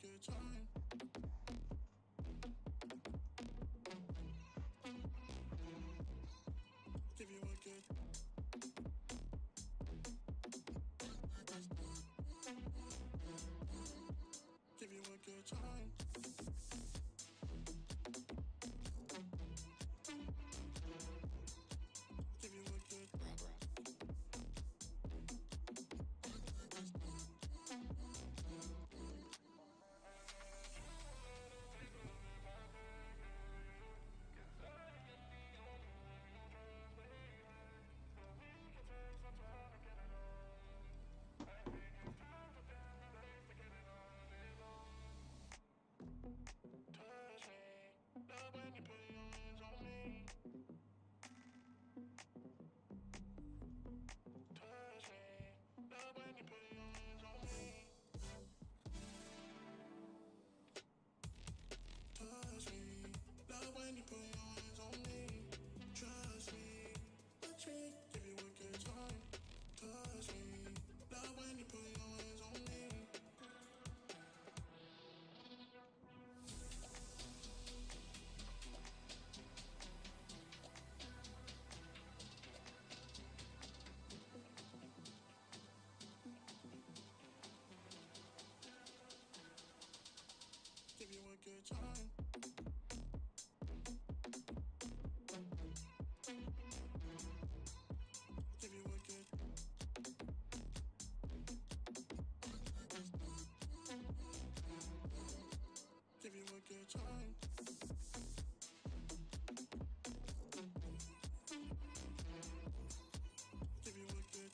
good time. Give you a good. Give you a good time. Give you a good. Give you a good time. Give you a good. Give you a good time. Give you a good.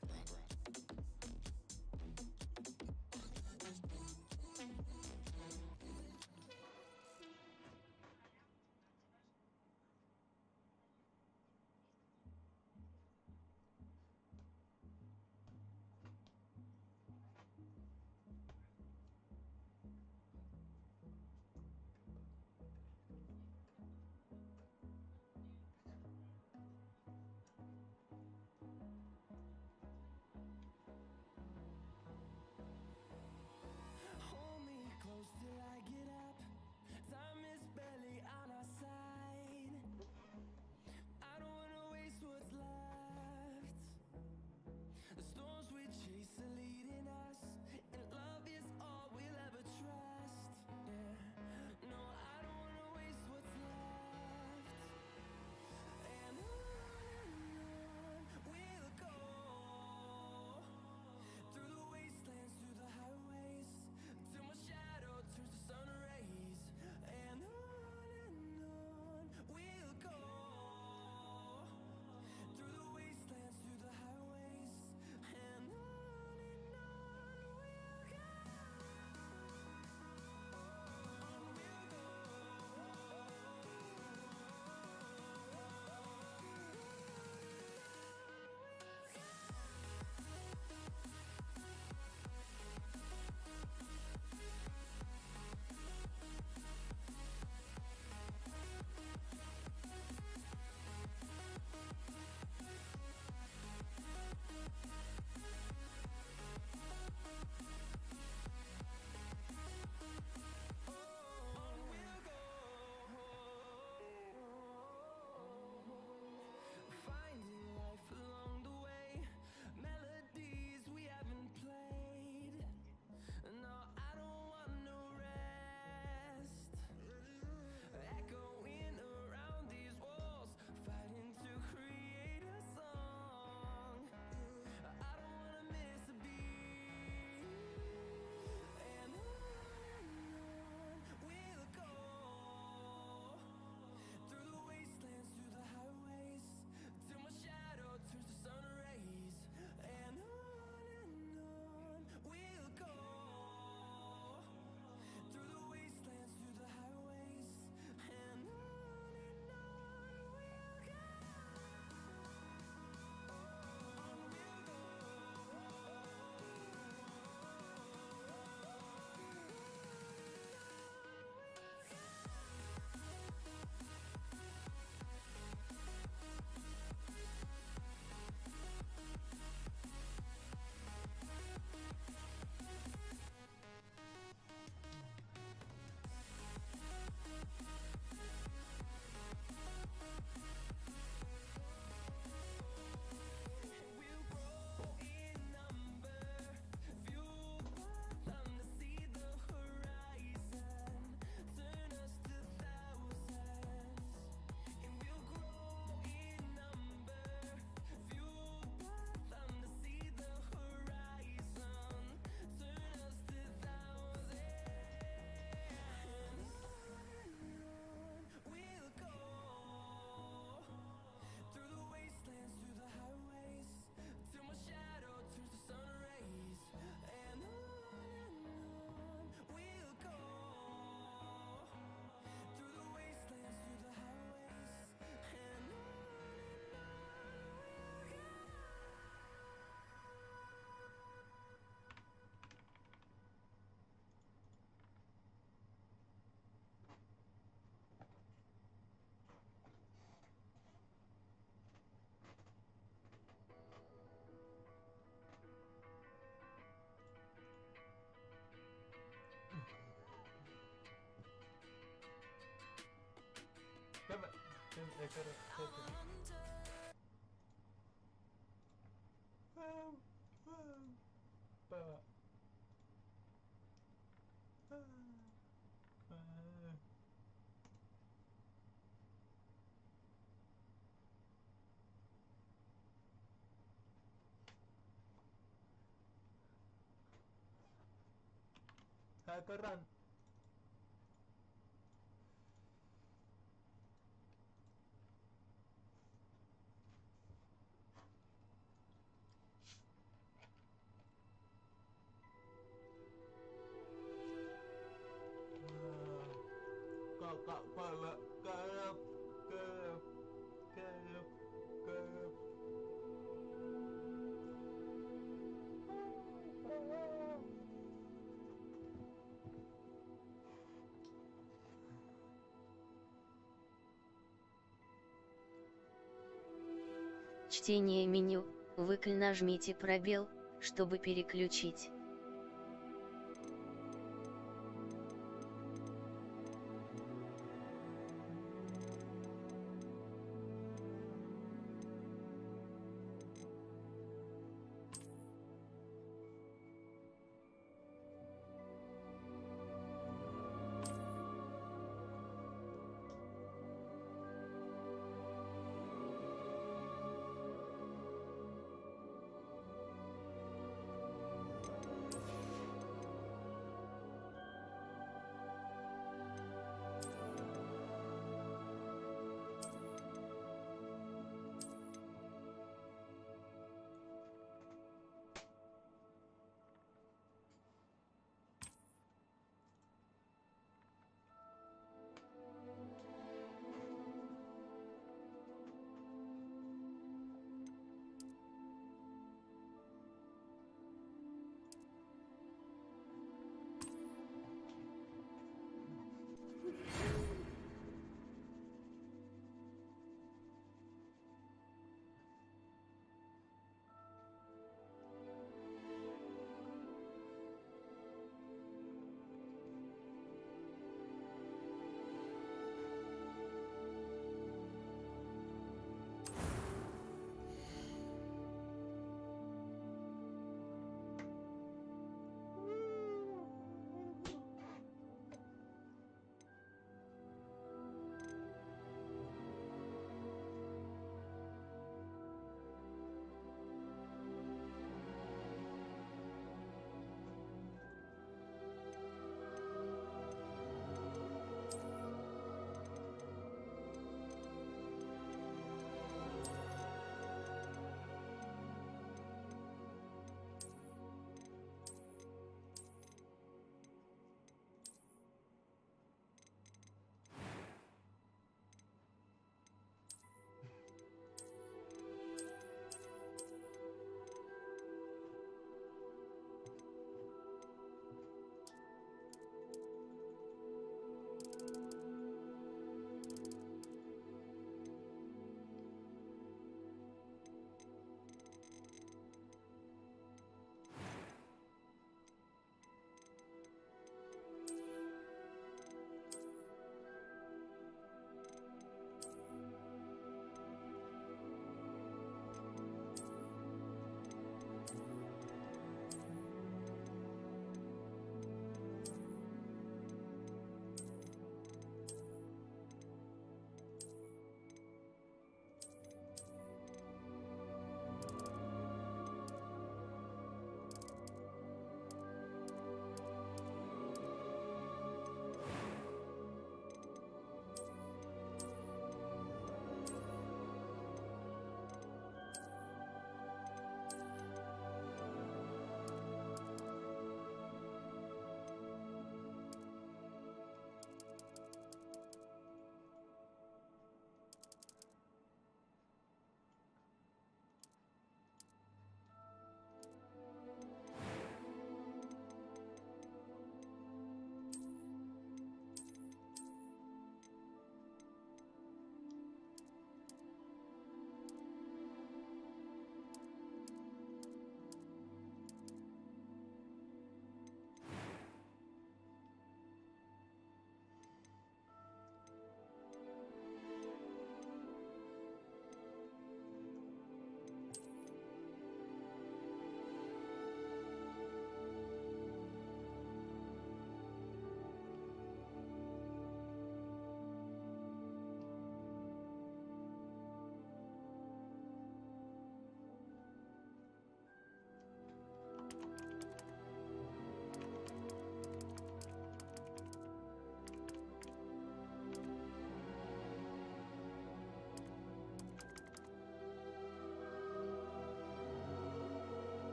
Hakeran. Kakak pala kayap. Чтение меню, нажмите пробел, чтобы переключить.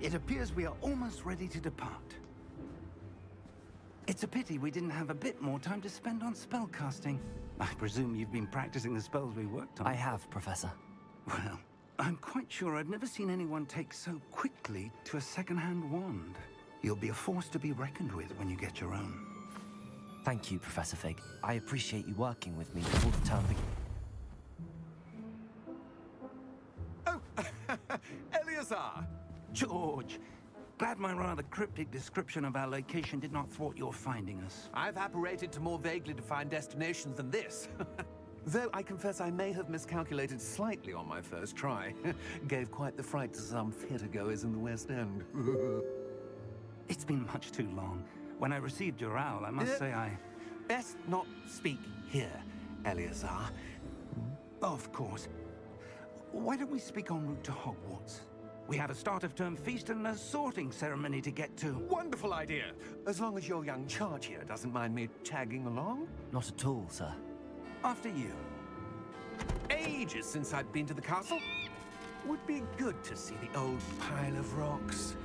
It appears we are almost ready to depart. It's a pity we didn't have a bit more time to spend on spellcasting. I presume you've been practicing the spells we worked on. I have, Professor. Well, I'm quite sure I've never seen anyone take so quickly to a second-hand wand. You'll be a force to be reckoned with when you get your own. Thank you, Professor Fig. I appreciate you working with me before the term begins. Oh, Eleazar! George, glad my rather cryptic description of our location did not thwart your finding us. I've apparated to more vaguely defined destinations than this. Though I confess I may have miscalculated slightly on my first try. Gave quite the fright to some theatre-goers in the West End. It's been much too long. When I received your owl, I must say I... Best not speak here, Eleazar. Of course. Why don't we speak en route to Hogwarts? We have a start-of-term feast and a sorting ceremony to get to. Wonderful idea! As long as your young charge here doesn't mind me tagging along. Not at all, sir. After you. Ages since I'd been to the castle. Would be good to see the old pile of rocks.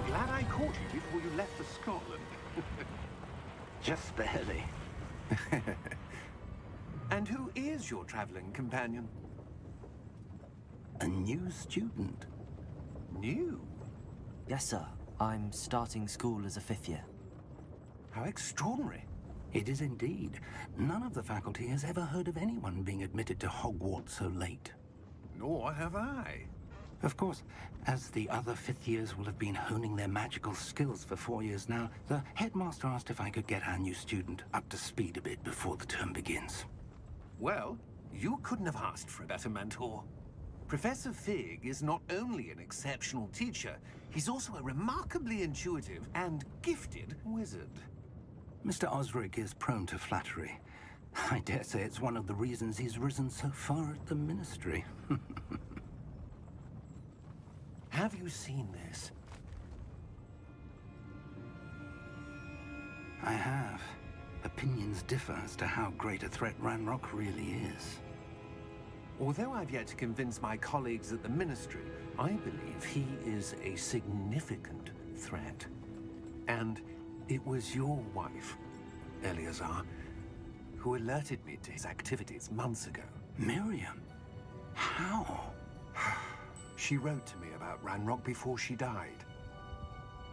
Glad I caught you before you left for Scotland. Just barely. And who is your traveling companion? A new student. New? Yes, sir. I'm starting school as a 5th year. How extraordinary. It is indeed. None of the faculty has ever heard of anyone being admitted to Hogwarts so late. Nor have I. Of course, as the other 5th years will have been honing their magical skills for 4 years now, the headmaster asked if I could get our new student up to speed a bit before the term begins. Well, you couldn't have asked for a better mentor. Professor Fig is not only an exceptional teacher, he's also a remarkably intuitive and gifted wizard. Mr. Osric is prone to flattery. I dare say it's one of the reasons he's risen so far at the ministry. Have you seen this? I have. Opinions differ as to how great a threat Ranrock really is. Although I've yet to convince my colleagues at the ministry, I believe he is a significant threat. And it was your wife, Eleazar, who alerted me to his activities months ago. Miriam? How? She wrote to me about Ranrock before she died,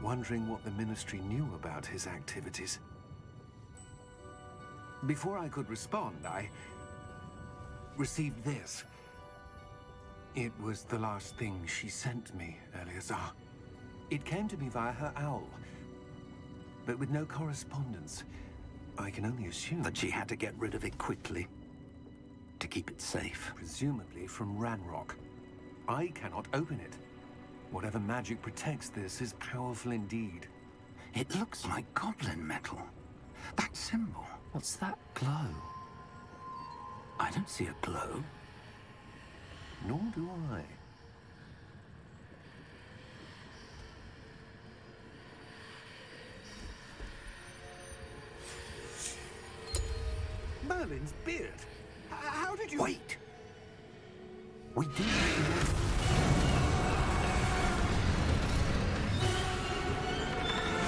wondering what the ministry knew about his activities. Before I could respond, I received this. It was the last thing she sent me, Eleazar. It came to me via her owl, but with no correspondence. I can only assume That she had to get rid of it quickly, to keep it safe. presumably from Ranrock. I cannot open it. Whatever magic protects this is powerful indeed. It looks like goblin metal. That symbol. What's that glow? I don't see a glow. Nor do I. Merlin's beard. How did you... Wait! We do.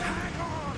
Hang on!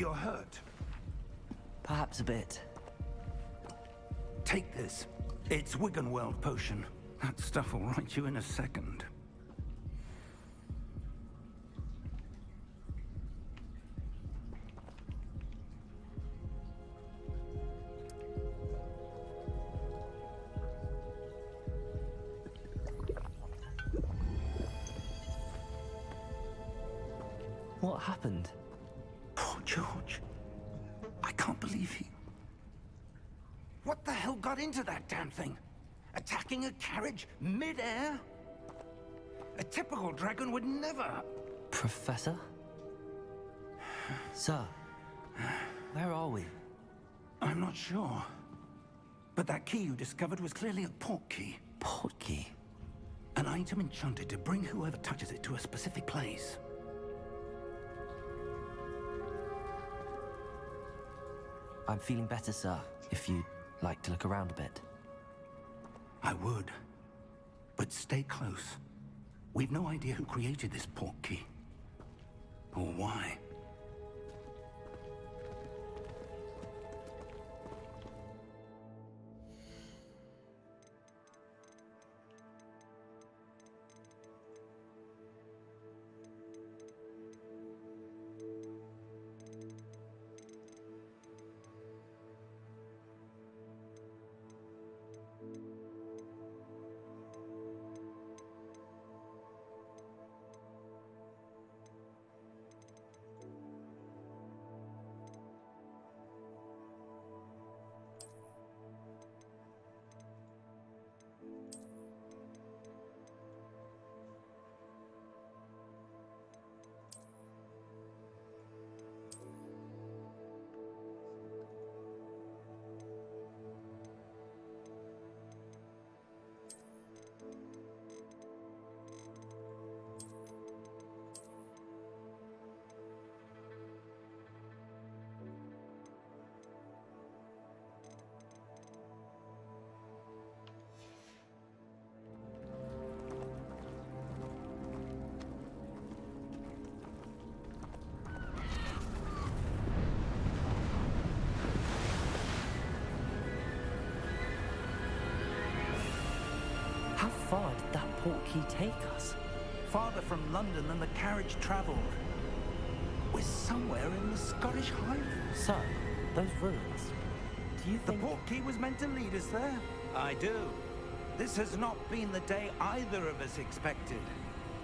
you're hurt. Perhaps a bit. Take this. It's Wiggenweld potion. That stuff will right you in a second. What happened? Poor George. I can't believe he... What the hell got into that damn thing? Attacking a carriage mid-air? A typical dragon would never... Professor? Sir, where are we? I'm not sure. But that key you discovered was clearly a port key. Port key? An item enchanted to bring whoever touches it to a specific place. I'm feeling better, sir, if you'd like to look around a bit. I would. But stay close. We've no idea who created this port key. Or why. How far did that port key take us? Farther from London than the carriage travelled. We're somewhere in the Scottish Highlands. Sir, those ruins. Do you The think... port key was meant to lead us there? I do. This has not been the day either of us expected.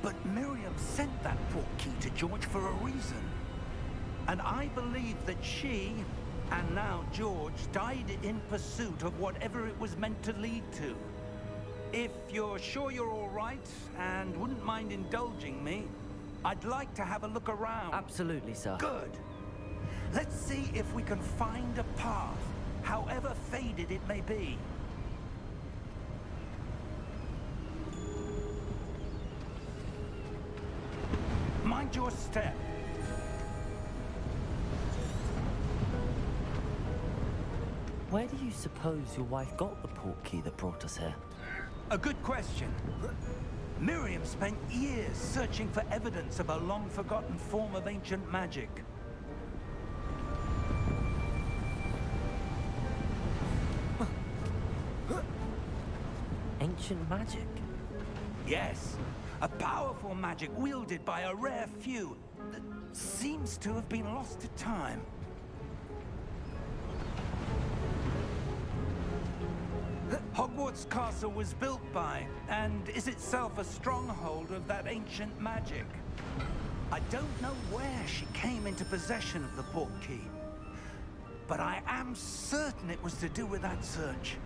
But Miriam sent that port key to George for a reason. And I believe that she, and now George, died in pursuit of whatever it was meant to lead to. If you're sure you're all right, and wouldn't mind indulging me, I'd like to have a look around. Absolutely, sir. Good. Let's see if we can find a path, however faded it may be. Mind your step. Where do you suppose your wife got the port key that brought us here? A good question. Miriam spent years searching for evidence of a long-forgotten form of ancient magic. Ancient magic? Yes, a powerful magic wielded by a rare few that seems to have been lost to time. Hogwarts Castle was built by, and is itself a stronghold of that ancient magic. I don't know where she came into possession of the port key, but I am certain it was to do with that search.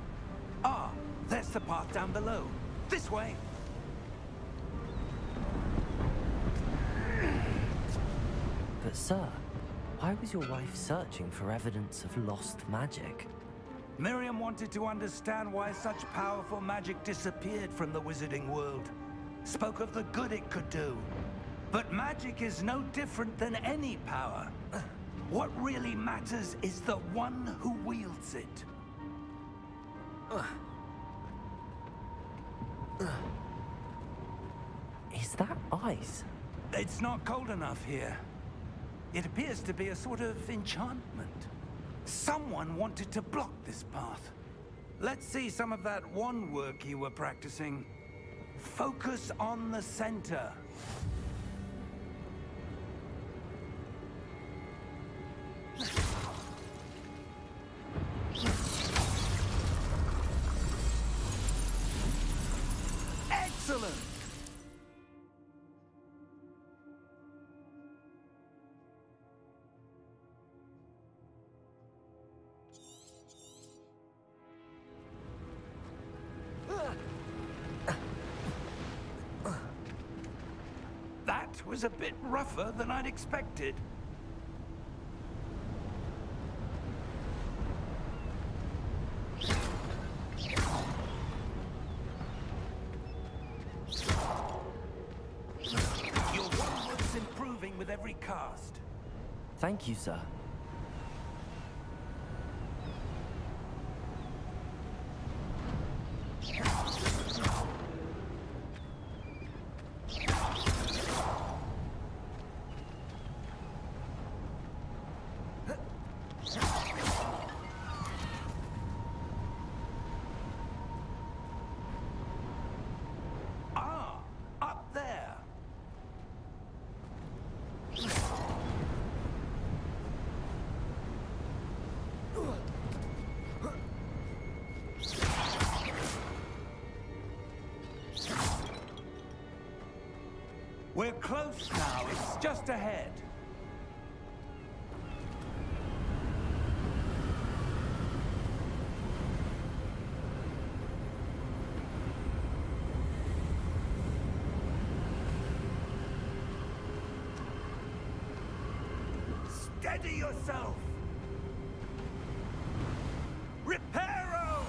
Ah, there's the path down below. This way! But sir, why was your wife searching for evidence of lost magic? Miriam wanted to understand why such powerful magic disappeared from the wizarding world. Spoke of the good it could do. But magic is no different than any power. What really matters is the one who wields it. Is that ice? It's not cold enough here. It appears to be a sort of enchantment. Someone wanted to block this path. Let's see some of that one work you were practicing. Focus on the center. Excellent! That was a bit rougher than I'd expected. Your work's improving with every cast. Thank you, sir. Ah, up there. We're close now. It's just ahead. Steady yourself. Reparo!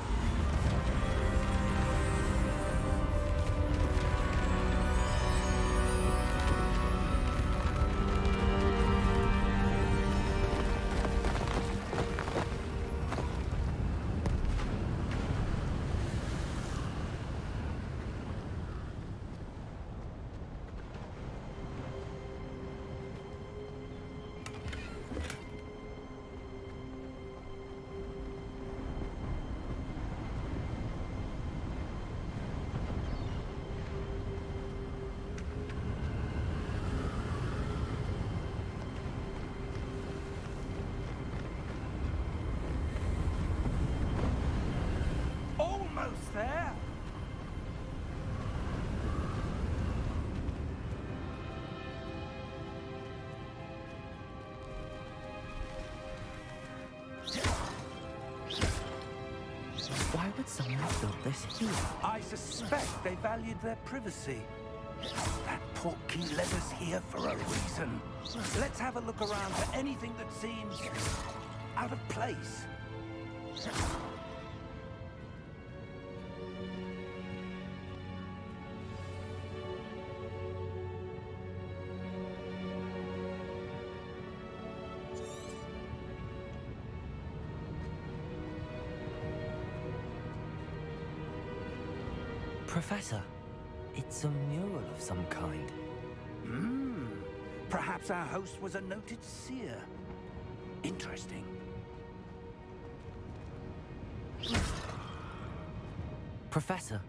Almost there. Why would someone have built this here? I suspect they valued their privacy. That portkey led us here for a reason. Let's have a look around for anything that seems out of place. Professor, it's a mural of some kind. Perhaps our host was a noted seer. Interesting. Professor,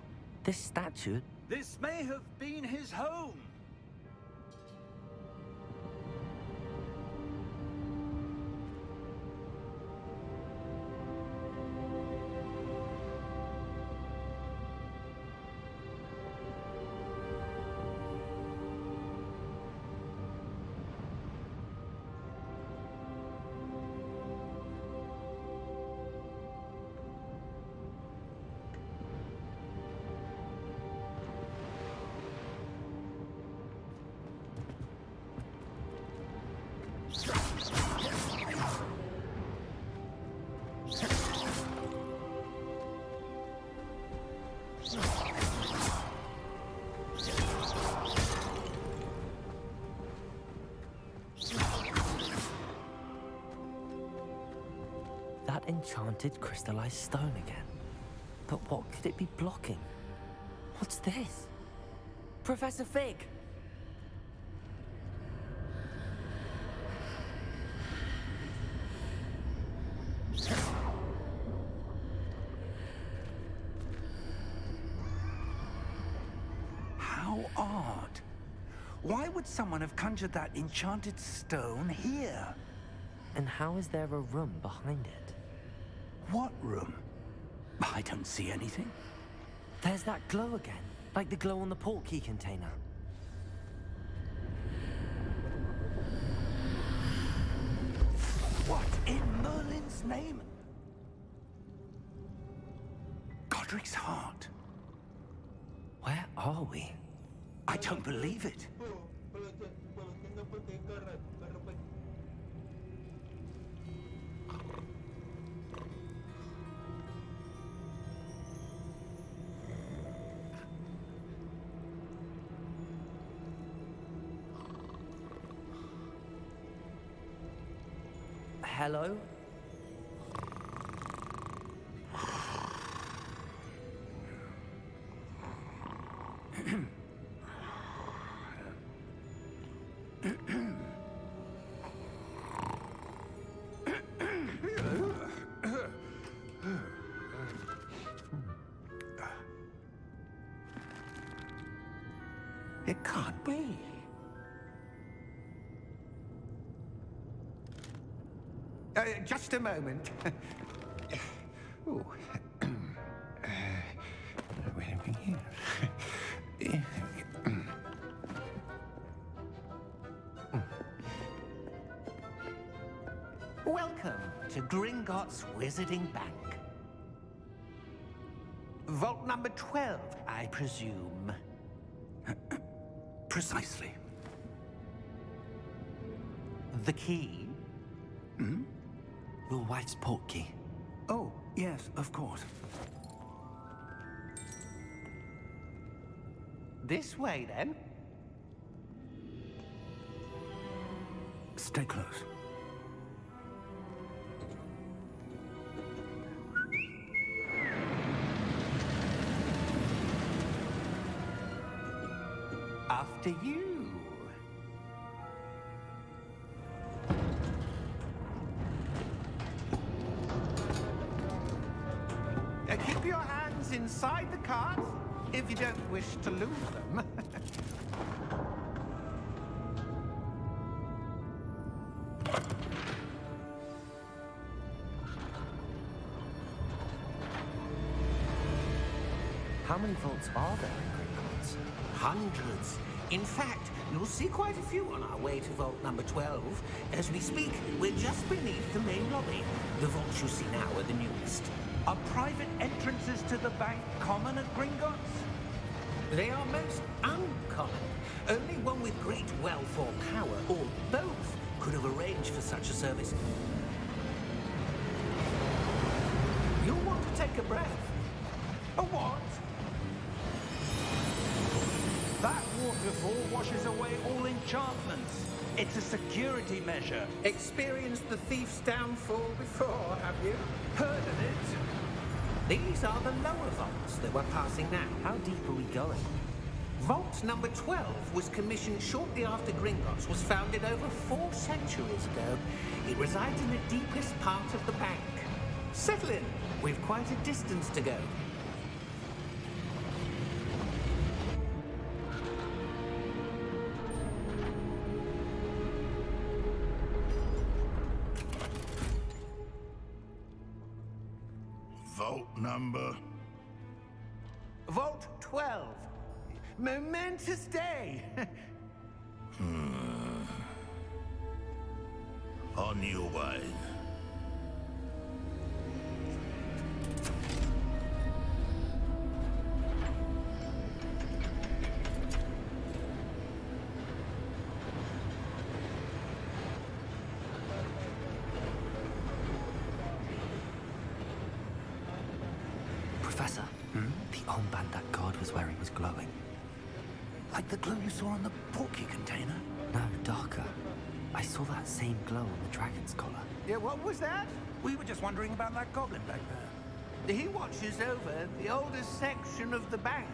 this statue... This may have been his home. That enchanted crystallized stone again. But what could it be blocking? What's this? Professor Fig! so odd. Why would someone have conjured that enchanted stone here? And how is there a room behind it? What room? I don't see anything. There's that glow again, like the glow on the portkey container. What in Merlin's name? Godric's heart. Where are we? I don't believe it. Hello? It can't be. Just a moment. Oh. Wait a minute here. Welcome to Gringotts Wizarding Bank. Vault number 12, I presume. Precisely. The key? Your wife's portkey. Oh, yes, of course. This way, then. Stay close. After you. Keep your hands inside the cart if you don't wish to lose them. How many vaults are there in Gringotts? Hundreds. In fact, you'll see quite a few on our way to vault number 12. As we speak, we're just beneath the main lobby. The vaults you see now are the newest. Are private entrances to the bank common at Gringotts? They are most uncommon. Only one with great wealth or power, or both, could have arranged for such a service. You'll want to take a breath. A what? That waterfall washes away all enchantments. It's a security measure. Experienced the thief's downfall before, have you? Heard of it? These are the lower vaults that we're passing now. How deep are we going? Vault number 12 was commissioned shortly after Gringotts was founded over 4 centuries ago. It resides in the deepest part of the bank. Settle in. We've quite a distance to go. Vault number? Vault 12. Momentous day. On your way. Professor, the armband that guard was wearing was glowing. Like the glow you saw on the portkey container? No, darker. I saw that same glow on the dragon's collar. Yeah, what was that? We were just wondering about that goblin back there. He watches over the oldest section of the bank.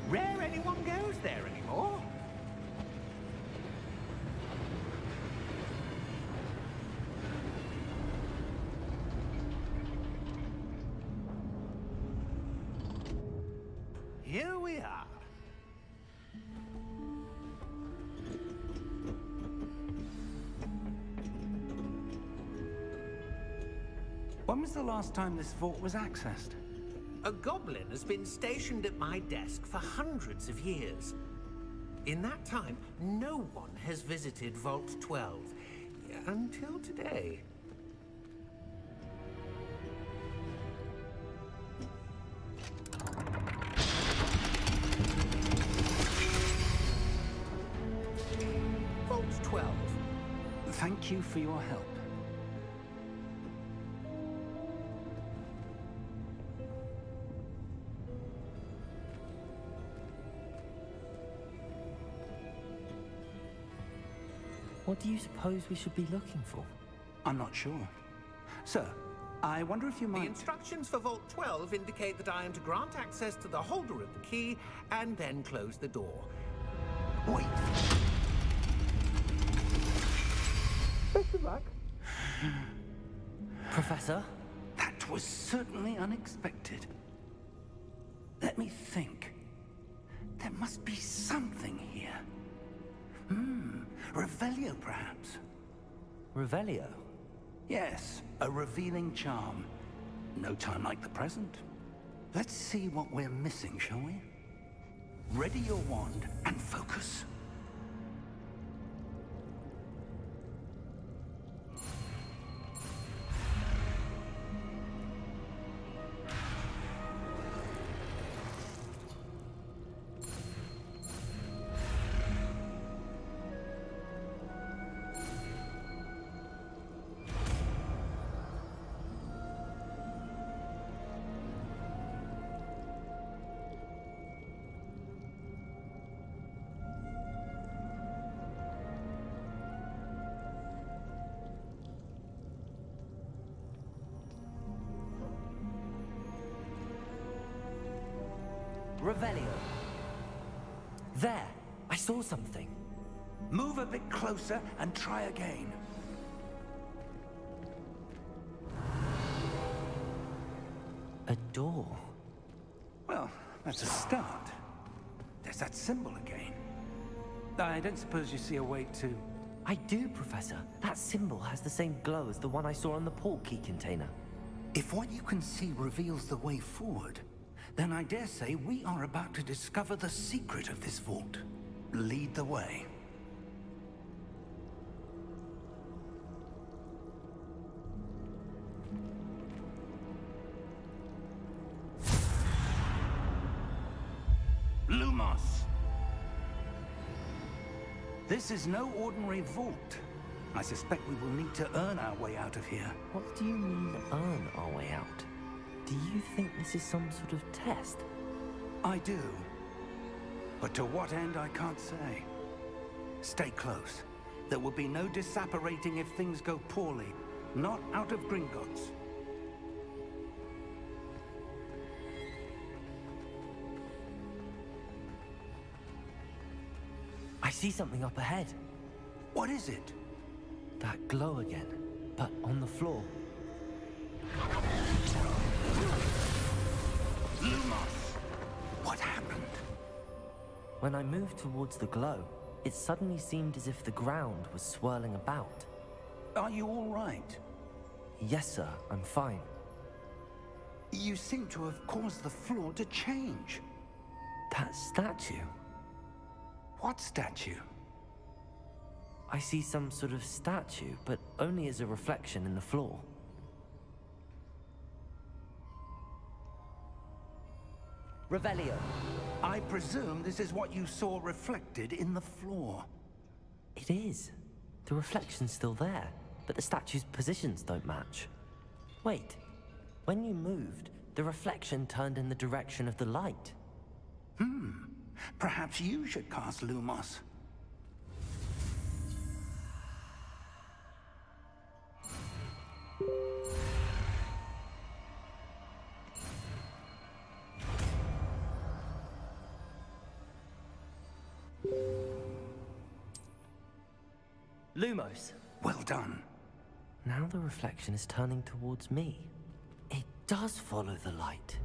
Rare anyone goes there anymore. Here we are. When was the last time this vault was accessed? A goblin has been stationed at my desk for hundreds of years. In that time, no one has visited Vault 12 until today. Vault 12. Thank you for your help. What do you suppose we should be looking for? I'm not sure. Sir, I wonder if you The might... instructions for Vault 12 indicate that I am to grant access to the holder of the key and then close the door. Wait! Best of luck. Professor? That was certainly unexpected. Let me think. There must be something here. Revelio, perhaps? Revelio? Yes, a revealing charm. No time like the present. Let's see what we're missing, shall we? Ready your wand and focus. Revelio. There! I saw something. Move a bit closer and try again. A door. Well, that's a start. There's that symbol again. I don't suppose you see a way to... I do, Professor. That symbol has the same glow as the one I saw on the portkey container. If what you can see reveals the way forward, then I dare say we are about to discover the secret of this vault. Lead the way. Lumos! This is no ordinary vault. I suspect we will need to earn our way out of here. What do you mean, earn our way out? Do you think this is some sort of test? I do. But to what end, I can't say. Stay close. There will be no disapparating if things go poorly. Not out of Gringotts. I see something up ahead. What is it? That glow again, but on the floor. Lumos! What happened? When I moved towards the glow, it suddenly seemed as if the ground was swirling about. Are you all right? Yes, sir, I'm fine. You seem to have caused the floor to change. That statue? What statue? I see some sort of statue, but only as a reflection in the floor. Revelio. I presume this is what you saw reflected in the floor. It is. The reflection's still there, but the statue's positions don't match. Wait. When you moved, the reflection turned in the direction of the light. Perhaps you should cast Lumos. Lumos. Well done. Now the reflection is turning towards me. It does follow the light.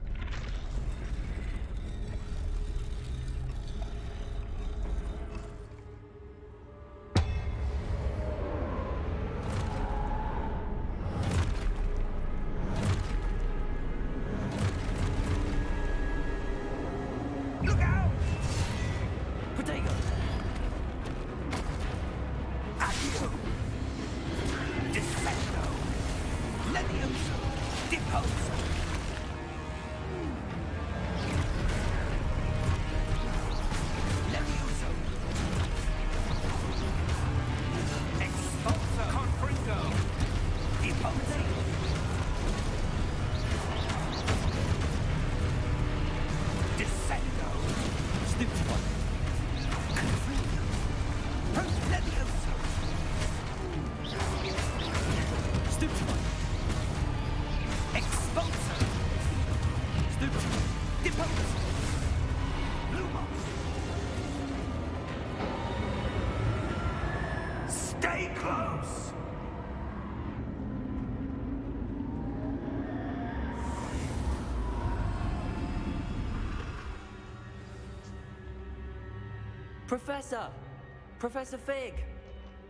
Look out! Protego! Accio! Descendo! Levioso! Deposo! Levioso! Expulso! Confringo! Deposo! Descendo! Stupefy! Confringo! Levioso! Stupefy! Expulso! Stupefy! Deposo! Lumos! Stay close! Professor! Professor Fig!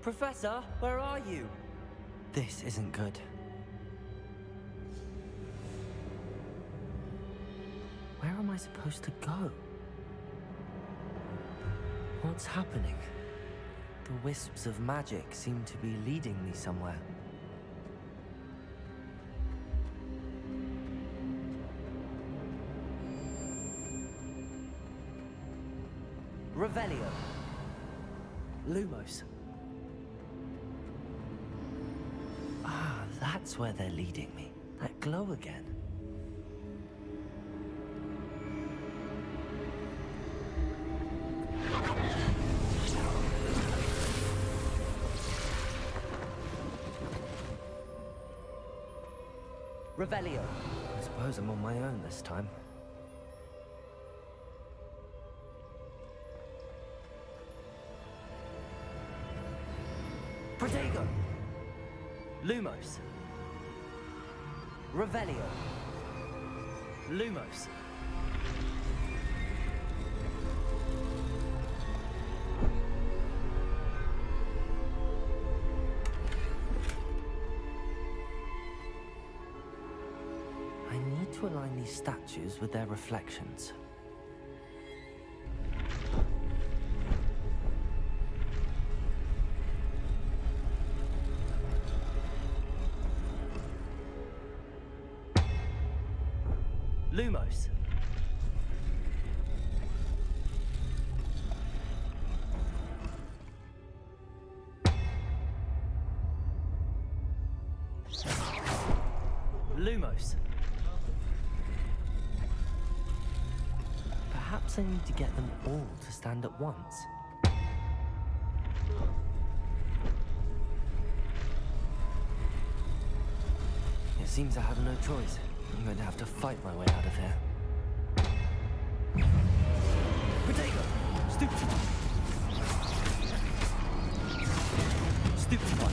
Professor, where are you? This isn't good. Where am I supposed to go? What's happening? The wisps of magic seem to be leading me somewhere. Revelio. Lumos. Ah, that's where they're leading me. That glow again. Revelio. I suppose I'm on my own this time. Protego. Lumos. Revelio. Lumos. I need to align these statues with their reflections. Lumos. Lumos. Perhaps I need to get them all to stand at once. It seems I have no choice. I'm going to have to fight my way out of here. Protego! Stupefy! Stupefy!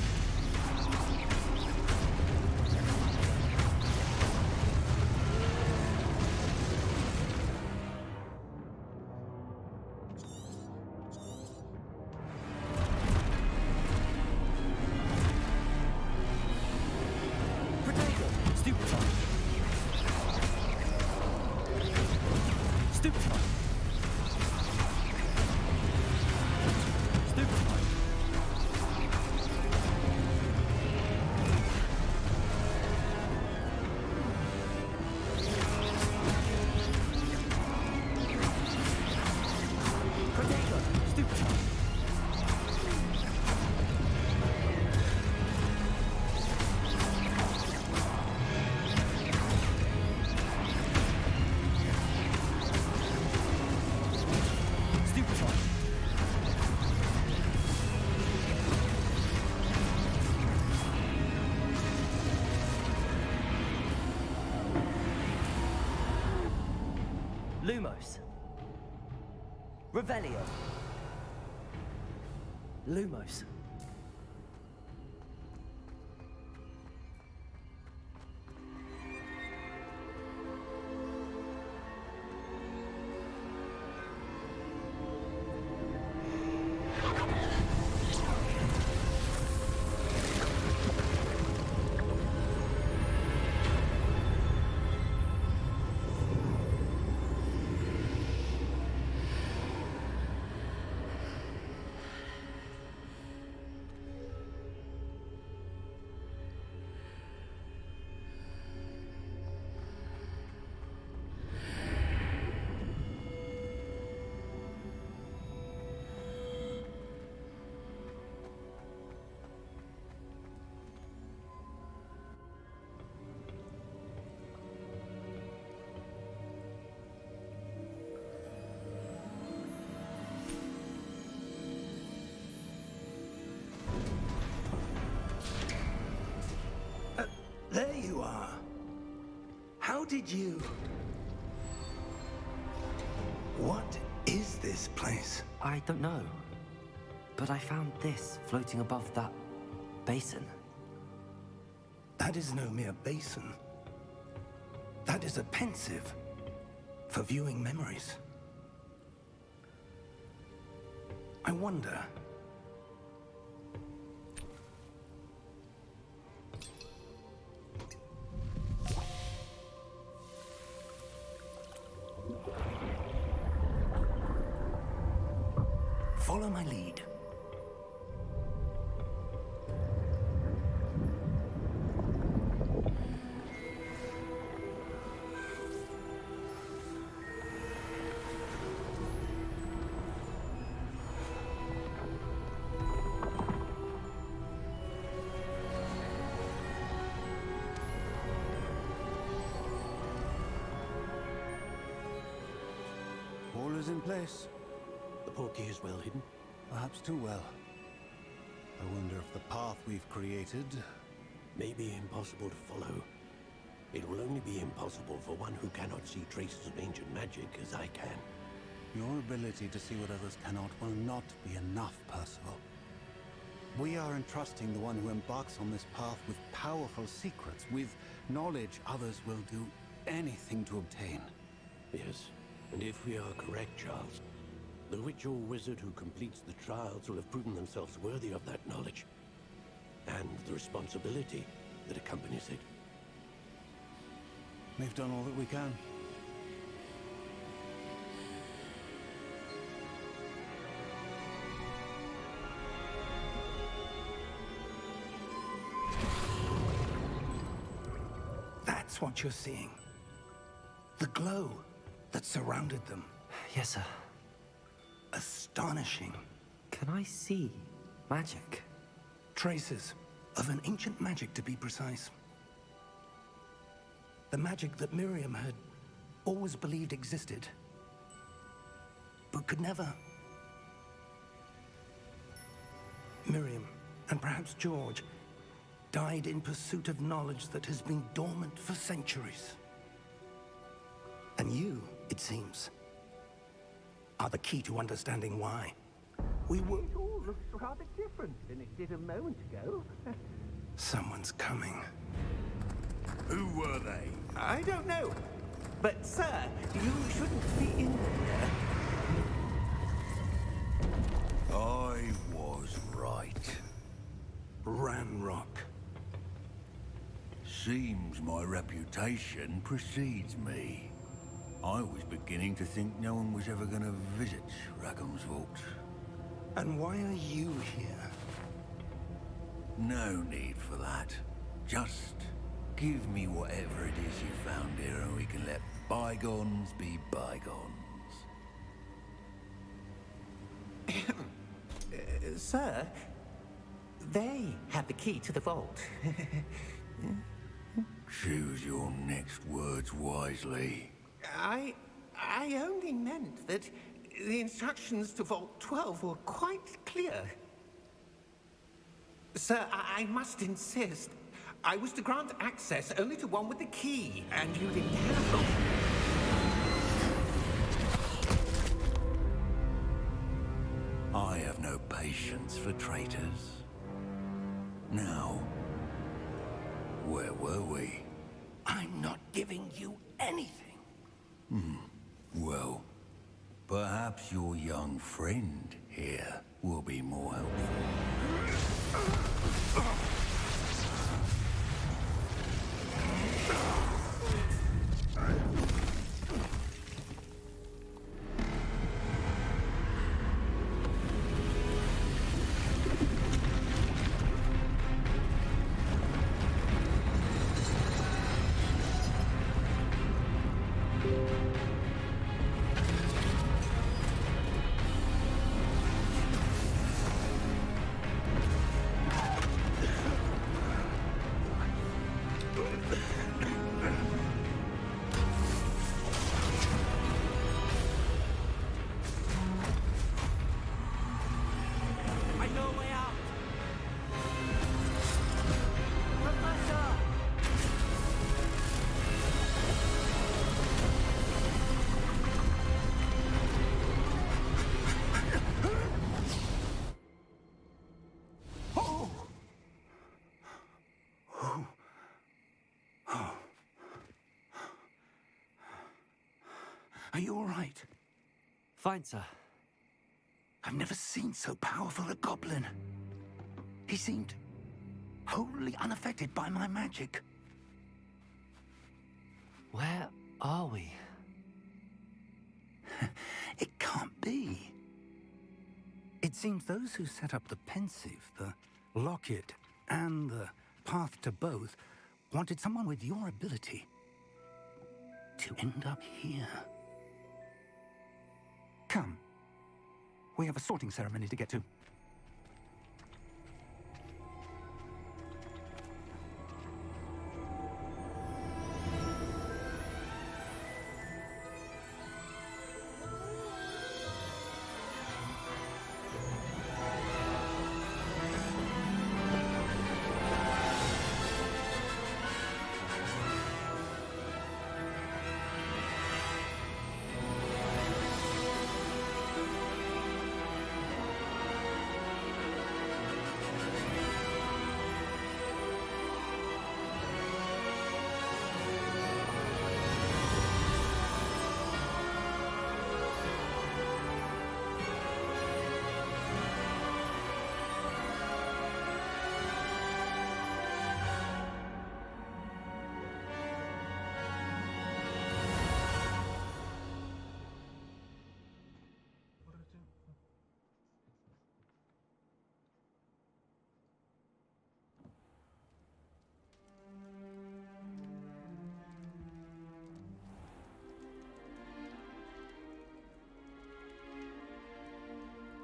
Protego! Stupefy! Stupefy! Stupefy! Protego! Stupefy! Stupefy! Lumos. Revelio. Lumos. did you... What is this place? I don't know. But I found this floating above that basin. That is no mere basin. That is a pensive for viewing memories. I wonder... Follow my lead. All is in place. The portkey is well hidden. Perhaps too well. I wonder if the path we've created... May be impossible to follow. It will only be impossible for one who cannot see traces of ancient magic as I can. Your ability to see what others cannot will not be enough, Percival. We are entrusting the one who embarks on this path with powerful secrets, with knowledge others will do anything to obtain. Yes, and if we are correct, Charles, the witch or wizard who completes the trials will have proven themselves worthy of that knowledge, and the responsibility that accompanies it. We've done all that we can. That's what you're seeing. The glow that surrounded them. Yes, sir. Astonishing. Can I see magic? Traces of an ancient magic, to be precise. The magic that Miriam had always believed existed, but could never. Miriam, and perhaps George, died in pursuit of knowledge that has been dormant for centuries. And you, it seems, are the key to understanding why. We were... It all looks rather different than it did a moment ago. Someone's coming. Who were they? I don't know. But, sir, you shouldn't be in here. I was right. Ranrock. Seems my reputation precedes me. I was beginning to think no one was ever going to visit Rackham's vault. And why are you here? No need for that. Just give me whatever it is you found here and we can let bygones be bygones. Sir, they have the key to the vault. Choose your next words wisely. I only meant that the instructions to Vault 12 were quite clear. Sir, I must insist. I was to grant access only to one with the key, and you didn't have them. I have no patience for traitors. Now, where were we? I'm not giving you anything. Well, perhaps your young friend here will be more helpful. Are you all right? Fine, sir. I've never seen so powerful a goblin. He seemed wholly unaffected by my magic. Where are we? It can't be. It seems those who set up the pensive, the locket, and the path to both wanted someone with your ability to end up here. Come. We have a sorting ceremony to get to.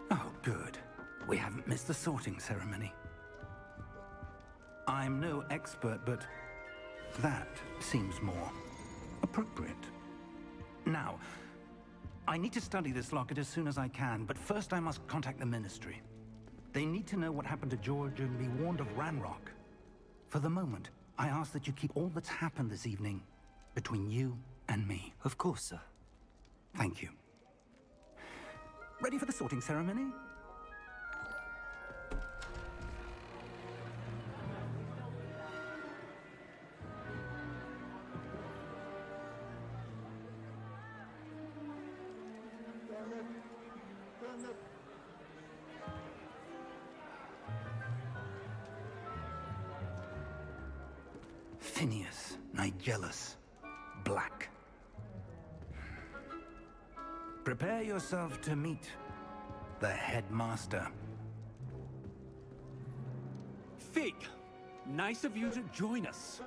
Oh, good. We haven't missed the sorting ceremony. I'm no expert, but that seems more appropriate. Now, I need to study this locket as soon as I can, but first I must contact the Ministry. They need to know what happened to George and be warned of Ranrock. For the moment, I ask that you keep all that's happened this evening between you and me. Of course, sir. Thank you. Ready for the sorting ceremony? Phineas, Nigellus, Black. Prepare yourself to meet the headmaster. Fig, nice of you to join us.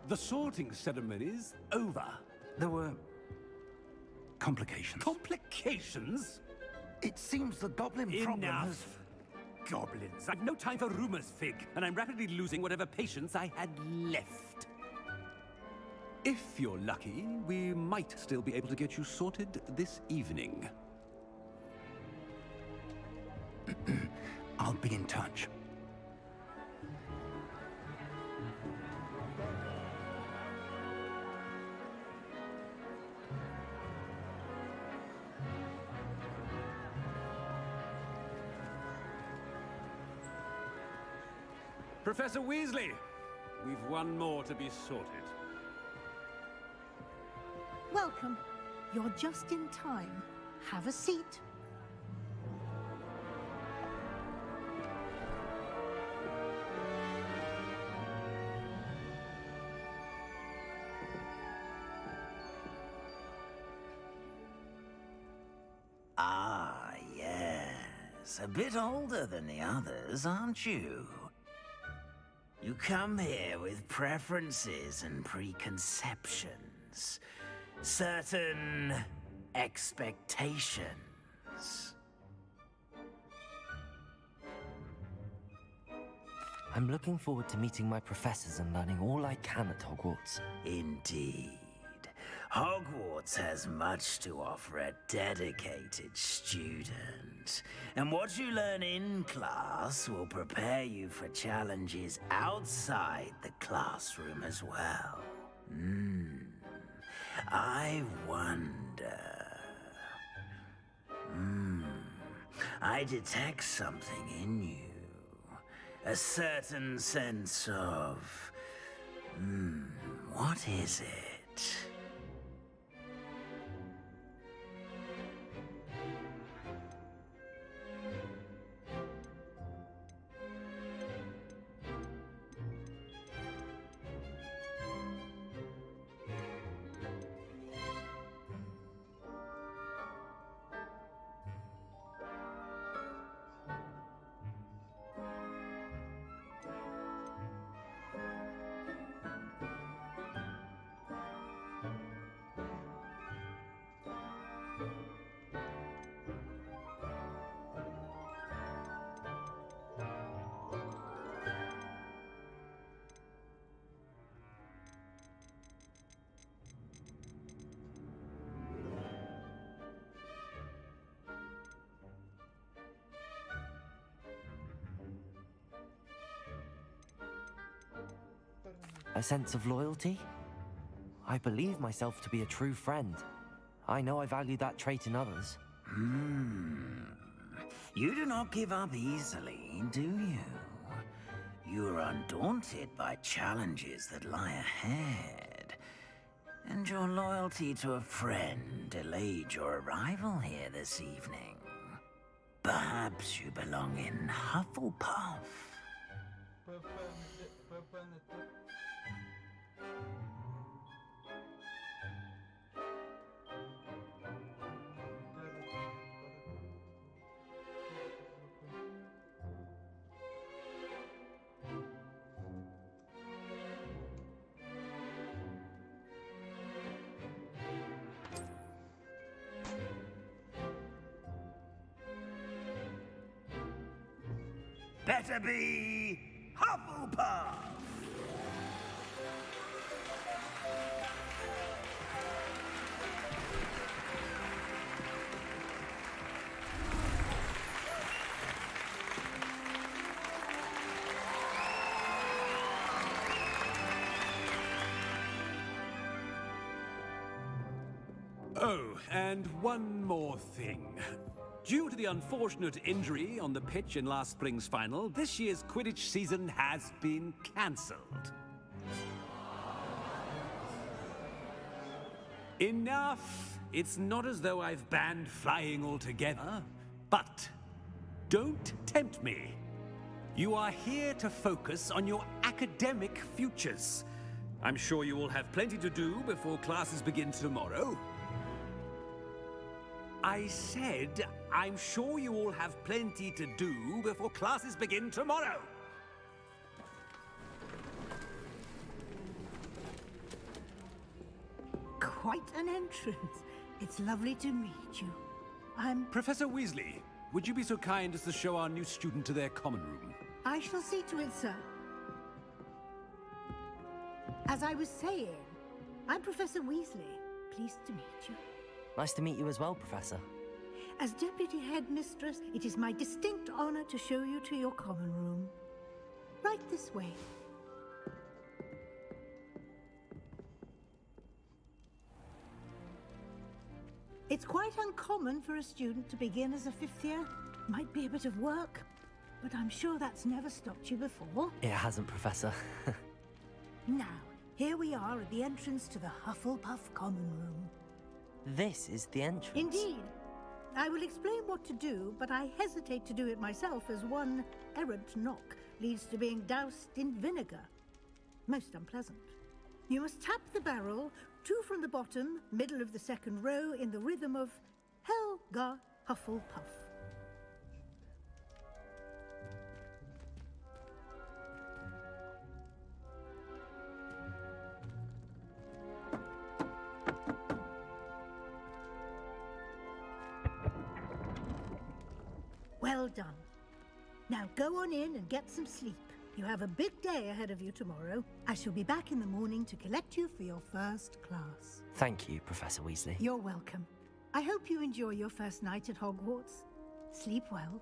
The sorting ceremony's over. There were complications. Complications? It seems the goblin problem has... Enough! Goblins. I've no time for rumors, Fig, and I'm rapidly losing whatever patience I had left. If you're lucky, we might still be able to get you sorted this evening. I'll be in touch. Professor Weasley, we've one more to be sorted. Welcome. You're just in time. Have a seat. Ah, yes. A bit older than the others, aren't you? You come here with preferences and preconceptions. Certain expectations. I'm looking forward to meeting my professors and learning all I can at Hogwarts. Indeed. Hogwarts has much to offer a dedicated student. And what you learn in class will prepare you for challenges outside the classroom as well. I wonder... I detect something in you. A certain sense of... what is it? A sense of loyalty? I believe myself to be a true friend. I know I value that trait in others. You do not give up easily, do you? You are undaunted by challenges that lie ahead. And your loyalty to a friend delayed your arrival here this evening. Perhaps you belong in Hufflepuff. Better be Hufflepuff! Oh, and one more thing. Due to the unfortunate injury on the pitch in last spring's final, this year's Quidditch season has been cancelled. Enough! It's not as though I've banned flying altogether, but don't tempt me. You are here to focus on your academic futures. I'm sure you will have plenty to do before classes begin tomorrow. I said, I'm sure you all have plenty to do before classes begin tomorrow. Quite an entrance. It's lovely to meet you. I'm... Professor Weasley, would you be so kind as to show our new student to their common room? I shall see to it, sir. As I was saying, I'm Professor Weasley. Pleased to meet you. Nice to meet you as well, Professor. As Deputy Headmistress, it is my distinct honor to show you to your common room. Right this way. It's quite uncommon for a student to begin as a fifth year. Might be a bit of work, but I'm sure that's never stopped you before. It hasn't, Professor. Now, here we are at the entrance to the Hufflepuff common room. This is the entrance. Indeed. I will explain what to do, but I hesitate to do it myself as one errant knock leads to being doused in vinegar. Most unpleasant. You must tap the barrel, 2 from the bottom, middle of the second row, in the rhythm of Helga Hufflepuff. Well done. Now go on in and get some sleep. You have a big day ahead of you tomorrow. I shall be back in the morning to collect you for your first class. Thank you, Professor Weasley. You're welcome. I hope you enjoy your first night at Hogwarts. Sleep well.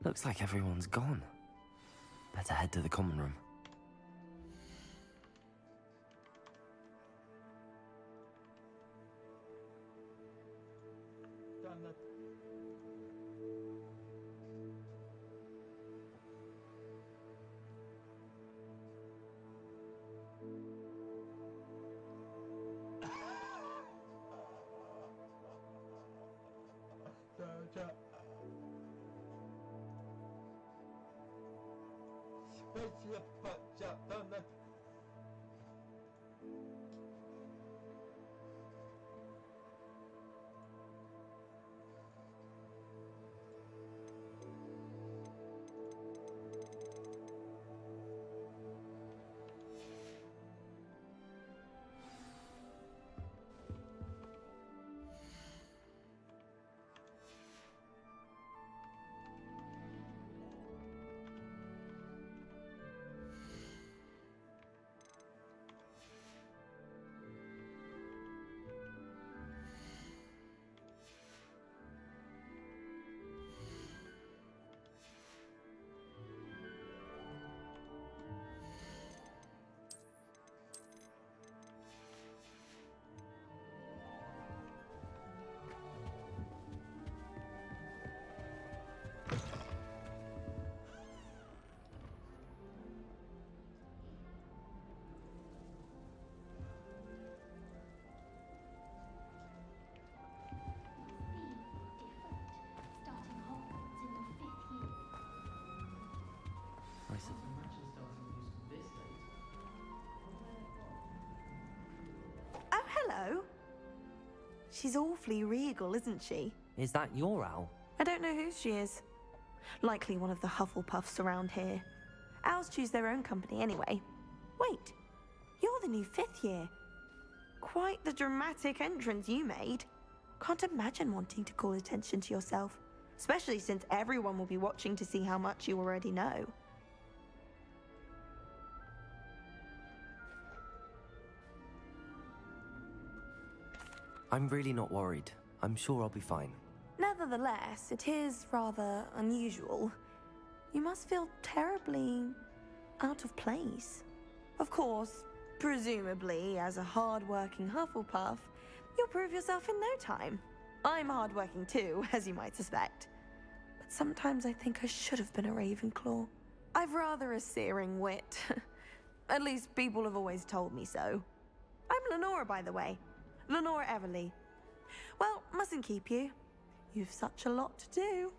Looks like everyone's gone. Better head to the common room. she's awfully regal, isn't she? Is that your owl? I don't know whose she is. Likely one of the Hufflepuffs around here. Owls choose their own company anyway. Wait, you're the new 5th year. Quite the dramatic entrance you made. Can't imagine wanting to call attention to yourself, especially since everyone will be watching to see how much you already know. I'm really not worried. I'm sure I'll be fine. Nevertheless, it is rather unusual. You must feel terribly out of place. Of course, presumably, as a hard-working Hufflepuff, you'll prove yourself in no time. I'm hard-working too, as you might suspect. But sometimes I think I should have been a Ravenclaw. I've rather a searing wit. At least people have always told me so. I'm Lenora, by the way. Lenora Everly. Well, mustn't keep you. You've such a lot to do.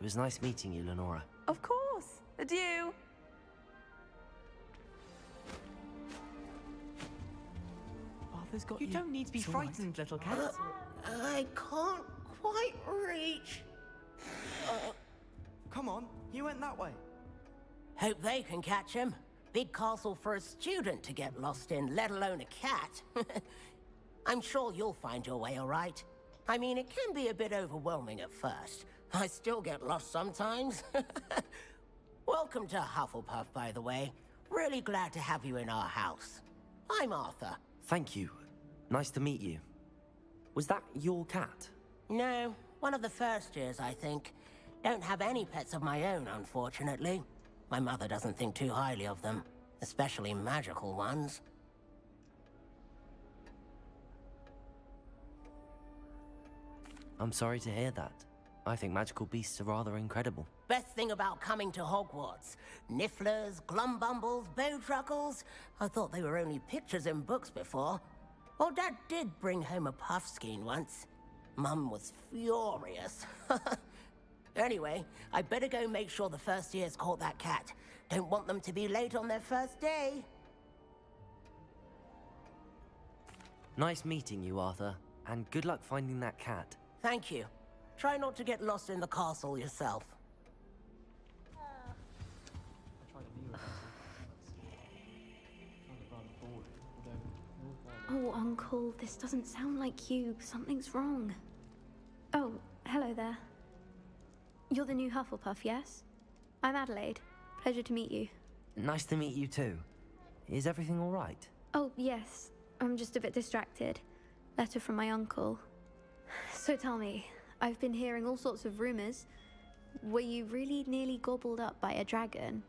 It was nice meeting you, Lenora. Of course. Adieu. Arthur's got You don't need to be frightened, little cat. I can't quite reach. Come on, you went that way. Hope they can catch him. Big castle for a student to get lost in, let alone a cat. I'm sure you'll find your way all right. I mean, it can be a bit overwhelming at first. I still get lost sometimes. Welcome to Hufflepuff, by the way. Really glad to have you in our house. I'm Arthur. Thank you. Nice to meet you. Was that your cat? No, one of the first years, I think. Don't have any pets of my own, unfortunately. My mother doesn't think too highly of them, especially magical ones. I'm sorry to hear that. I think magical beasts are rather incredible. Best thing about coming to Hogwarts. Nifflers, glumbumbles, bowtruckles. I thought they were only pictures in books before. Well, Dad did bring home a puffskein once. Mum was furious. Anyway, I better go make sure the first years caught that cat. Don't want them to be late on their first day. Nice meeting you, Arthur. And good luck finding that cat. Thank you. Try not to get lost in the castle yourself. Oh, Uncle, this doesn't sound like you. Something's wrong. Oh, hello there. You're the new Hufflepuff, yes? I'm Adelaide. Pleasure to meet you. Nice to meet you too. Is everything all right? Oh, yes. I'm just a bit distracted. Letter from my uncle. So tell me, I've been hearing all sorts of rumors. Were you really nearly gobbled up by a dragon?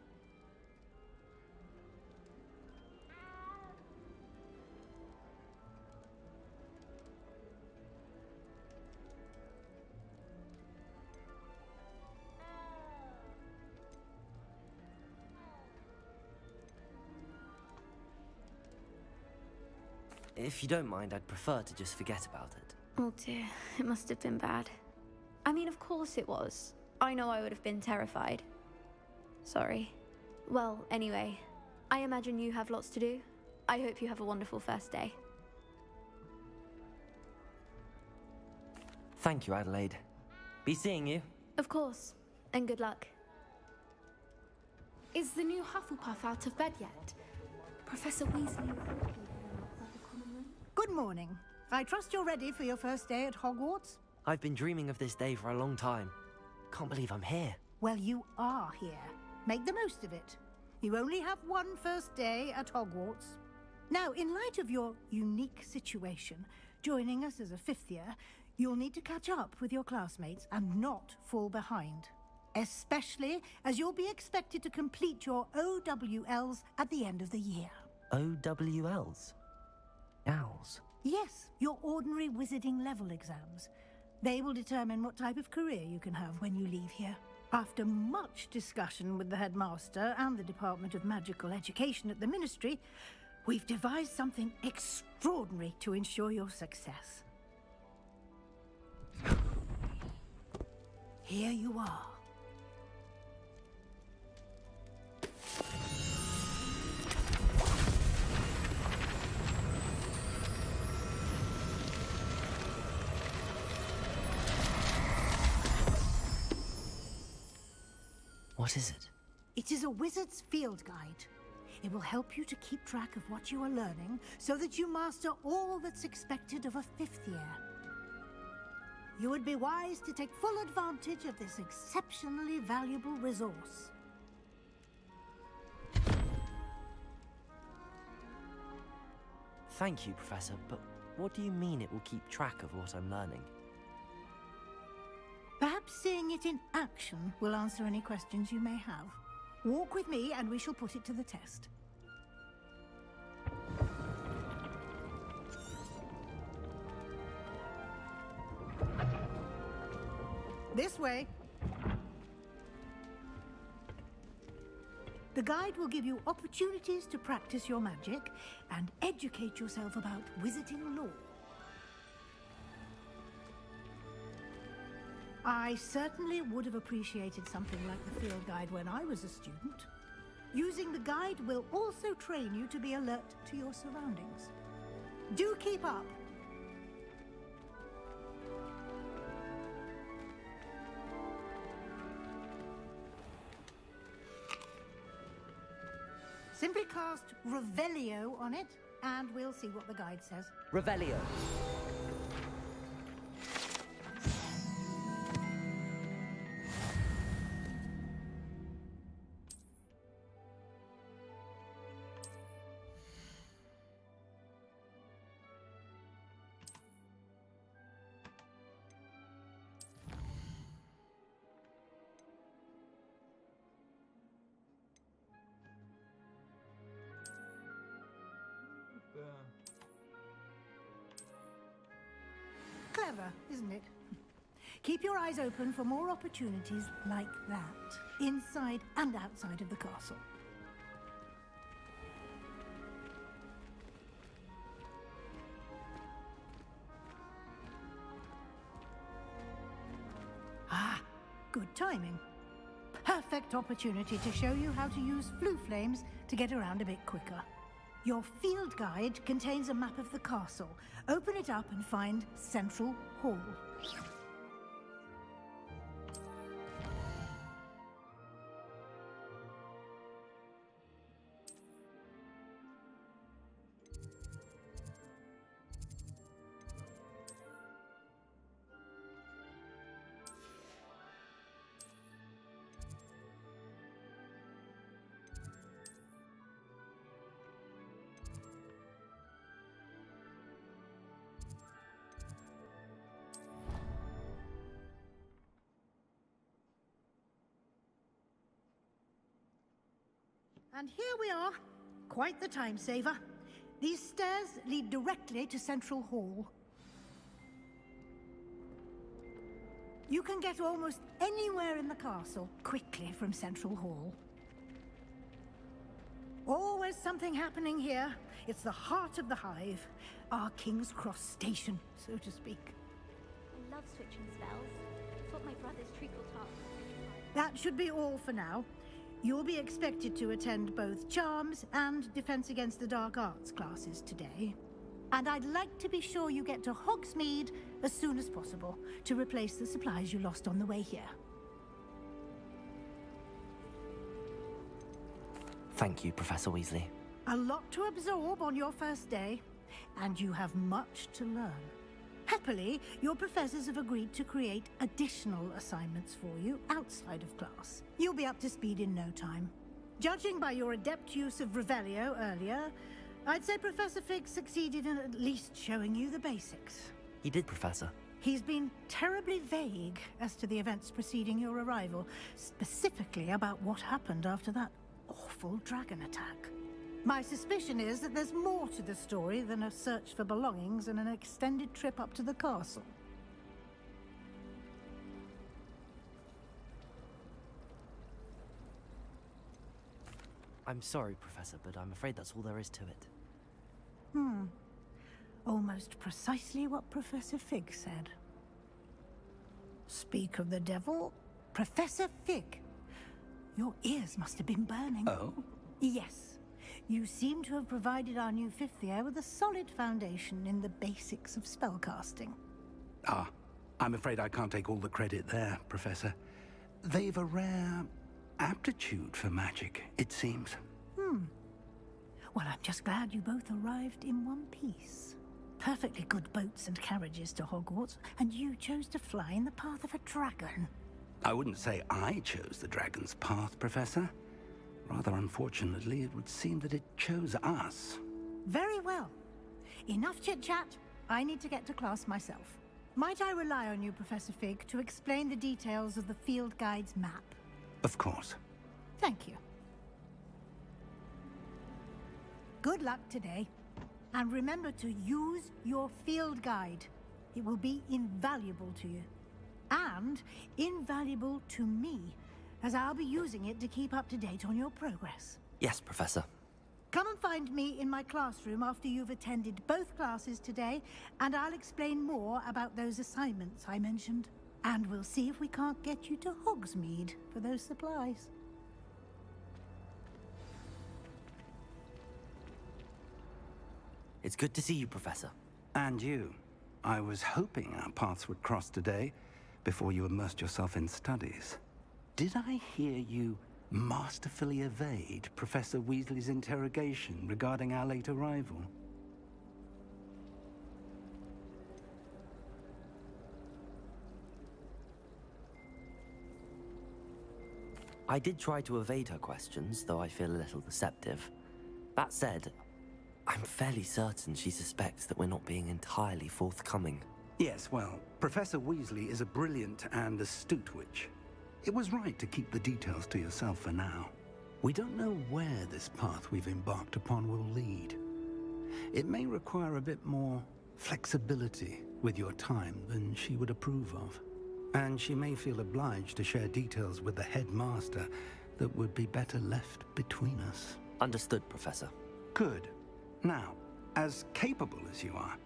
If you don't mind, I'd prefer to just forget about it. Oh dear, it must have been bad. I mean, of course it was. I know I would have been terrified. Sorry. Well, anyway, I imagine you have lots to do. I hope you have a wonderful first day. Thank you, Adelaide. Be seeing you. Of course, and good luck. Is the new Hufflepuff out of bed yet? Professor Weasley... Good morning. I trust you're ready for your first day at Hogwarts? I've been dreaming of this day for a long time. Can't believe I'm here. Well, you are here. Make the most of it. You only have one first day at Hogwarts. Now, in light of your unique situation, joining us as a 5th year, you'll need to catch up with your classmates and not fall behind. Especially as you'll be expected to complete your OWLs at the end of the year. OWLs? Owls? Yes, your ordinary wizarding level exams. They will determine what type of career you can have when you leave here. After much discussion with the headmaster and the Department of Magical Education at the Ministry, we've devised something extraordinary to ensure your success. here you are. What is it? It is a wizard's field guide. It will help you to keep track of what you are learning so that you master all that's expected of a 5th year. You would be wise to take full advantage of this exceptionally valuable resource. Thank you, Professor, but what do you mean it will keep track of what I'm learning? Perhaps seeing it in action will answer any questions you may have. Walk with me and we shall put it to the test. This way. The guide will give you opportunities to practice your magic and educate yourself about wizarding lore. I certainly would have appreciated something like the field guide when I was a student. Using the guide will also train you to be alert to your surroundings. Do keep up. Simply cast Revelio on it, and we'll see what the guide says. Revelio. Clever, isn't it? Keep your eyes open for more opportunities like that, inside and outside of the castle. Ah, good timing. Perfect opportunity to show you how to use flue flames to get around a bit quicker. Your field guide contains a map of the castle. Open it up and find Central Hall. And here we are. Quite the time saver. These stairs lead directly to Central Hall. You can get almost anywhere in the castle quickly from Central Hall. Always something happening here. It's the heart of the hive. Our King's Cross station, so to speak. I love switching spells. It's what my brother's treacle taught. That should be all for now. You'll be expected to attend both Charms and Defense Against the Dark Arts classes today. And I'd like to be sure you get to Hogsmeade as soon as possible to replace the supplies you lost on the way here. Thank you, Professor Weasley. A lot to absorb on your first day, and you have much to learn. Happily, your professors have agreed to create additional assignments for you outside of class. You'll be up to speed in no time. Judging by your adept use of Revelio earlier, I'd say Professor Fig succeeded in at least showing you the basics. He did, Professor. He's been terribly vague as to the events preceding your arrival, specifically about what happened after that awful dragon attack. My suspicion is that there's more to the story than a search for belongings and an extended trip up to the castle. I'm sorry, Professor, but I'm afraid that's all there is to it. Almost precisely what Professor Fig said. Speak of the devil. Professor Fig. Your ears must have been burning. Oh? Yes. You seem to have provided our new fifth year with a solid foundation in the basics of spellcasting. Ah, I'm afraid I can't take all the credit there, Professor. They've a rare aptitude for magic, it seems. Well, I'm just glad you both arrived in one piece. Perfectly good boats and carriages to Hogwarts, and you chose to fly in the path of a dragon. I wouldn't say I chose the dragon's path, Professor. Rather unfortunately, it would seem that it chose us. Very well. Enough chit-chat. I need to get to class myself. Might I rely on you, Professor Fig, to explain the details of the field guide's map? Of course. Thank you. Good luck today. And remember to use your field guide. It will be invaluable to you. And invaluable to me, as I'll be using it to keep up to date on your progress. Yes, Professor. Come and find me in my classroom after you've attended both classes today, and I'll explain more about those assignments I mentioned. And we'll see if we can't get you to Hogsmeade for those supplies. It's good to see you, Professor. And you. I was hoping our paths would cross today, before you immersed yourself in studies. Did I hear you masterfully evade Professor Weasley's interrogation regarding our late arrival? I did try to evade her questions, though I feel a little deceptive. That said, I'm fairly certain she suspects that we're not being entirely forthcoming. Yes, well, Professor Weasley is a brilliant and astute witch. It was right to keep the details to yourself for now. We don't know where this path we've embarked upon will lead. It may require a bit more flexibility with your time than she would approve of. And she may feel obliged to share details with the headmaster that would be better left between us. Understood, Professor. Good. Now, as capable as you are,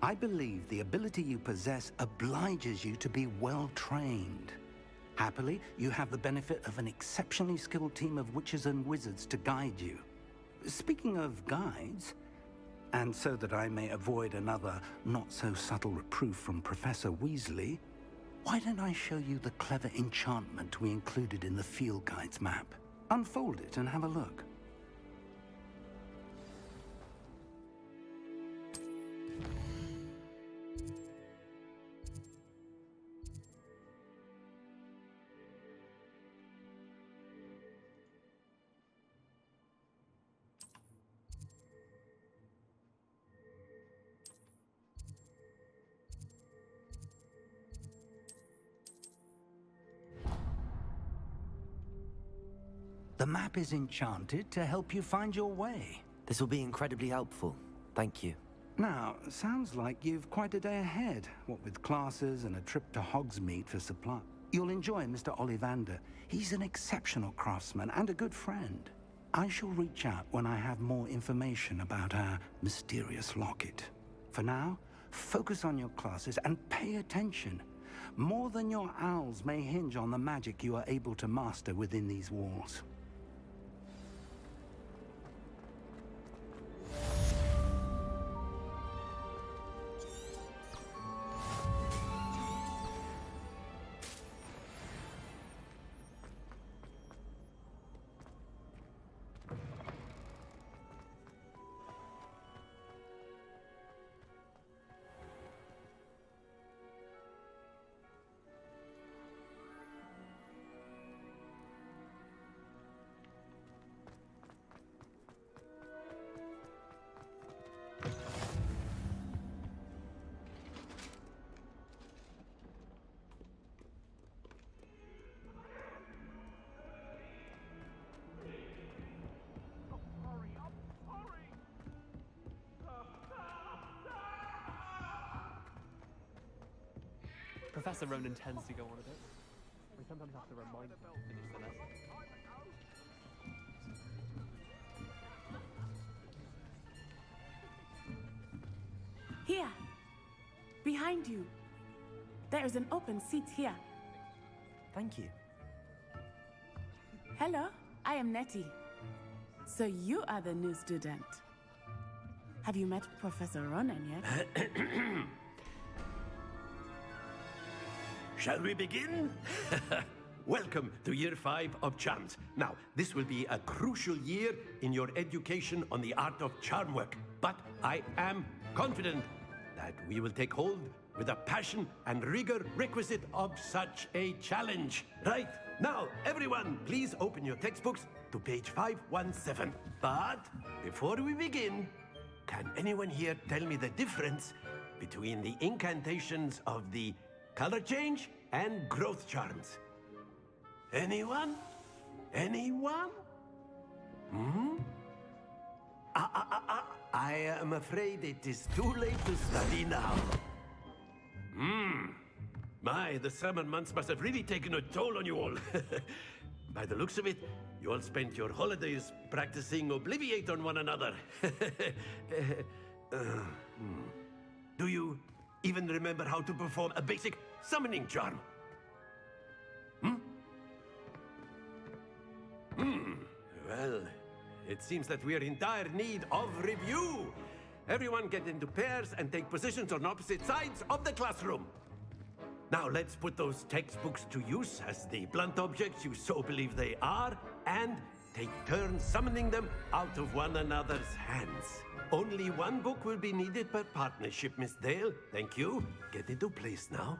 I believe the ability you possess obliges you to be well-trained. Happily, you have the benefit of an exceptionally skilled team of witches and wizards to guide you. Speaking of guides, and so that I may avoid another not-so-subtle reproof from Professor Weasley, why don't I show you the clever enchantment we included in the field guide's map? Unfold it and have a look. The map is enchanted to help you find your way. This will be incredibly helpful. Thank you. Now, sounds like you've quite a day ahead, what with classes and a trip to Hogsmeade for supply. You'll enjoy Mr. Ollivander. He's an exceptional craftsman and a good friend. I shall reach out when I have more information about our mysterious locket. For now, focus on your classes and pay attention. More than your owls may hinge on the magic you are able to master within these walls. Professor Ronan tends to go on a bit. We sometimes have to remind him to finish the lesson. Here! Behind you! There is an open seat here. Thank you. Hello, I am Nettie. So you are the new student. Have you met Professor Ronan yet? Shall we begin? Welcome to Year 5 of Charms. Now, this will be a crucial year in your education on the art of charm work. But I am confident that we will take hold with the passion and rigor requisite of such a challenge. Right, now, everyone, please open your textbooks to page 517. But before we begin, can anyone here tell me the difference between the incantations of the color change and growth charms? Anyone? Anyone? I am afraid it is too late to study now. My, the summer months must have really taken a toll on you all. By the looks of it, you all spent your holidays practicing Obliviate on one another. Do you even remember how to perform a basic summoning charm? Well, it seems that we are in dire need of review. Everyone get into pairs and take positions on opposite sides of the classroom. Now let's put those textbooks to use as the blunt objects you so believe they are, and take turns summoning them out of one another's hands. Only one book will be needed per partnership, Miss Dale. Thank you. Get into place now.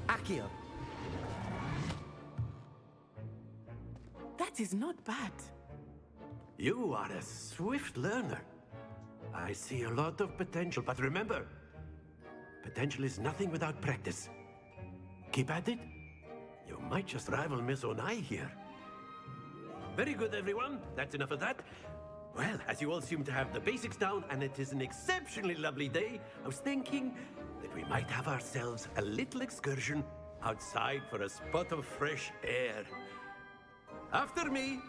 Akio. That is not bad. You are a swift learner. I see a lot of potential, but remember, potential is nothing without practice. Keep at it. You might just rival Miss Onai here. Very good, everyone. That's enough of that. Well, as you all seem to have the basics down, and it is an exceptionally lovely day, I was thinking that we might have ourselves a little excursion outside for a spot of fresh air. After me.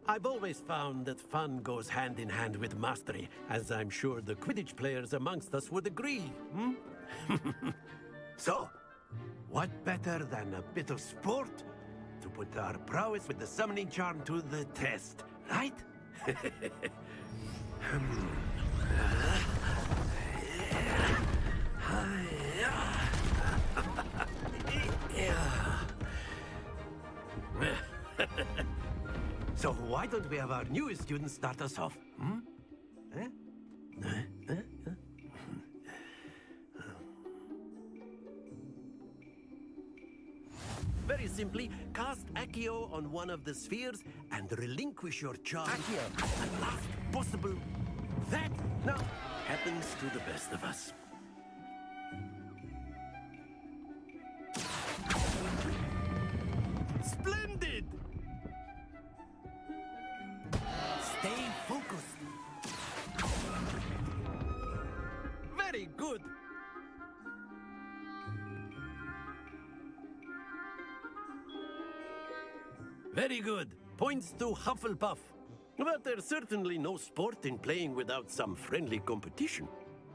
I've always found that fun goes hand in hand with mastery, as I'm sure the Quidditch players amongst us would agree. So, what better than a bit of sport to put our prowess with the summoning charm to the test, right? So why don't we have our newest student start us off? Very simply, cast Accio on one of the spheres and relinquish your charm at the last possible. That now happens to the best of us. Splendid! Stay focused. Very good. Very good. Points to Hufflepuff. But there's certainly no sport in playing without some friendly competition.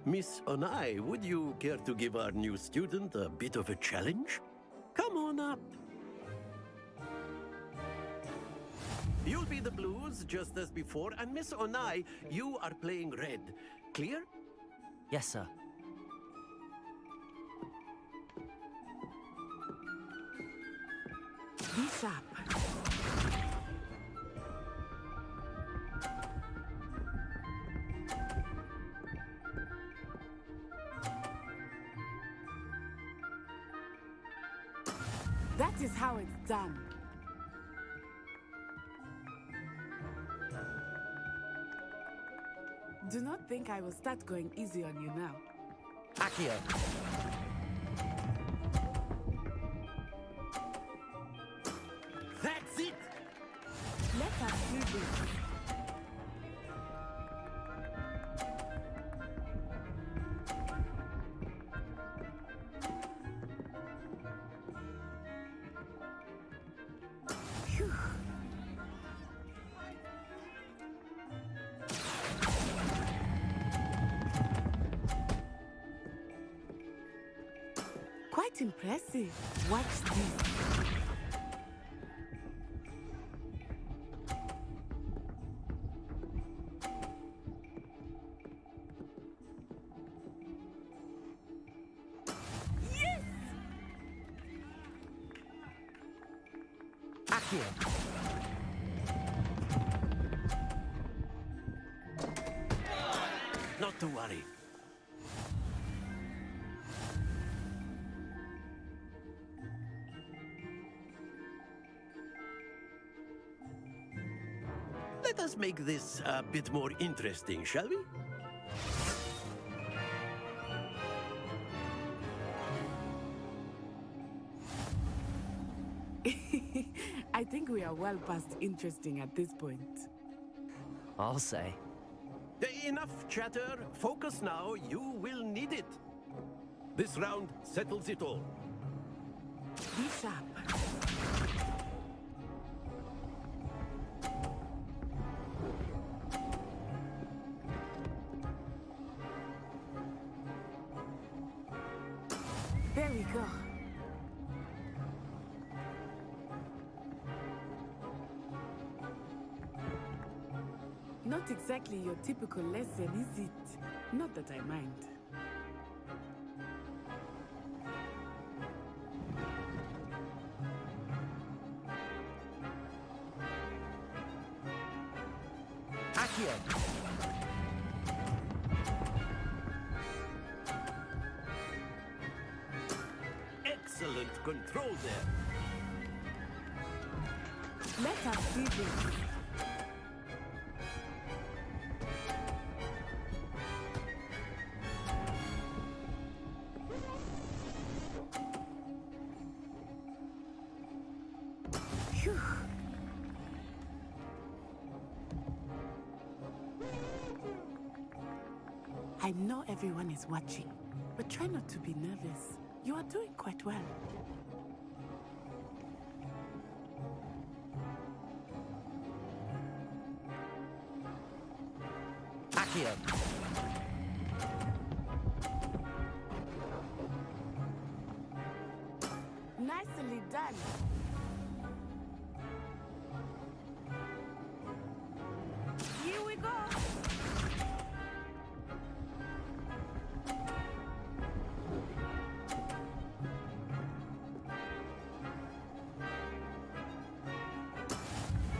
Miss Onai, would you care to give our new student a bit of a challenge? Come on up. You'll be the blues, just as before, and Miss Onai, you are playing red. Clear? Yes, sir. Be sharp. That is how it's done. Do not think I will start going easy on you now. Accio. Quite impressive. Watch this. Not to worry. Let us make this a bit more interesting, shall we? I think we are well past interesting at this point. I'll say. Enough chatter. Focus now. You will need it. This round settles it all. Be sharp. There we go. Not exactly your typical lesson, is it? Not that I mind. Accio! Excellent control there. Let us see this. Phew. I know everyone is watching, but try not to be nervous. You are doing quite well. Accio! Nicely done. Here we go.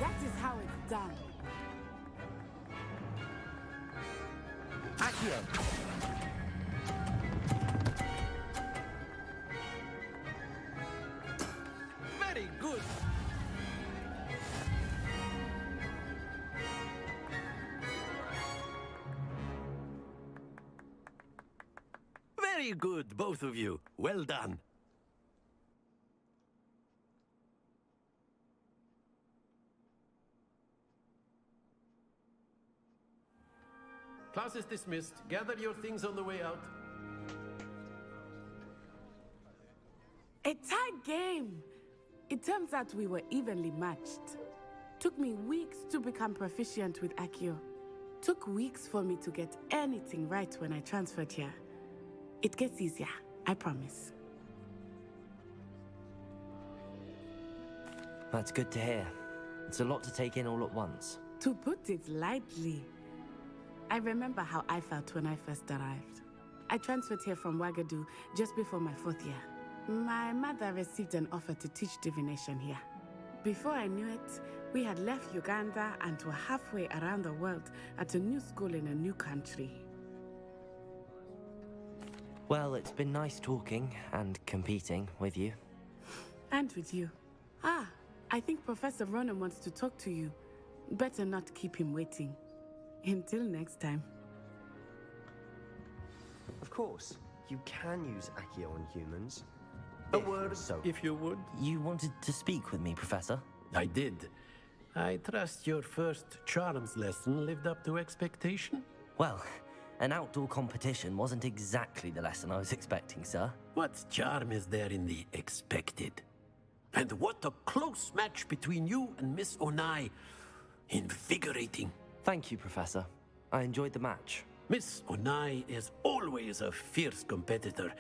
That is how it's done. Accio! Very good. Very good, both of you. Well done. Class is dismissed. Gather your things on the way out. A tight game. It turns out we were evenly matched. Took me weeks to become proficient with Accio. Took weeks for me to get anything right when I transferred here. It gets easier, I promise. That's good to hear. It's a lot to take in all at once. To put it lightly, I remember how I felt when I first arrived. I transferred here from Ouagadougou just before my 4th year. My mother received an offer to teach divination here. Before I knew it, we had left Uganda and were halfway around the world at a new school in a new country. Well, it's been nice talking and competing with you. And with you. Ah, I think Professor Ronan wants to talk to you. Better not keep him waiting. Until next time. Of course, you can use Accio on humans. A word, if you would. You wanted to speak with me, Professor? I did. I trust your first charms lesson lived up to expectation? Well, an outdoor competition wasn't exactly the lesson I was expecting, sir. What charm is there in the expected? And what a close match between you and Miss Onai. Invigorating. Thank you, Professor. I enjoyed the match. Miss Onai is always a fierce competitor,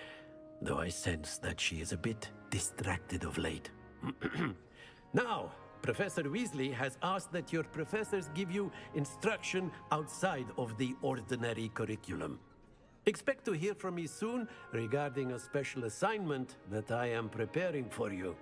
though I sense that she is a bit distracted of late. Now, Professor Weasley has asked that your professors give you instruction outside of the ordinary curriculum. Expect to hear from me soon regarding a special assignment that I am preparing for you.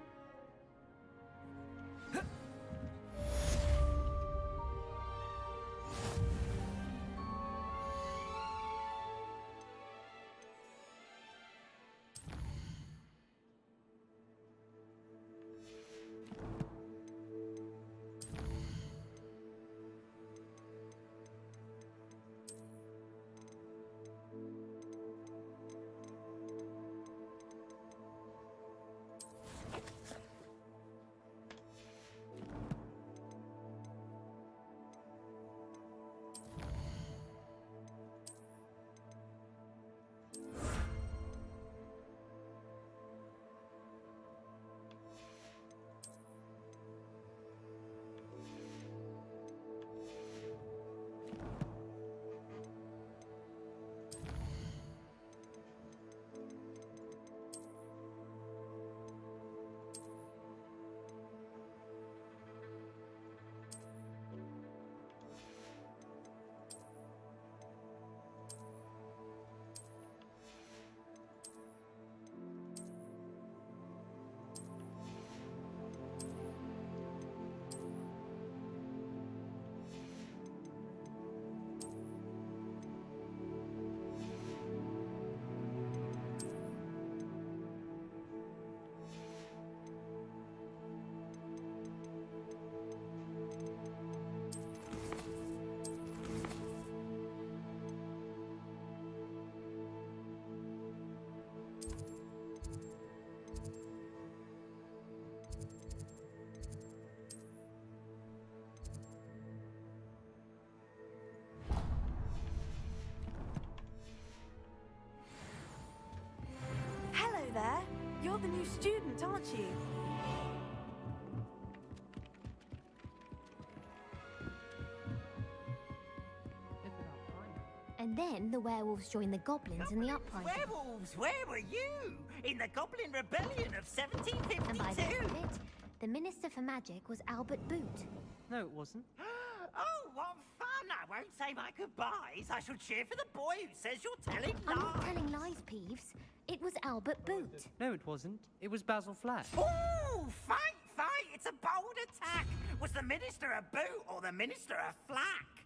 There, you're the new student, aren't you? And then the werewolves joined the goblins in the uprising. Werewolves, where were you? In the Goblin Rebellion of 1752? And by the end of it, the Minister for Magic was Albert Boot. No, it wasn't. Oh, what fun! I won't say my goodbyes. I shall cheer for the boy who says you're telling lies. I'm not telling lies, Peeves. It was Albert Boot. No, it wasn't. It was Basil Flack. Oh, fight! It's a bold attack. Was the Minister a boot or the Minister a flack?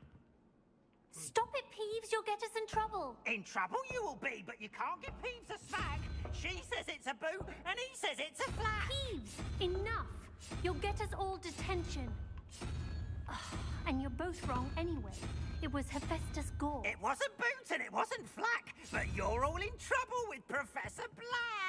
Stop it, Peeves. You'll get us in trouble. In trouble you will be, but you can't give Peeves a smack. She says it's a boot, and he says it's a flack. Peeves, enough. You'll get us all detention. And you're both wrong anyway. It was Hephaestus Gore. It wasn't Boot and it wasn't Flack, but you're all in trouble with Professor Black.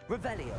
Revelio.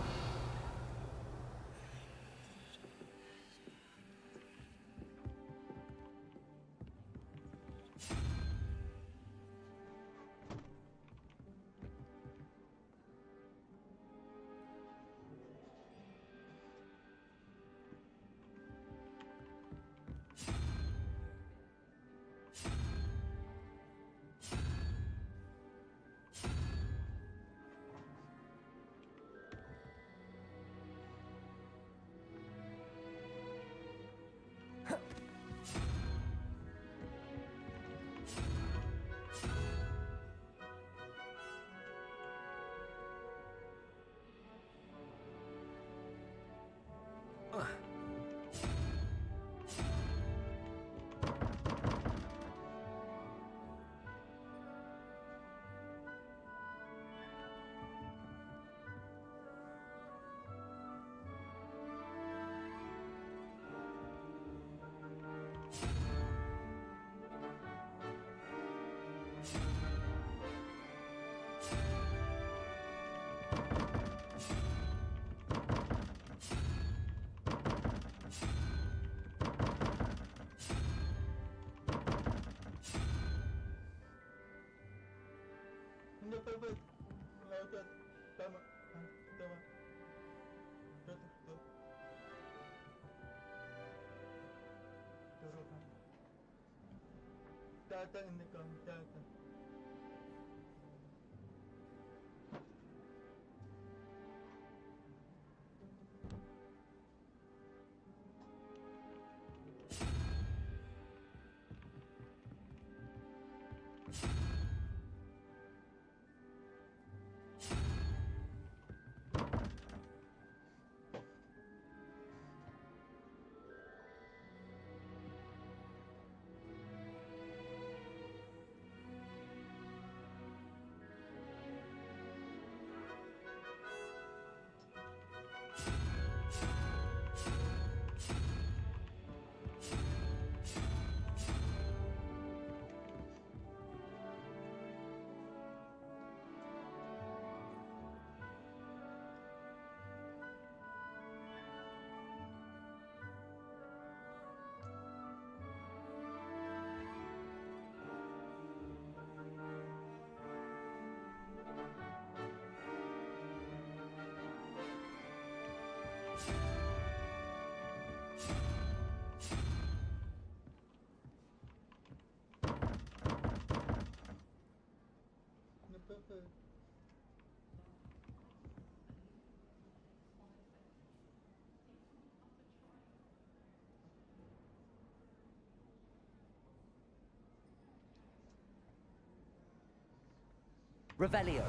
Revelio.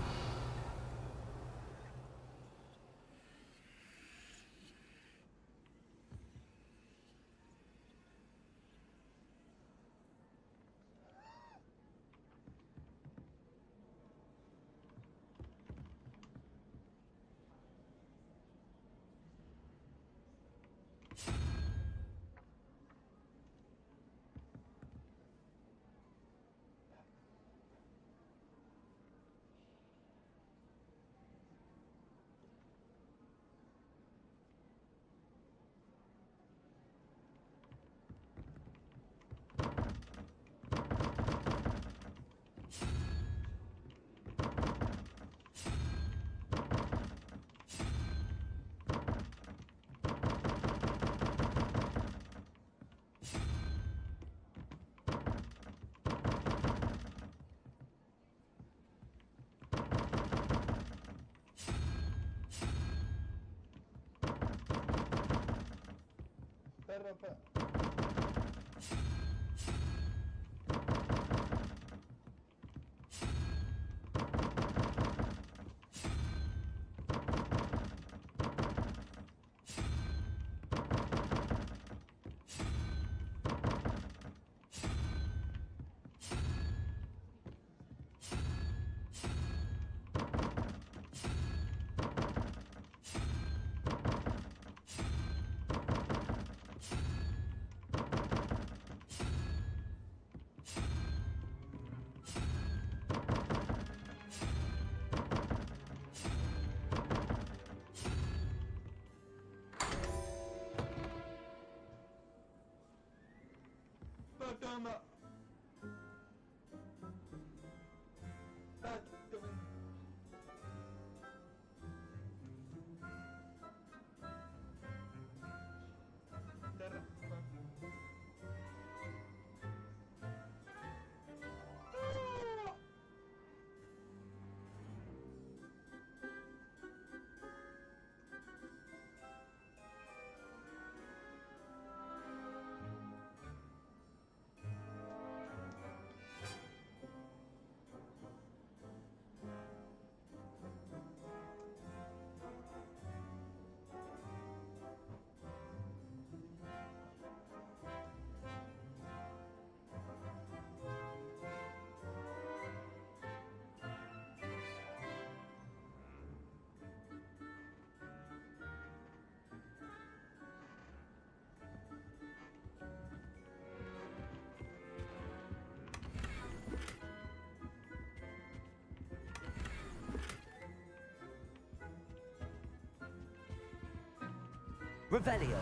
Revelio.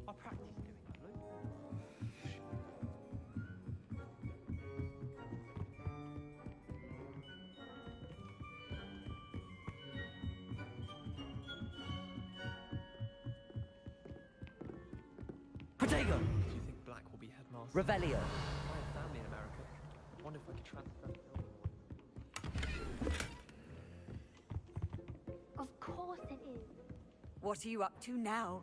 I'll practice doing that, look. Protego. Do you think Black will be headmaster? Revelio. I have family in America. I wonder if I could transfer. Of course it is. What are you up to now?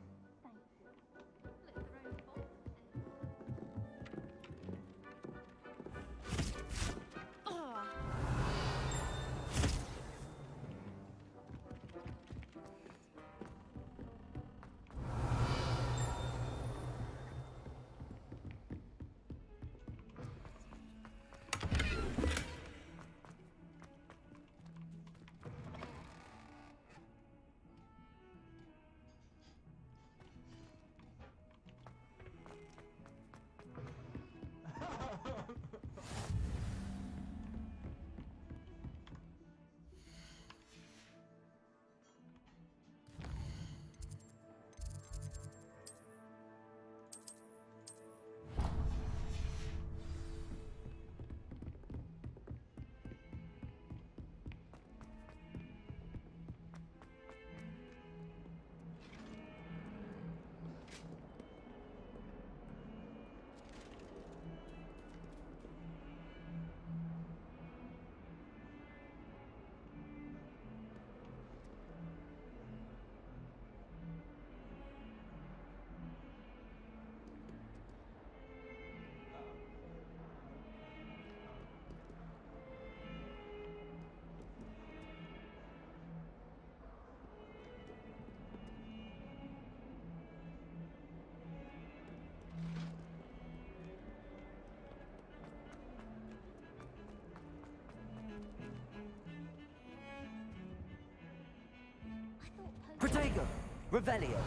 Protego. Revelio.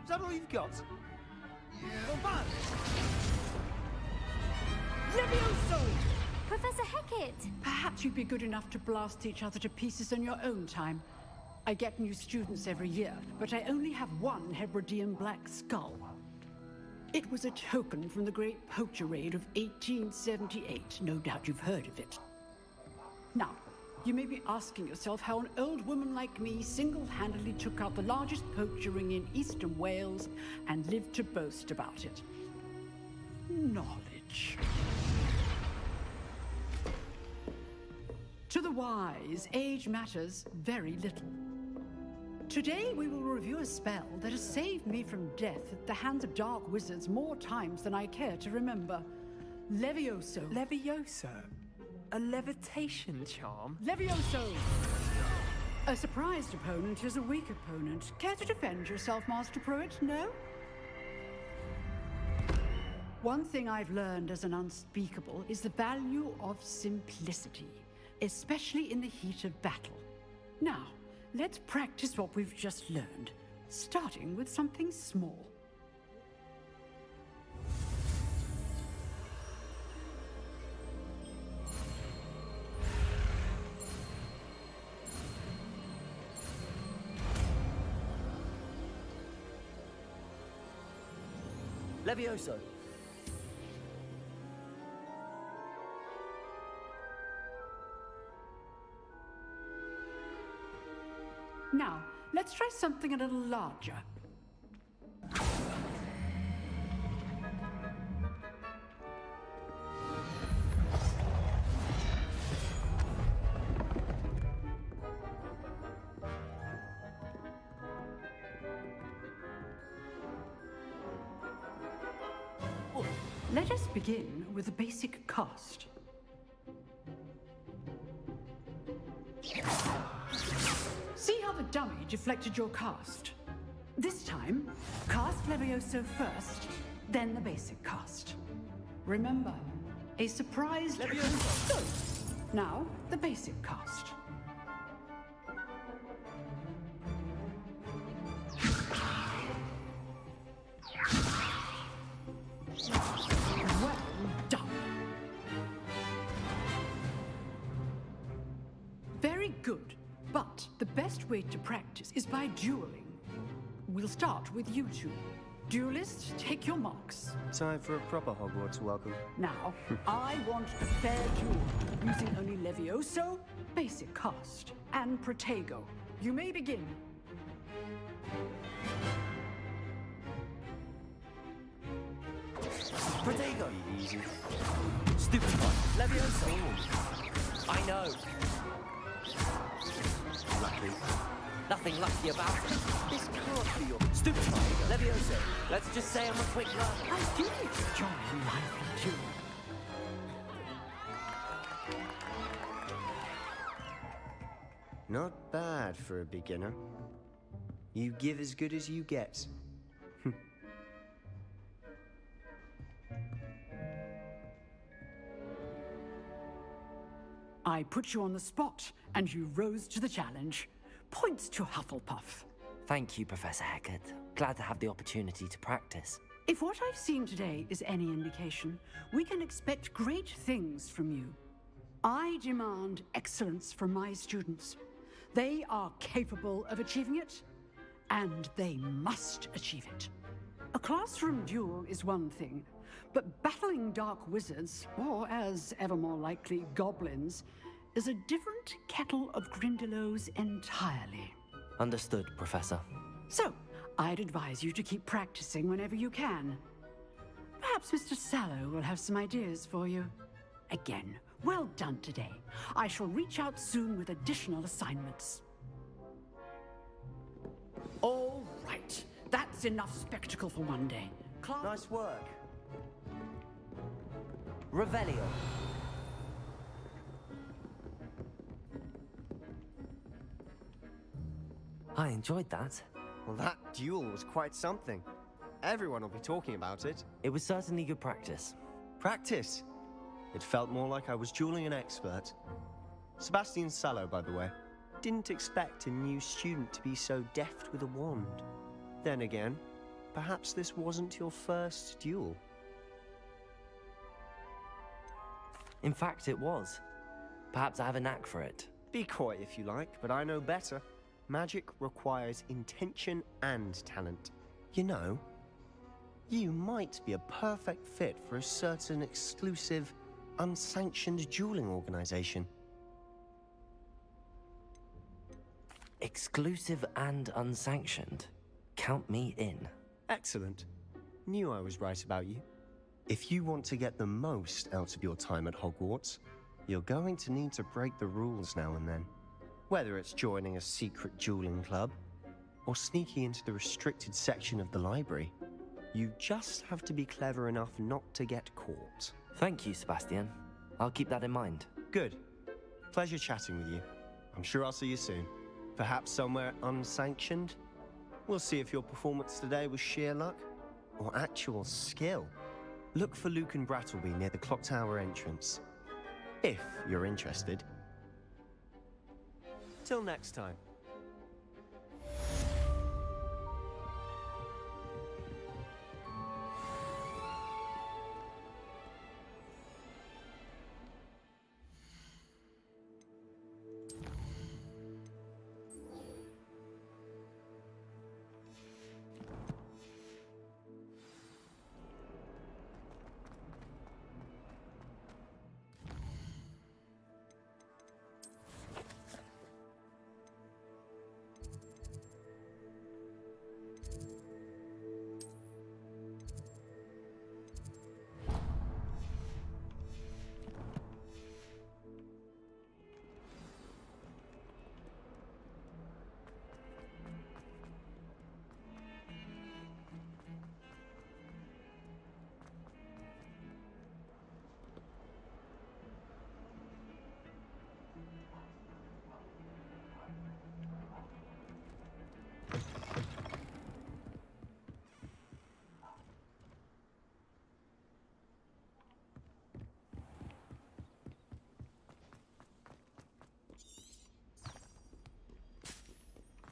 Is that all you've got? Levioso! Professor Hecat! Perhaps you'd be good enough to blast each other to pieces in your own time. I get new students every year, but I only have one Hebridean black skull. It was a token from the Great Poacher Raid of 1878. No doubt you've heard of it. Now, you may be asking yourself how an old woman like me single-handedly took out the largest poacher ring in eastern Wales and lived to boast about it. Knowledge. To the wise, age matters very little. Today we will review a spell that has saved me from death at the hands of dark wizards more times than I care to remember. Levioso. Levioso? A levitation charm? Levioso! A surprised opponent is a weak opponent. Care to defend yourself, Master Pruitt? No? One thing I've learned as an unspeakable is the value of simplicity, especially in the heat of battle. Now, let's practice what we've just learned, starting with something small. Levioso. Now, let's try something a little larger. Let us begin with the basic cast. See how the dummy deflected your cast? This time, cast Levioso first, then the basic cast. Remember, a surprise Levioso. Good. Now, the basic cast. Well done. Very good. But the best way to practice is by dueling. We'll start with you two. Duelists, take your marks. Time for a proper Hogwarts welcome. Now, I want a fair duel, using only Levioso, basic cast, and Protego. You may begin. Protego! Easy. Stupid one. Levioso! I know. Lucky. Nothing lucky about it. This can't be your stupid one. Levioso, let's just say I'm a quick learner. I do enjoy lively duel. Not bad for a beginner. You give as good as you get. I put you on the spot, and you rose to the challenge. Points to Hufflepuff. Thank you, Professor Hecat. Glad to have the opportunity to practice. If what I've seen today is any indication, we can expect great things from you. I demand excellence from my students. They are capable of achieving it, and they must achieve it. A classroom duel is one thing, but battling dark wizards, or as ever more likely, goblins, is a different kettle of Grindylows entirely. Understood, Professor. So, I'd advise you to keep practicing whenever you can. Perhaps Mr. Sallow will have some ideas for you. Again, well done today. I shall reach out soon with additional assignments. All right. That's enough spectacle for one day. Nice work. Revelio. I enjoyed that. Well, that duel was quite something. Everyone will be talking about it. It was certainly good practice. Practice? It felt more like I was dueling an expert. Sebastian Sallow, by the way. Didn't expect a new student to be so deft with a wand. Then again, perhaps this wasn't your first duel. In fact, it was. Perhaps I have a knack for it. Be coy if you like, but I know better. Magic requires intention and talent. You know, you might be a perfect fit for a certain exclusive, unsanctioned dueling organization. Exclusive and unsanctioned? Count me in. Excellent. Knew I was right about you. If you want to get the most out of your time at Hogwarts, you're going to need to break the rules now and then. Whether it's joining a secret dueling club, or sneaking into the restricted section of the library, you just have to be clever enough not to get caught. Thank you, Sebastian. I'll keep that in mind. Good. Pleasure chatting with you. I'm sure I'll see you soon. Perhaps somewhere unsanctioned? We'll see if your performance today was sheer luck, or actual skill. Look for Luke and Brattleby near the clock tower entrance. If you're interested. Till next time.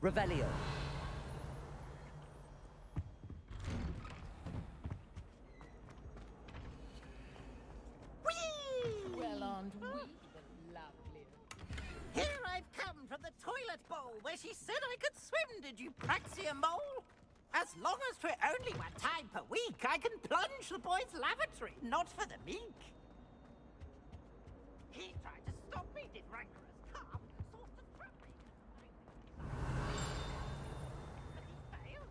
Revelio. Well, aren't we lovely? Here I've come from the toilet bowl where she said I could swim, did you praxia mole? As long as for only 1 time per week, I can plunge the boys' lavatory, not for the meek. He tried to stop me, did rancorous calf, sought to trap me. But he failed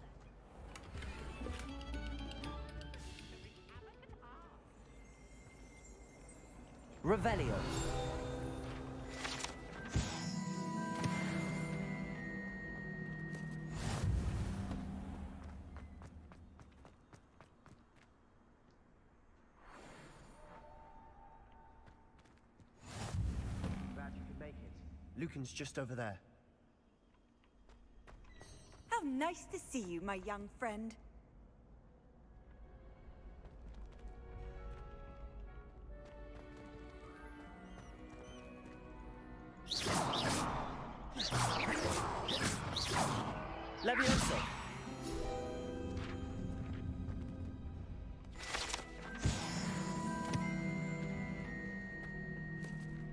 at it. Revelio. Lucan's just over there. How nice to see you, my young friend. Levioso.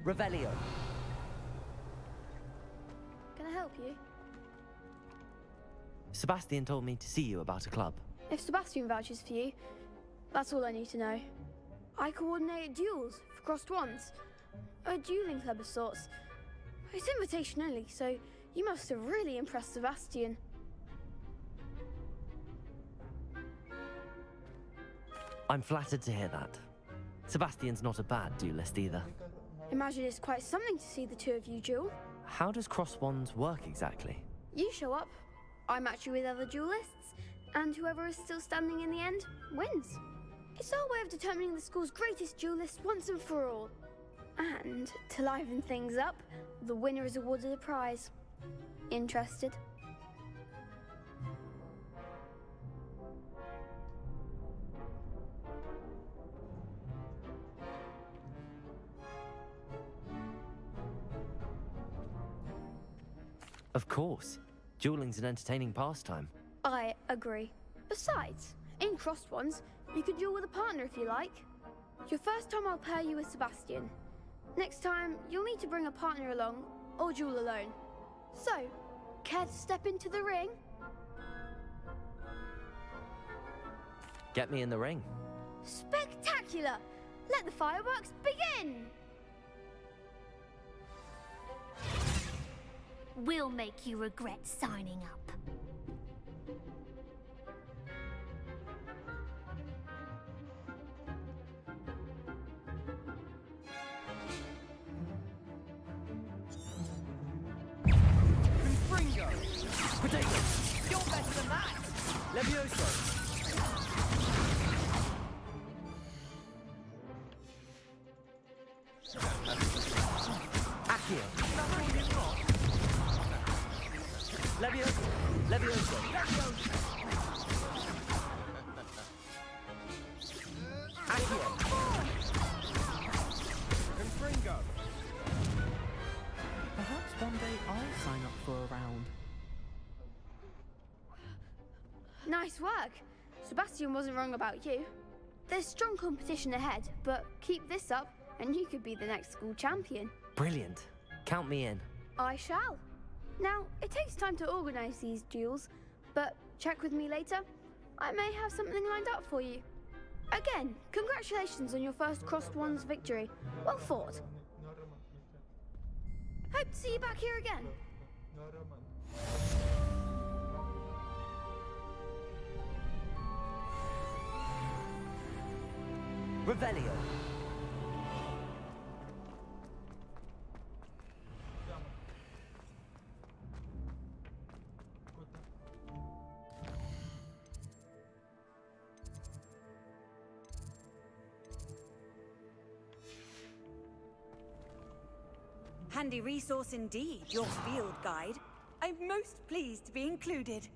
Revelio. Can I help you? Sebastian told me to see you about a club. If Sebastian vouches for you, that's all I need to know. I coordinate duels for crossed ones. A dueling club of sorts. It's invitation only, so you must have really impressed Sebastian. I'm flattered to hear that. Sebastian's not a bad duelist either. Imagine it's quite something to see the two of you duel. How does cross wands work exactly? You show up, I match you with other duelists, and whoever is still standing in the end wins. It's our way of determining the school's greatest duelist once and for all. And to liven things up, the winner is awarded a prize. Interested? Of course. Dueling's an entertaining pastime. I agree. Besides, in crossed ones, you can duel with a partner if you like. Your first time I'll pair you with Sebastian. Next time, you'll need to bring a partner along, or duel alone. So, care to step into the ring? Get me in the ring. Spectacular! Let the fireworks begin! We'll make you regret signing up. Fringo! Potato! You're better than that! Levioso! Accio! Levioso! Levioso! Levioso! Accio! Confringo! Perhaps one day I'll sign up for a round. Nice work. Sebastian wasn't wrong about you. There's strong competition ahead, but keep this up and you could be the next school champion. Brilliant. Count me in. I shall. Now, it takes time to organise these duels, but check with me later. I may have something lined up for you. Again, congratulations on your first crossed ones victory. Well fought. Hope to see you back here again. Revelio. Handy resource indeed, your field guide. I'm most pleased to be included.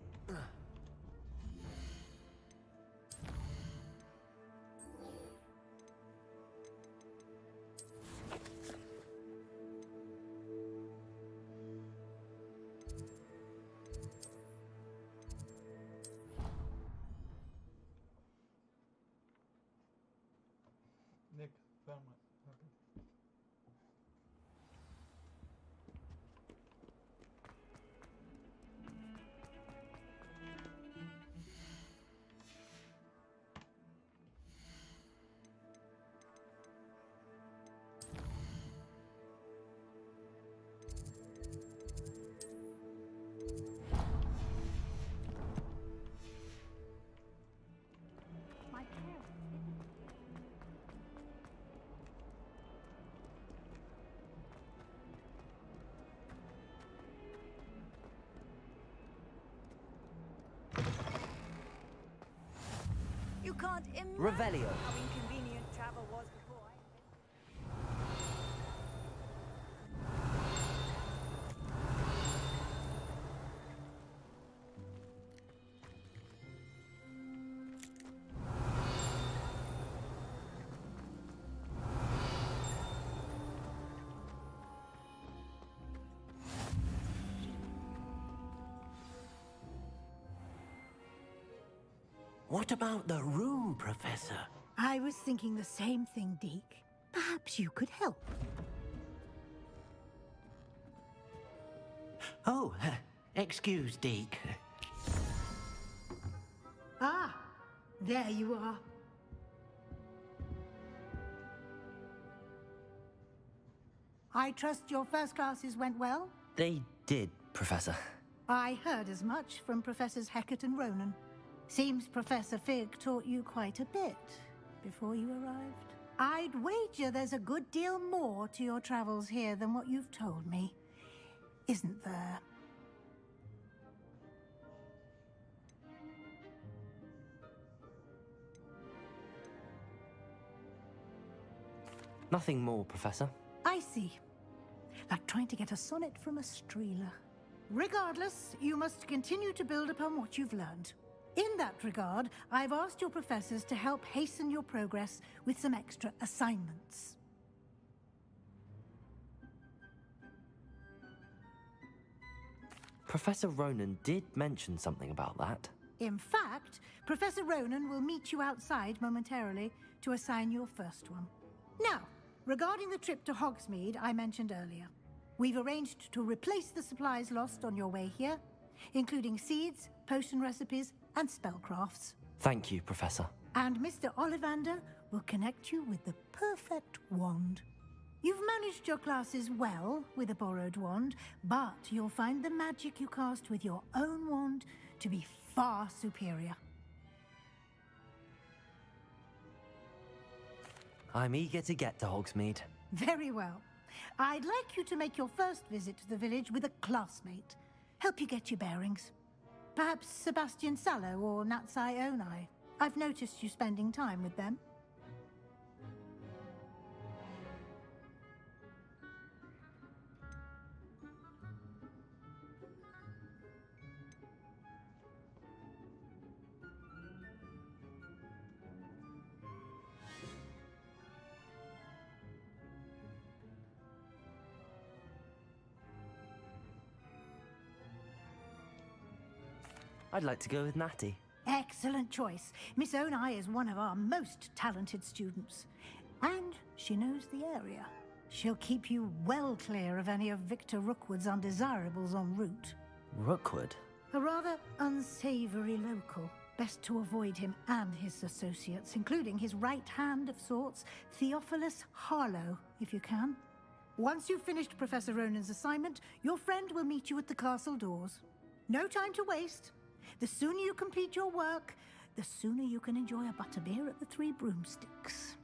You can't imagine Revelio. how inconvenient travel was before I... What about the room, Professor? I was thinking the same thing, Deke. Perhaps you could help. Oh, excuse, Deke. Ah, there you are. I trust your first classes went well? They did, Professor. I heard as much from Professors Hecat and Ronan. Seems Professor Fig taught you quite a bit before you arrived. I'd wager there's a good deal more to your travels here than what you've told me. Isn't there? Nothing more, Professor. I see. Like trying to get a sonnet from a streeler. Regardless, you must continue to build upon what you've learned. In that regard, I've asked your professors to help hasten your progress with some extra assignments. Professor Ronan did mention something about that. In fact, Professor Ronan will meet you outside momentarily to assign your first one. Now, regarding the trip to Hogsmeade I mentioned earlier, we've arranged to replace the supplies lost on your way here, including seeds, potion recipes, and spellcrafts. Thank you, Professor. And Mr. Ollivander will connect you with the perfect wand. You've managed your classes well with a borrowed wand, but you'll find the magic you cast with your own wand to be far superior. I'm eager to get to Hogsmeade. Very well. I'd like you to make your first visit to the village with a classmate. Help you get your bearings. Perhaps Sebastian Sallow or Natsai Onai. I've noticed you spending time with them. I'd like to go with Natty. Excellent choice. Miss Onai is one of our most talented students. And she knows the area. She'll keep you well clear of any of Victor Rookwood's undesirables en route. Rookwood? A rather unsavory local. Best to avoid him and his associates, including his right hand of sorts, Theophilus Harlow, if you can. Once you've finished Professor Ronan's assignment, your friend will meet you at the castle doors. No time to waste. The sooner you complete your work, the sooner you can enjoy a butterbeer at the Three Broomsticks.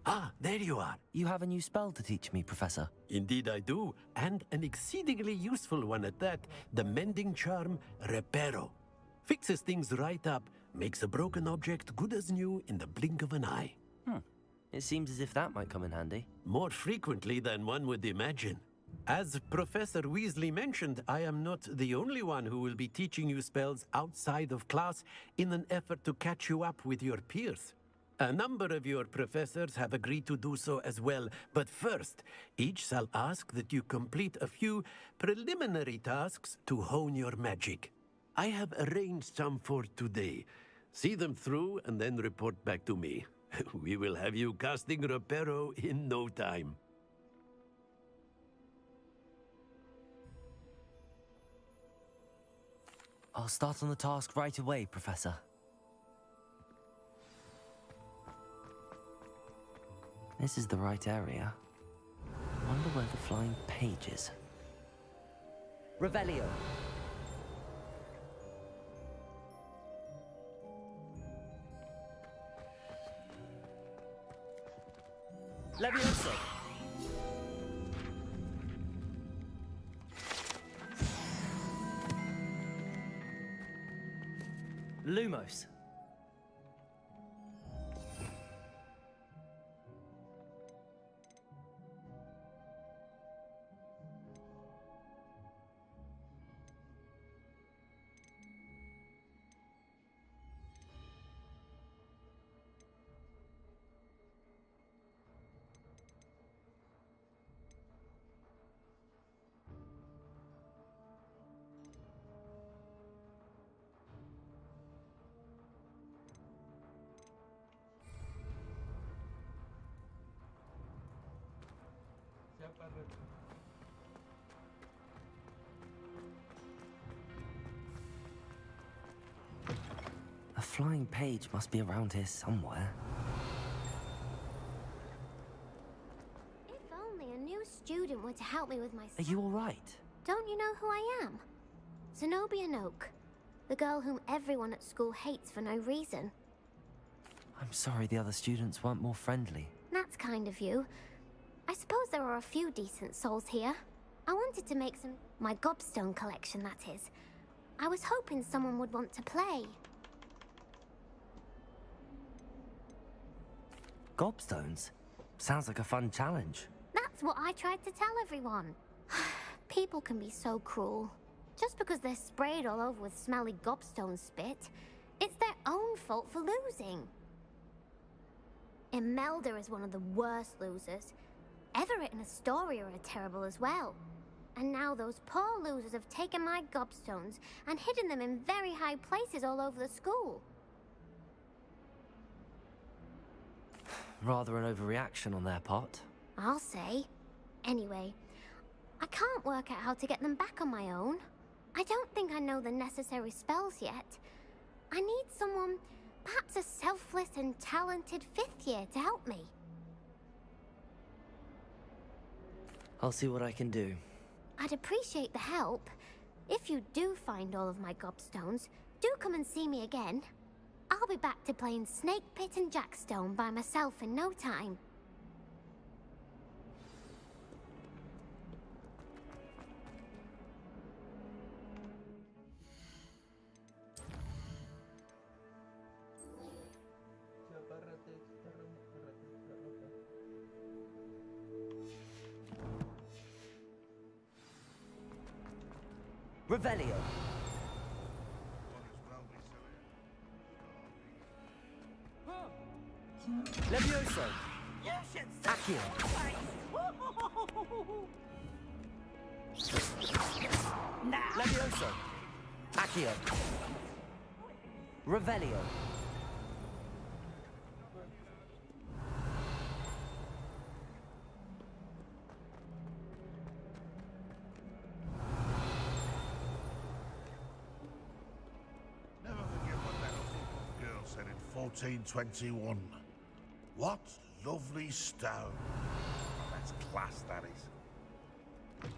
Ah, there you are. You have a new spell to teach me, Professor. Indeed I do, and an exceedingly useful one at that. The mending charm, Reparo. Fixes things right up, makes a broken object good as new in the blink of an eye. It seems as if that might come in handy. More frequently than one would imagine. As Professor Weasley mentioned, I am not the only one who will be teaching you spells outside of class in an effort to catch you up with your peers. A number of your professors have agreed to do so as well, but first, each shall ask that you complete a few preliminary tasks to hone your magic. I have arranged some for today. See them through and then report back to me. We will have you casting Reparo in no time. I'll start on the task right away, Professor. This is the right area. Wonder where the flying page is. Revelio. Levioso. Lumos. A flying page must be around here somewhere. If only a new student were to help me with my... Are you all right? Don't you know who I am? Zenobia Noak, the girl whom everyone at school hates for no reason. I'm sorry the other students weren't more friendly. That's kind of you. I suppose there are a few decent souls here. I wanted to make some... my gobstone collection, that is. I was hoping someone would want to play. Gobstones? Sounds like a fun challenge. That's what I tried to tell everyone. People can be so cruel. Just because they're sprayed all over with smelly gobstone spit, it's their own fault for losing. Imelda is one of the worst losers. Everett and Astoria are terrible as well. And now those poor losers have taken my gobstones and hidden them in very high places all over the school. Rather an overreaction on their part. I'll say. Anyway, I can't work out how to get them back on my own. I don't think I know the necessary spells yet. I need someone, perhaps a selfless and talented 5th year to help me. I'll see what I can do. I'd appreciate the help. If you do find all of my gobstones, do come and see me again. I'll be back to playing Snake Pit and Jackstone by myself in no time. Revelio. Levioso. Accio. Levioso. Accio. Revelio. Never forget what that girl said in 1421. What lovely stone. Oh, that's class, that is.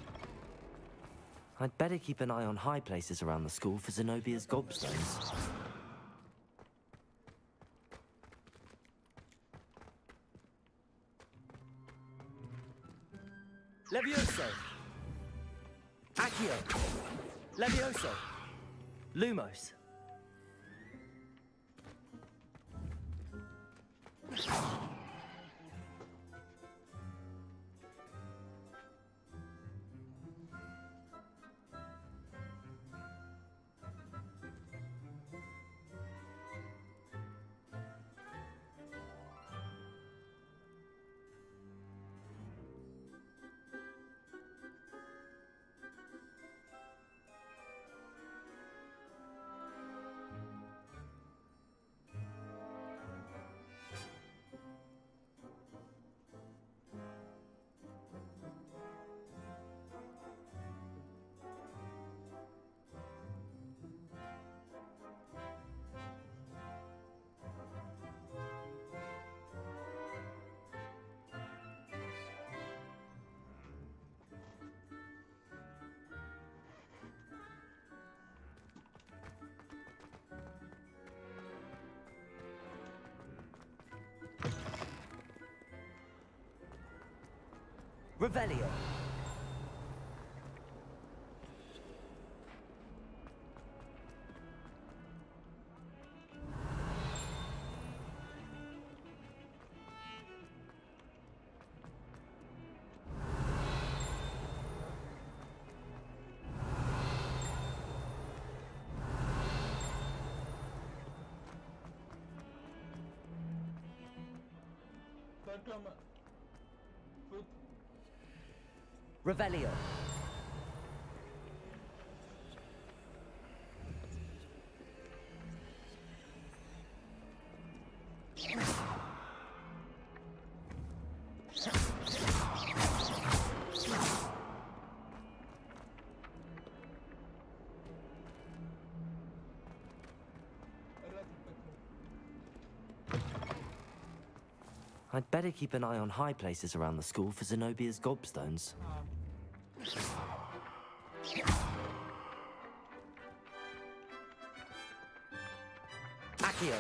I'd better keep an eye on high places around the school for Zenobia's gobstones. Levioso! Accio! Levioso! Lumos! Revelio. Revelio. I'd better keep an eye on high places around the school for Zenobia's gobstones. Accio!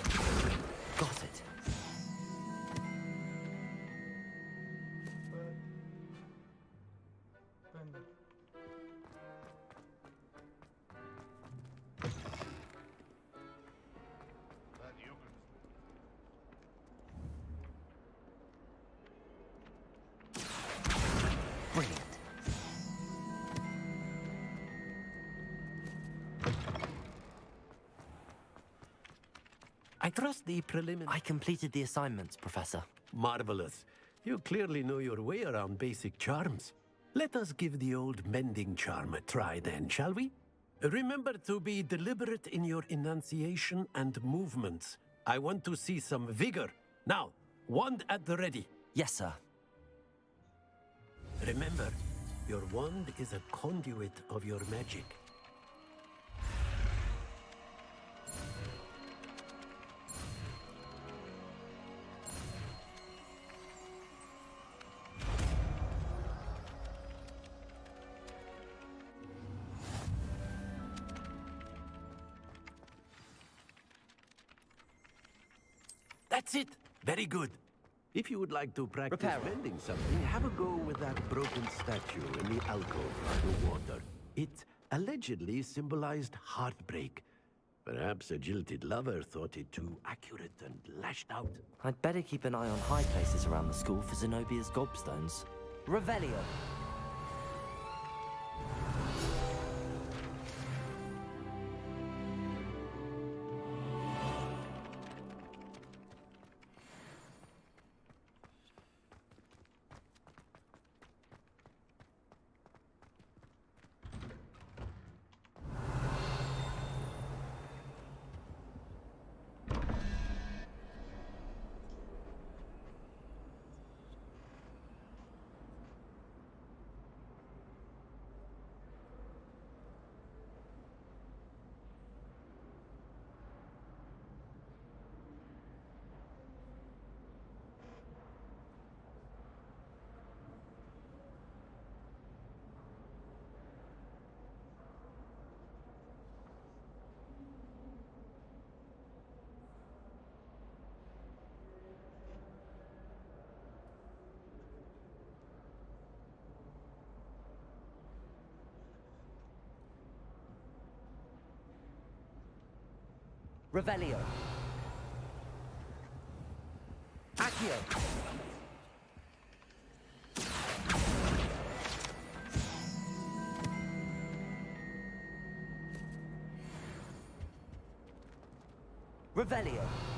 Got it. Brilliant. I trust the preliminary... I completed the assignments, Professor. Marvelous. You clearly know your way around basic charms. Let us give the old mending charm a try then, shall we? Remember to be deliberate in your enunciation and movements. I want to see some vigor. Now, wand at the ready. Yes, sir. Remember, your wand is a conduit of your magic. That's it. Very good. If you would like to practice mending something, have a go with that broken statue in the alcove underwater. It allegedly symbolized heartbreak. Perhaps a jilted lover thought it too accurate and lashed out. I'd better keep an eye on high places around the school for Zenobia's gobstones. Revelio. Revelio. Accio. Revelio.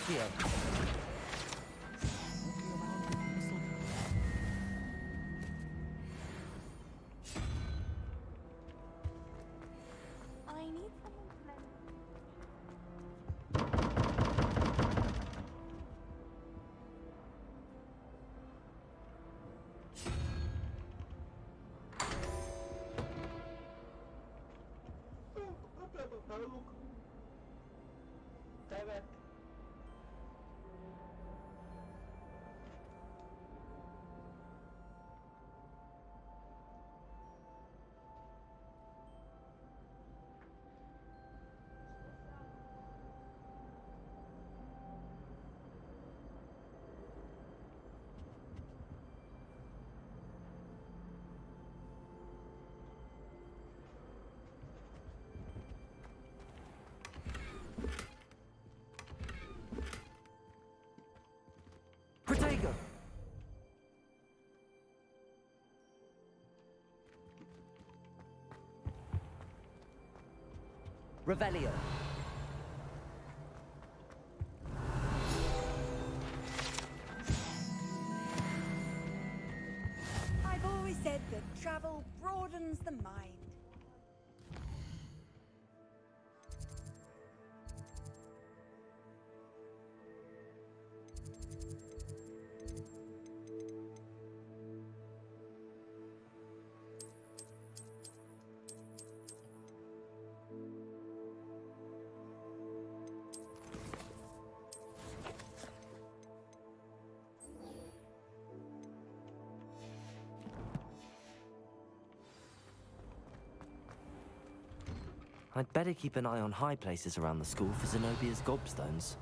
Accio. I need someone to lend. Protego. Revelio. I've always said that travel broadens the mind. I'd better keep an eye on high places around the school for Zenobia's gobstones.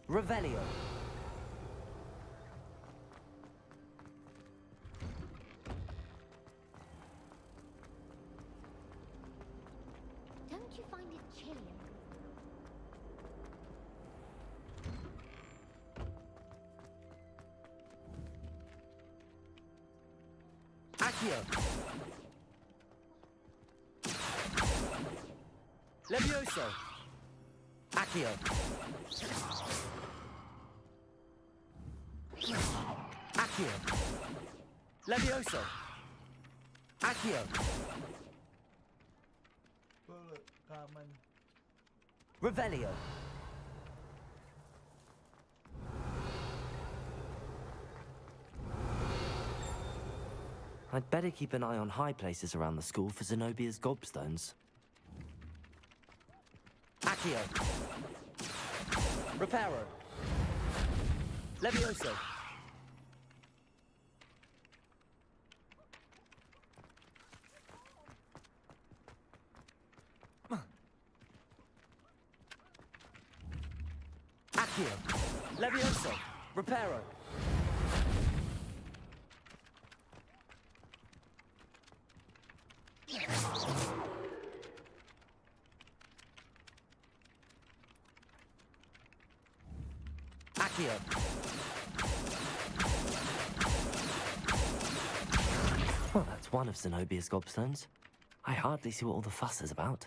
Revelio. Don't you find it chilly? Accio. Levioso. Accio. Accio. Levioso. Accio. Revelio. I'd better keep an eye on high places around the school for Zenobia's gobstones. Accio. Reparo. Levioso. Accio. Levioso. Reparo. Accio. Well, that's one of Zenobia's gobstones. I hardly see what all the fuss is about.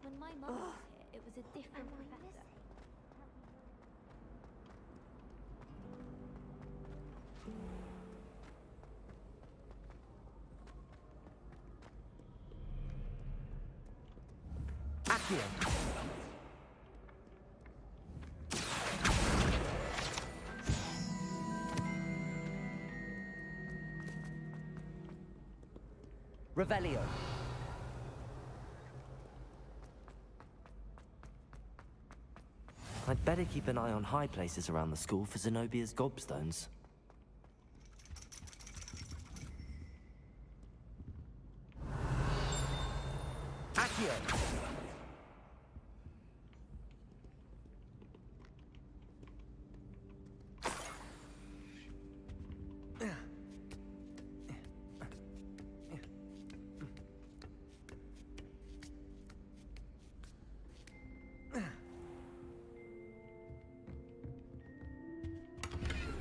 When my mum was here, it was a different professor. Accio. Revelio. I'd better keep an eye on high places around the school for Zenobia's gobstones. Accio.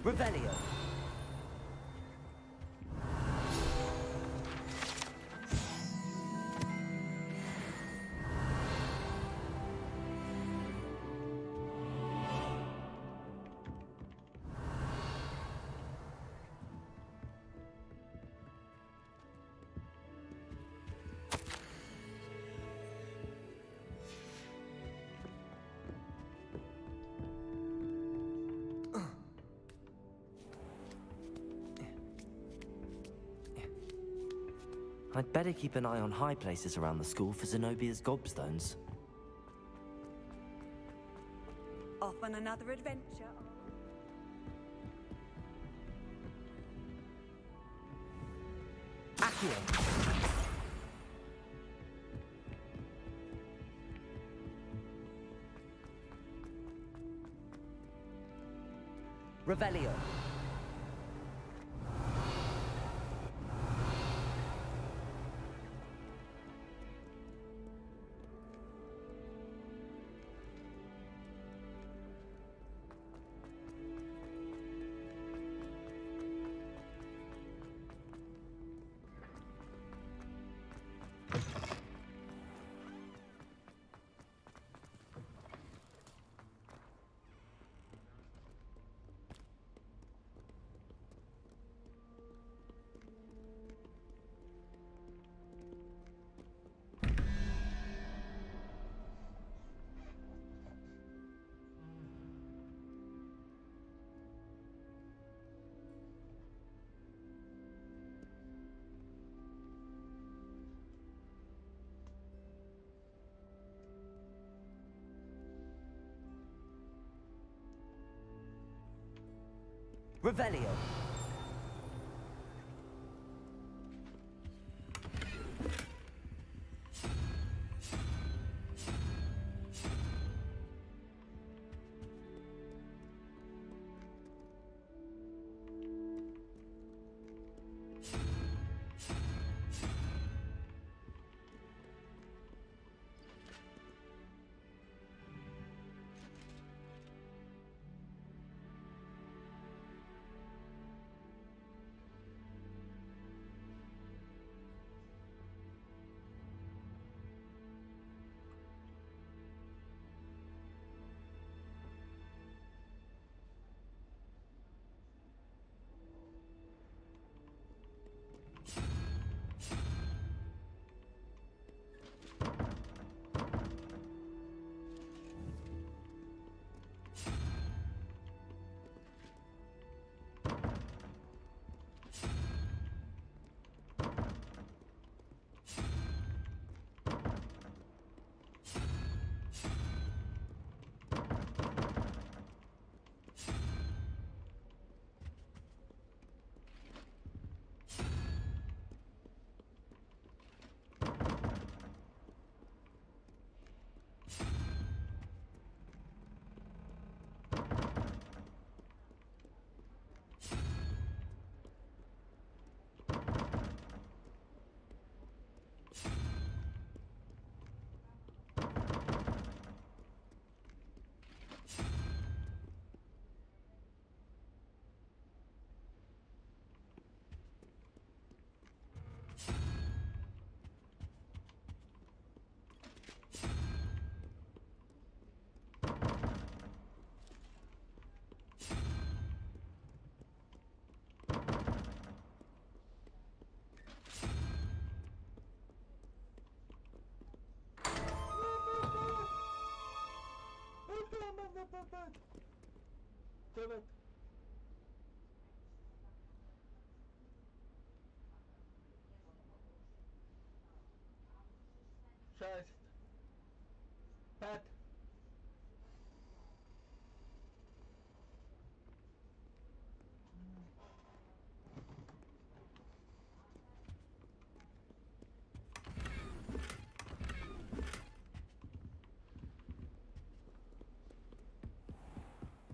Revelio. I'd better keep an eye on high places around the school for Zenobia's gobstones. Off on another adventure. Accio. Revelio. Revelio. Evet. Cześć. Pat.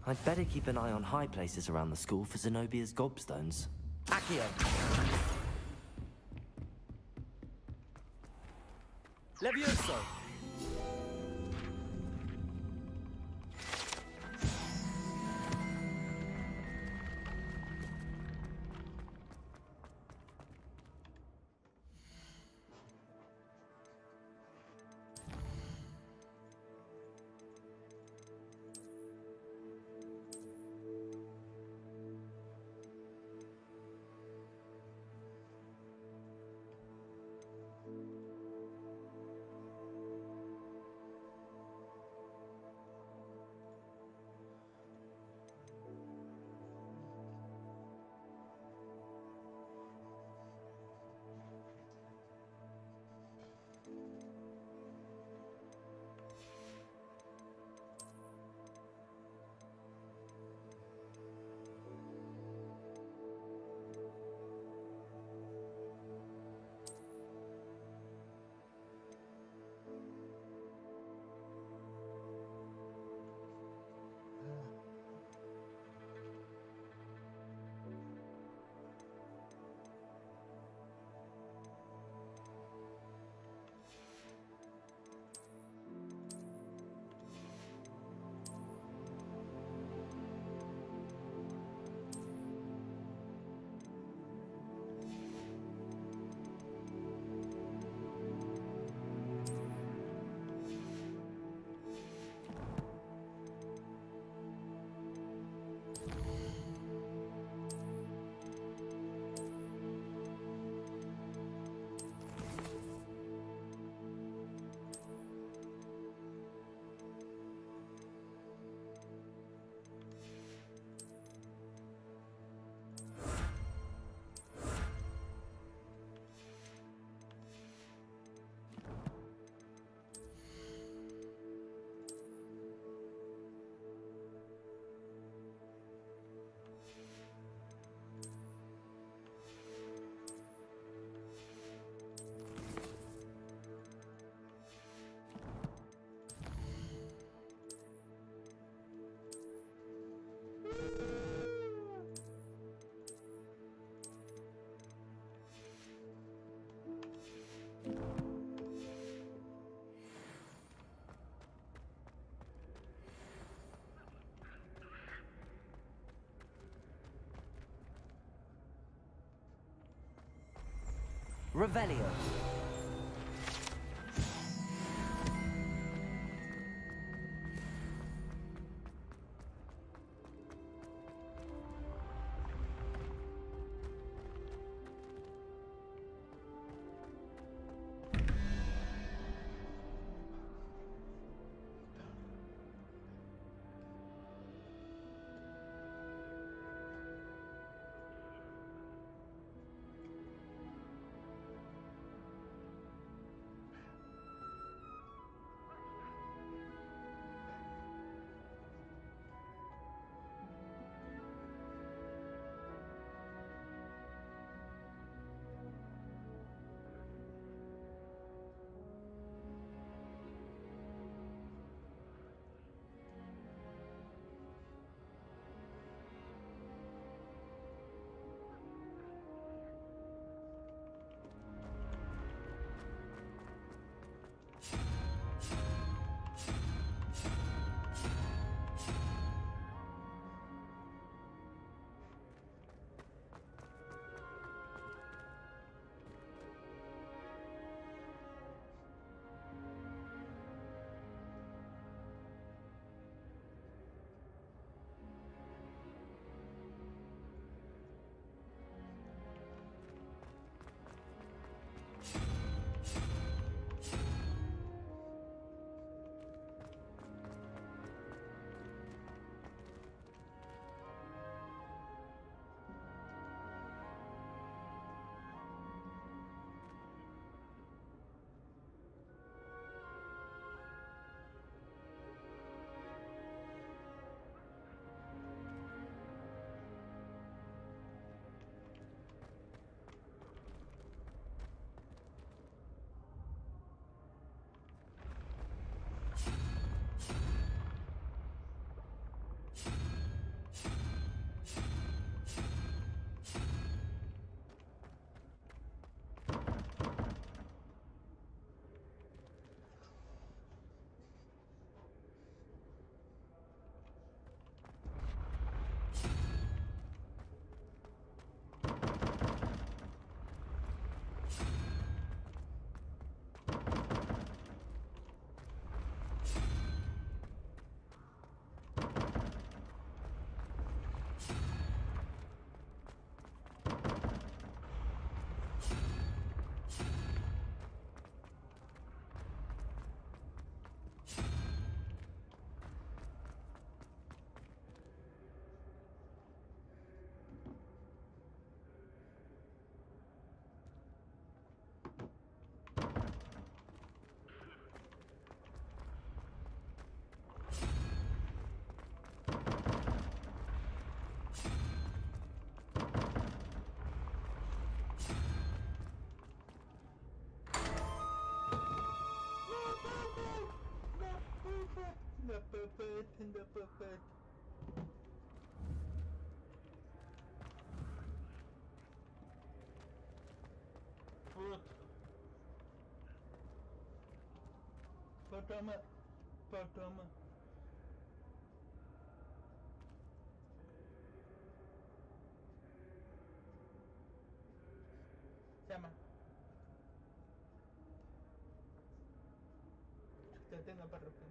I'd better keep an eye on high places around the school for Zenobia's gobstones. Accio. Levioso. Revelio. Pertama. Sama. Kita nggak perlu.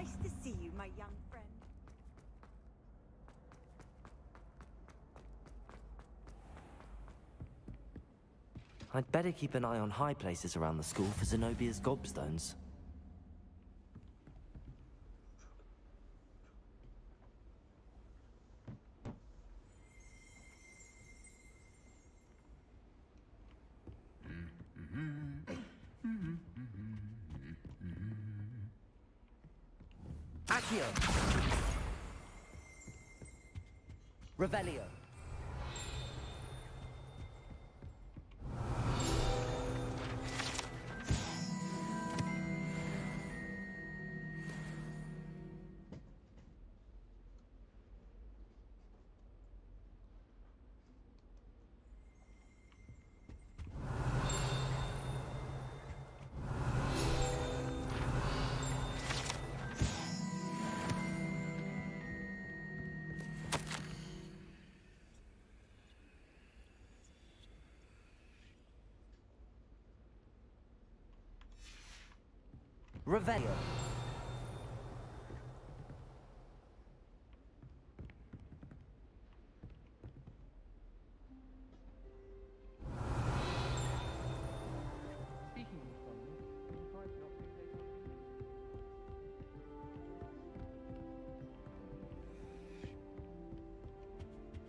Nice to see you, my young friend. I'd better keep an eye on high places around the school for Zenobia's gobstones. Accio! Revelio! Revelio.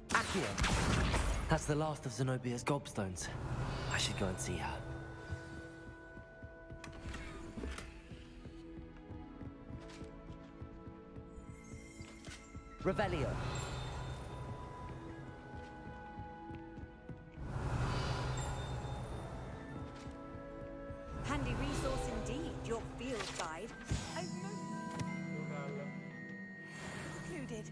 Accio. That's the last of Zenobia's gobstones. I should go and see her. Revelio. Handy resource indeed, your field guide. I've included.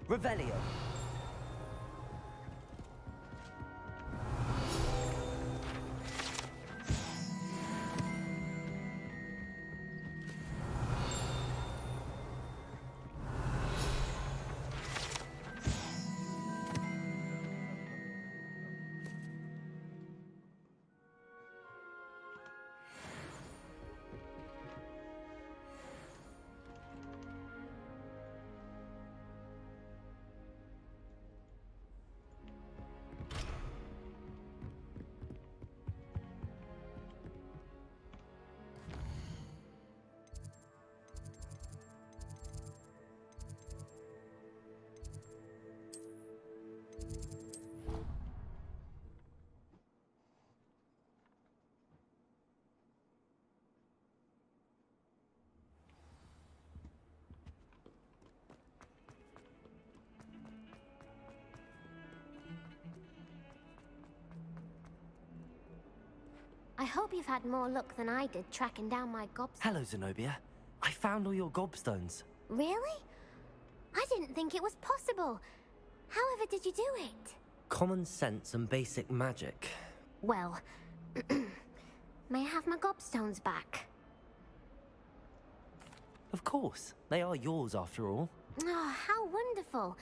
Revelio. I hope you've had more luck than I did tracking down my gobstones. Hello, Zenobia. I found all your gobstones. Really? I didn't think it was possible. However did you do it? Common sense and basic magic. Well, may I have my gobstones back? Of course. They are yours after all. Oh, how wonderful.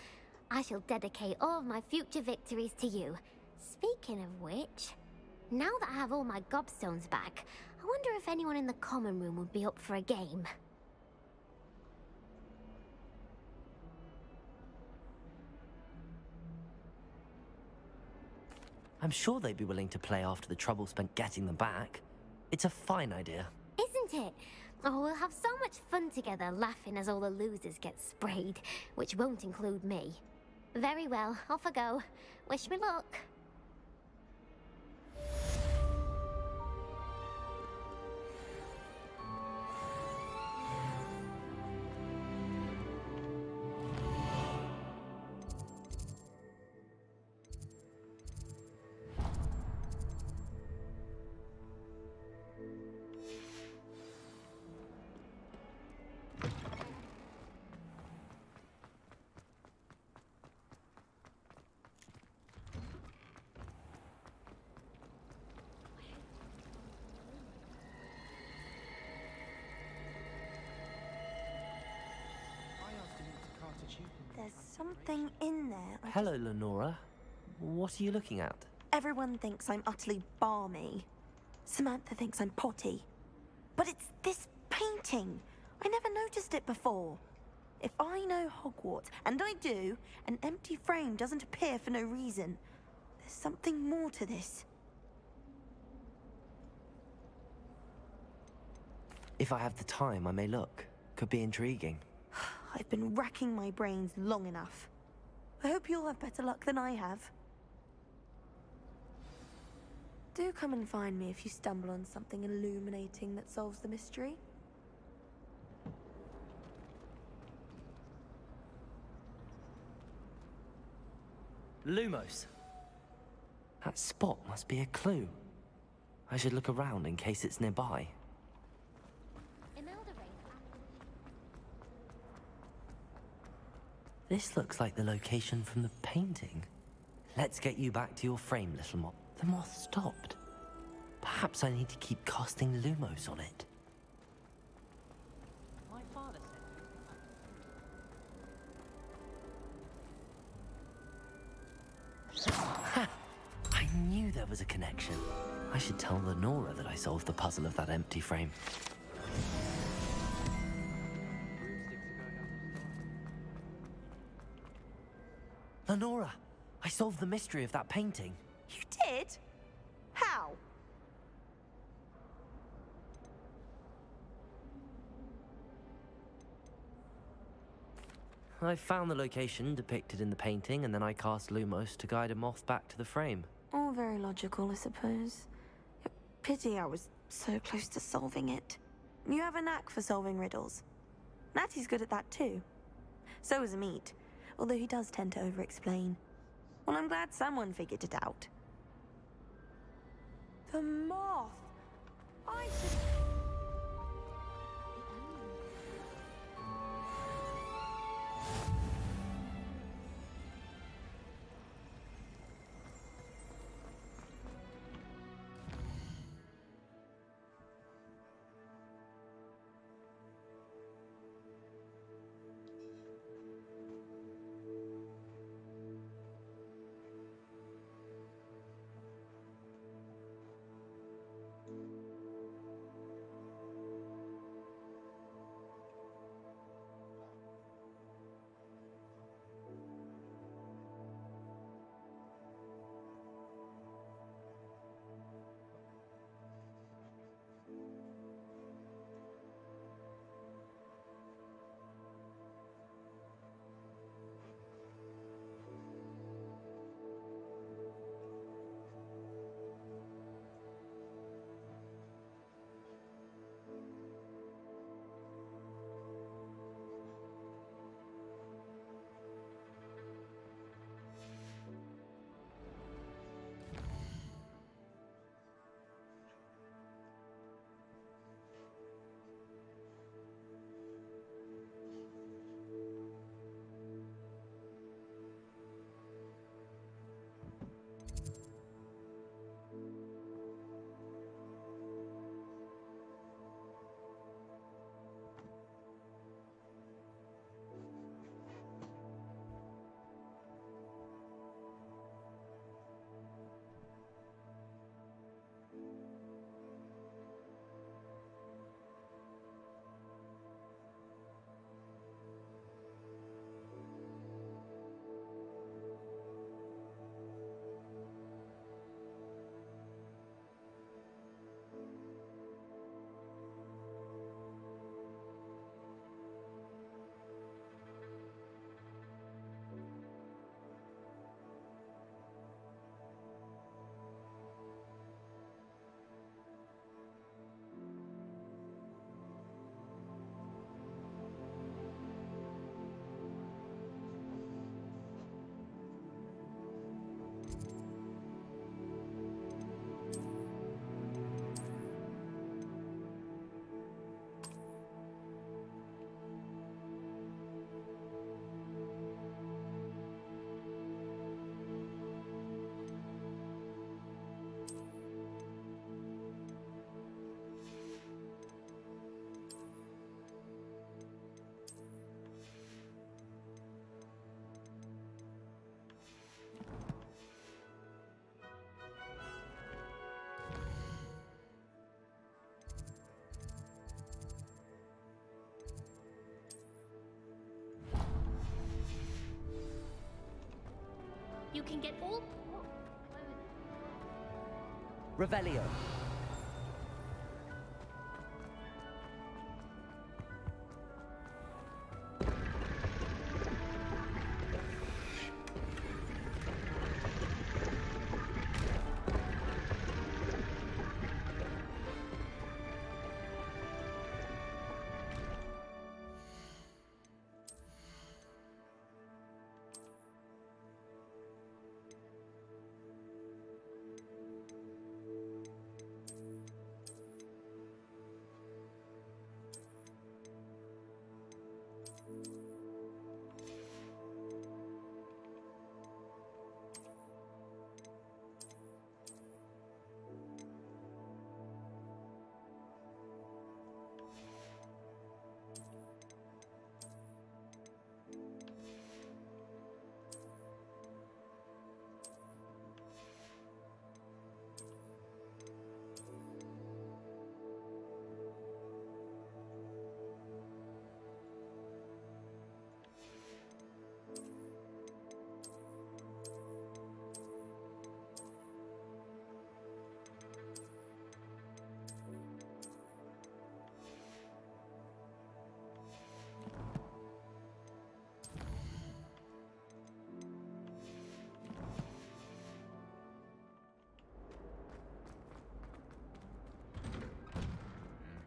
I shall dedicate all of my future victories to you. Speaking of which, now that I have all my gobstones back, I wonder if anyone in the common room would be up for a game. I'm sure they'd be willing to play after the trouble spent getting them back. It's a fine idea. Isn't it? Oh, we'll have so much fun together, laughing as all the losers get sprayed, which won't include me. Very well, off I go. Wish me luck. something in there. Hello, Lenora. What are you looking at? Everyone thinks I'm utterly balmy. Samantha thinks I'm potty. But it's this painting. I never noticed it before. If I know Hogwarts, and I do, an empty frame doesn't appear for no reason. There's something more to this. If I have the time, I may look. Could be intriguing. I've been racking my brains long enough. I hope you'll have better luck than I have. Do come and find me if you stumble on something illuminating that solves the mystery. Lumos. That spot must be a clue. I should look around in case it's nearby. This looks like the location from the painting. Let's get you back to your frame, little moth. The moth stopped. Perhaps I need to keep casting Lumos on it. My father said... Ha! I knew there was a connection. I should tell Lenora that I solved the puzzle of that empty frame. Lenora, I solved the mystery of that painting. You did? How? I found the location depicted in the painting, and then I cast Lumos to guide a moth back to the frame. All very logical, I suppose. Pity I was so close to solving it. You have a knack for solving riddles. Natty's good at that too. So is Amit, although he does tend to over-explain. Well, I'm glad someone figured it out. The moth! I should... can get all... Revelio.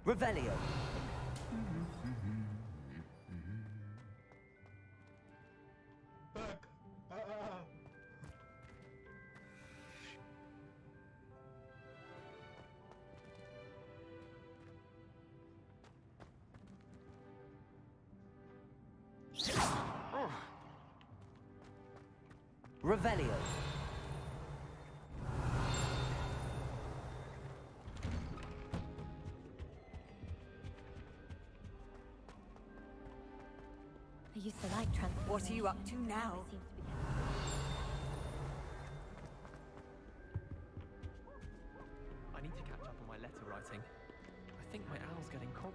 Revelio. Revelio. I used to like transforming. What are you up to now? I need to catch up on my letter writing. I think my owl's getting cold.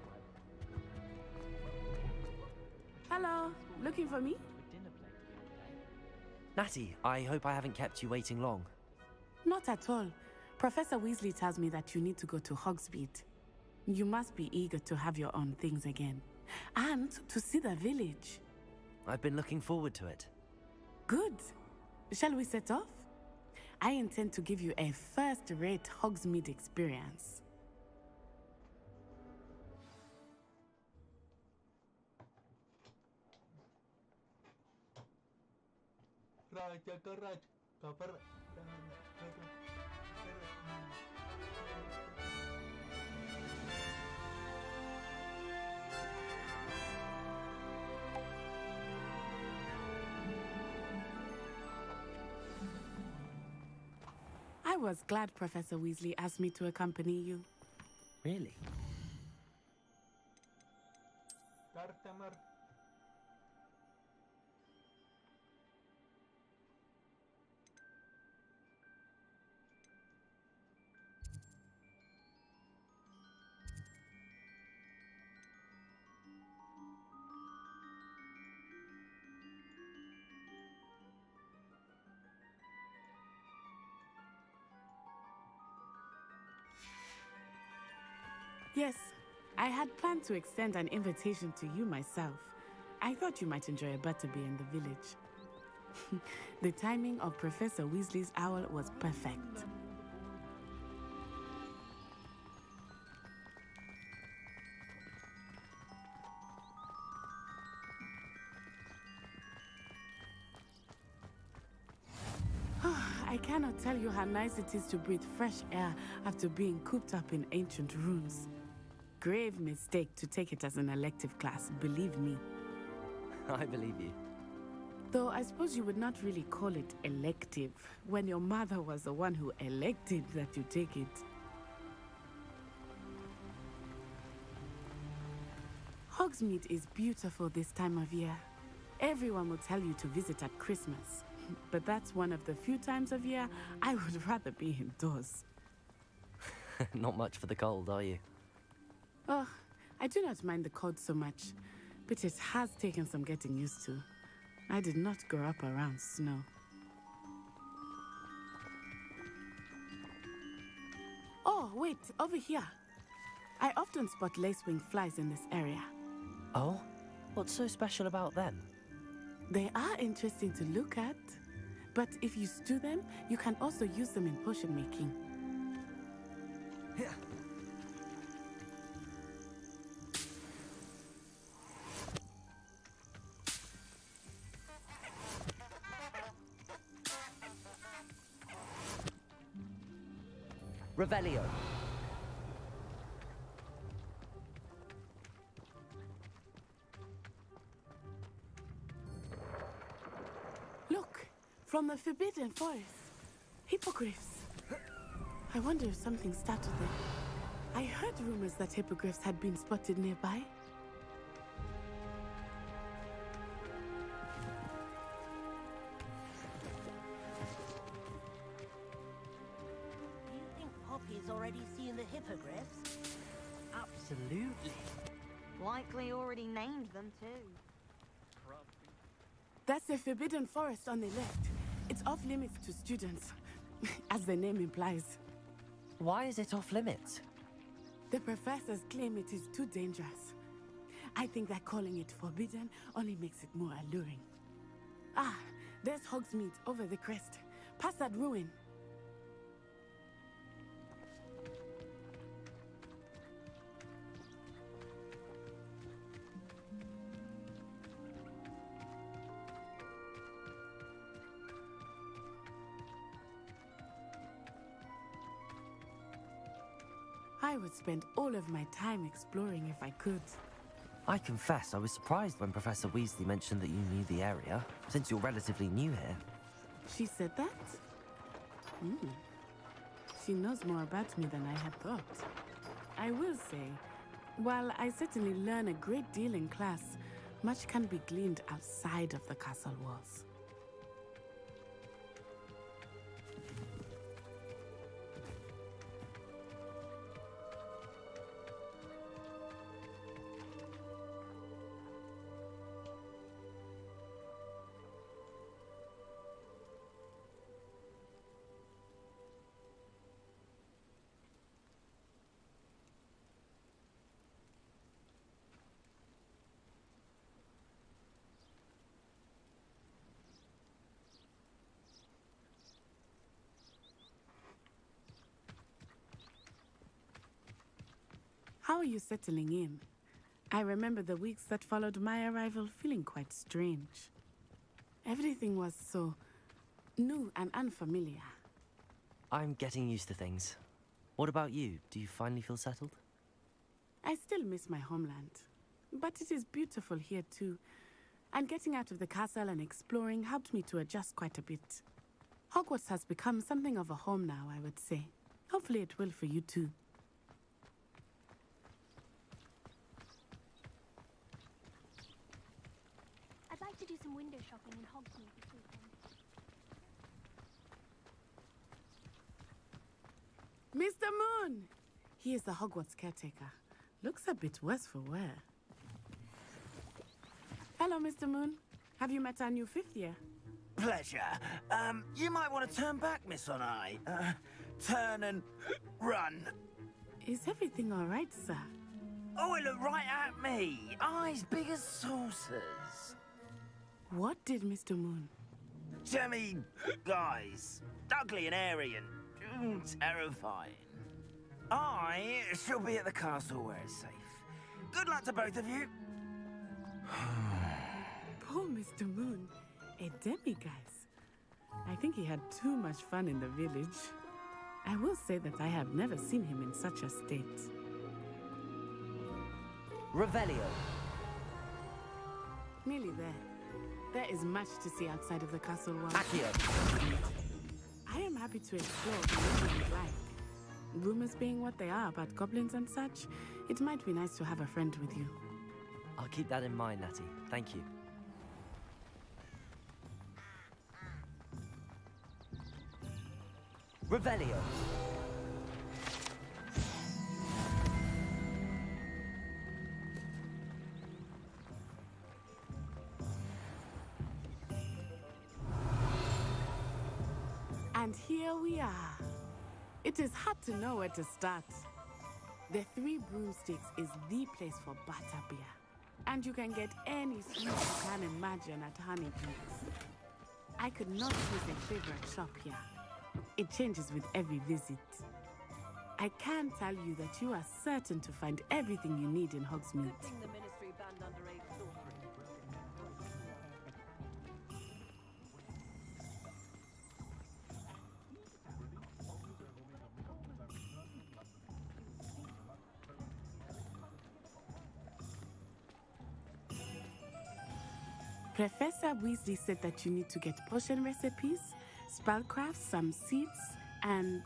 Hello, looking for me? Natty, I hope I haven't kept you waiting long. Not at all. Professor Weasley tells me that you need to go to Hogsmeade. You must be eager to have your own things again. And to see the village. I've been looking forward to it. Good. Shall we set off? I intend to give you a first-rate Hogsmeade experience. Raja ke Raj, cover. I was glad Professor Weasley asked me to accompany you. Really? Yes, I had planned to extend an invitation to you myself. I thought you might enjoy a butterbeer in the village. The timing of Professor Weasley's owl was perfect. I cannot tell you how nice it is to breathe fresh air after being cooped up in ancient ruins. Grave mistake to take it as an elective class, believe me. I believe you. Though I suppose you would not really call it elective when your mother was the one who elected that you take it. Hogsmeade is beautiful this time of year. Everyone will tell you to visit at Christmas. But that's one of the few times of year I would rather be indoors. Not much for the cold, are you? Oh, I do not mind the cold so much, but it has taken some getting used to. I did not grow up around snow. Oh, wait, over here. I often spot lacewing flies in this area. Oh? What's so special about them? They are interesting to look at, but if you stew them, you can also use them in potion making. Revelio. Look, from the Forbidden Forest. Hippogriffs. I wonder if something started there. I heard rumors that hippogriffs had been spotted nearby. Do you think Poppy's already seen the hippogriffs? Absolutely. Likely already named them too. That's the Forbidden Forest on the left. It's off limits to students, as the name implies. Why is it off limits? The professors claim it is too dangerous. I think that calling it forbidden only makes it more alluring. Ah, there's Hogsmeade over the crest. Past that ruin. I would spend all of my time exploring if I could. I confess I was surprised when Professor Weasley mentioned that you knew the area, since you're relatively new here. She said that? She knows more about me than I had thought. I will say, while I certainly learn a great deal in class, much can be gleaned outside of the castle walls. How are you settling in? I remember the weeks that followed my arrival feeling quite strange. Everything was so new and unfamiliar. I'm getting used to things. What about you? Do you finally feel settled? I still miss my homeland, but it is beautiful here too. And getting out of the castle and exploring helped me to adjust quite a bit. Hogwarts has become something of a home now, I would say. Hopefully it will for you too. I'd like to do some window shopping in Hogsmeade this weekend. Mr. Moon! He is the Hogwarts caretaker. Looks a bit worse for wear. Hello, Mr. Moon. Have you met our new fifth year? Pleasure. You might want to turn back, Miss On-Eye. Turn and run. Is everything all right, sir? Oh, it looked right at me. Eyes big as saucers. What did Mr. Moon? Jemmy guys. Ugly and airy and terrifying. I shall be at the castle where it's safe. Good luck to both of you. Poor Mr. Moon. A demiguise. I think he had too much fun in the village. I will say that I have never seen him in such a state. Revelio. Nearly there. There is much to see outside of the castle walls. Accio. I am happy to explore whatever you'd like. Rumors being what they are about goblins and such, it might be nice to have a friend with you. I'll keep that in mind, Natty. Thank you. Revelio. And here we are. It is hard to know where to start. The Three Broomsticks is the place for butterbeer. And you can get any sweet you can imagine at Honeydews. I could not choose a favorite shop here. It changes with every visit. I can tell you that you are certain to find everything you need in Hogsmeade. The ministry banned underage sorcery. Professor Weasley said that you need to get potion recipes, spellcraft, some seeds, and...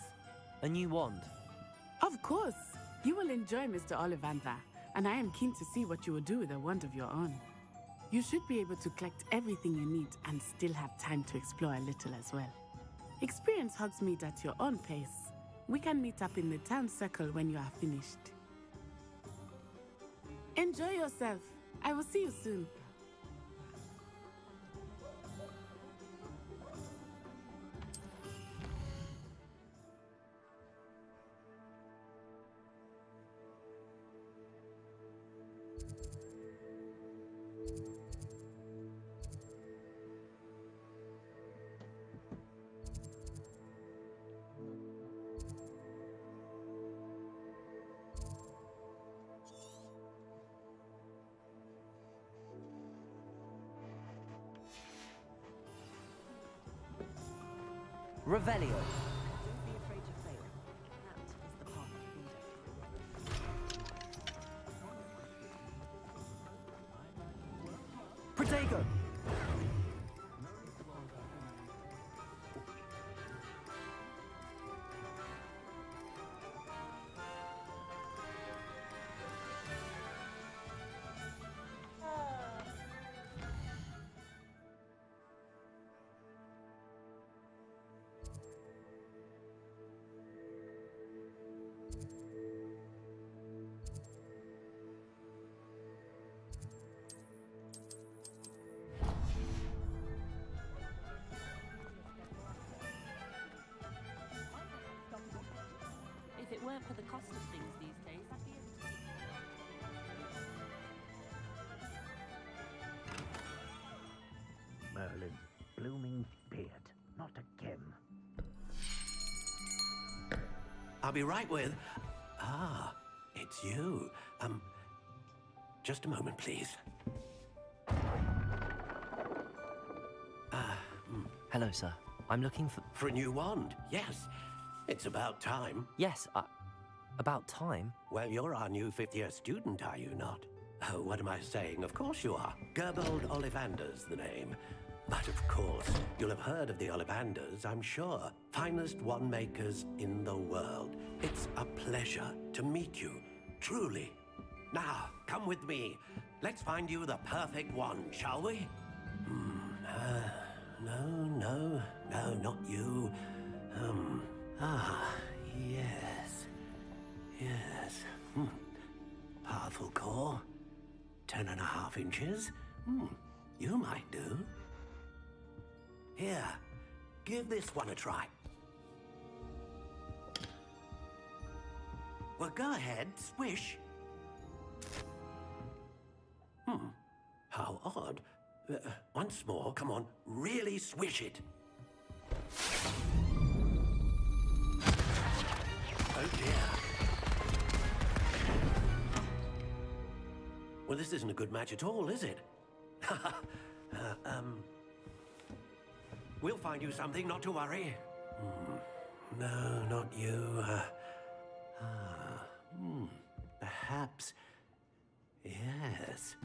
A new wand. Of course! You will enjoy Mr. Ollivander, and I am keen to see what you will do with a wand of your own. You should be able to collect everything you need and still have time to explore a little as well. Experience Hogsmeade at your own pace. We can meet up in the town circle when you are finished. Enjoy yourself. I will see you soon. Revelio. Don't be afraid to fail. That is the path of freedom. Protego. If it weren't for the cost of things these days, I'd be Merlin's blooming beard. Not again. I'll be right with... Ah, it's you. Just a moment, please. Hello, sir. I'm looking for... For a new wand, yes. It's about time. Yes, about time? Well, you're our new fifth-year student, are you not? Oh, what am I saying? Of course you are. Gerbold Ollivander's the name. But of course, you'll have heard of the Ollivanders, I'm sure. Finest wand makers in the world. It's a pleasure to meet you, truly. Now, come with me. Let's find you the perfect wand, shall we? No, not you. Yes. Powerful core. 10.5 inches. You might do. Here, give this one a try. Well, go ahead, swish. How odd. Once more, come on, really swish it. Oh dear. Well, this isn't a good match at all, is it? We'll find you something, not to worry. No, not you. Perhaps. Yes.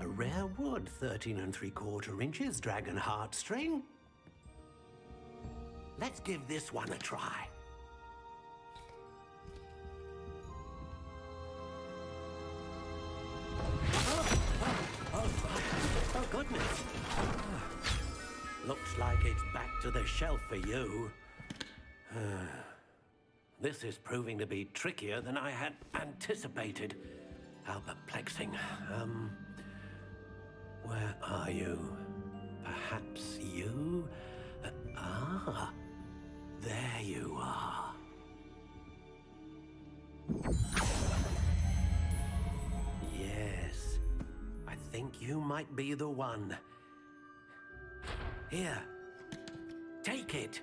A rare wood, 13 3/4 inches, dragon heartstring. Let's give this one a try. Oh goodness. Looks like it's back to the shelf for you. This is proving to be trickier than I had anticipated. How perplexing. Where are you? Perhaps you? There you are. Yes, I think you might be the one. Here, take it.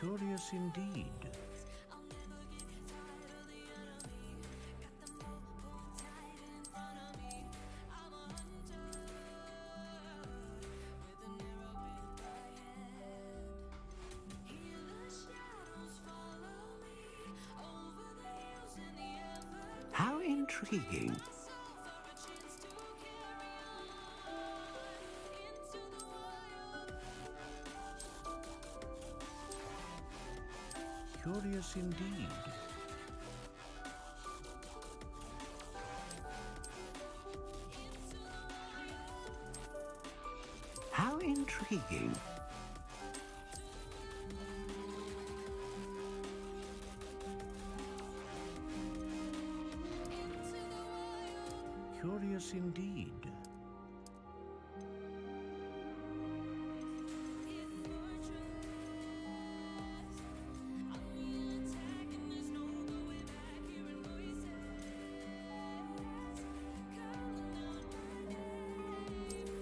Curious indeed. How intriguing. Curious indeed. How intriguing. Curious indeed.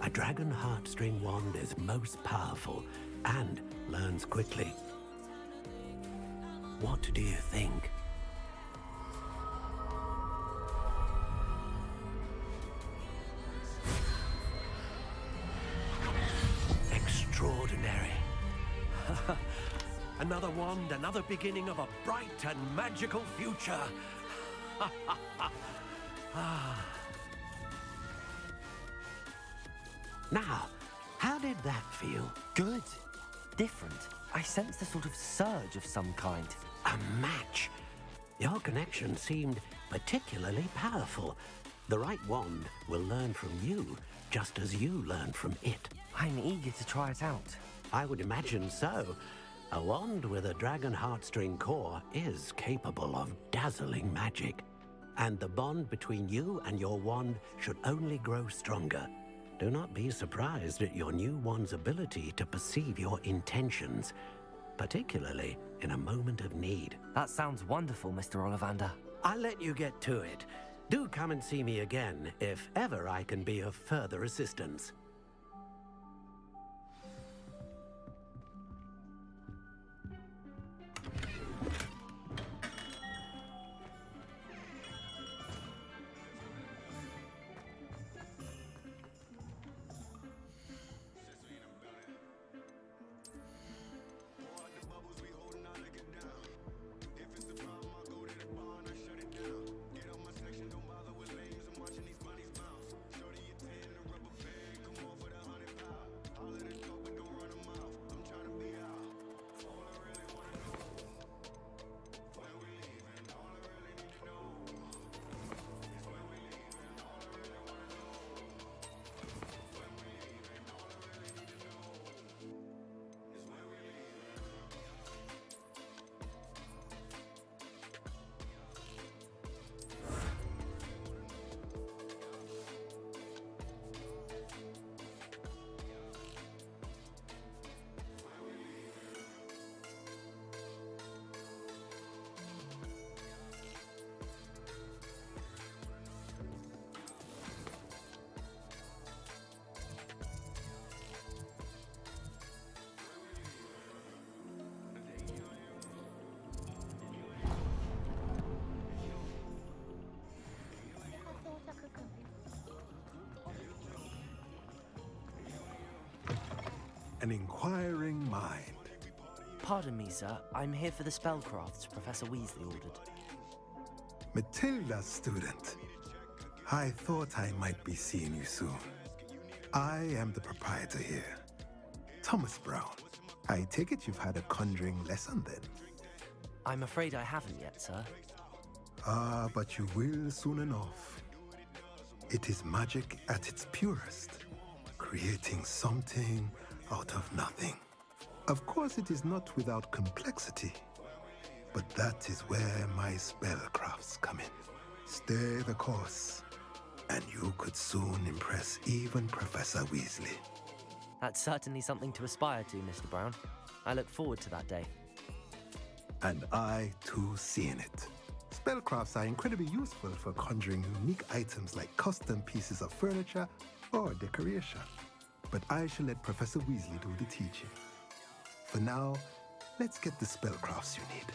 A dragon heartstring wand is most powerful and learns quickly. What do you think? Extraordinary. Another wand, another beginning of a bright and magical future. Now, how did that feel? Good. Different. I sensed a sort of surge of some kind. A match. Your connection seemed particularly powerful. The right wand will learn from you, just as you learn from it. I'm eager to try it out. I would imagine so. A wand with a dragon heartstring core is capable of dazzling magic. And the bond between you and your wand should only grow stronger. Do not be surprised at your new wand's ability to perceive your intentions, particularly in a moment of need. That sounds wonderful, Mr. Ollivander. I'll let you get to it. Do come and see me again if ever I can be of further assistance. An inquiring mind. Pardon me, sir. I'm here for the spellcrafts Professor Weasley ordered. Matilda's student. I thought I might be seeing you soon. I am the proprietor here, Thomas Brown. I take it you've had a conjuring lesson then? I'm afraid I haven't yet, sir. Ah, but you will soon enough. It is magic at its purest, creating something out of nothing. Of course, it is not without complexity, but that is where my spellcrafts come in. Stay the course, and you could soon impress even Professor Weasley. That's certainly something to aspire to, Mr. Brown. I look forward to that day. And I, too, seeing it. Spellcrafts are incredibly useful for conjuring unique items like custom pieces of furniture or decoration. But I shall let Professor Weasley do the teaching. For now, let's get the spellcrafts you need.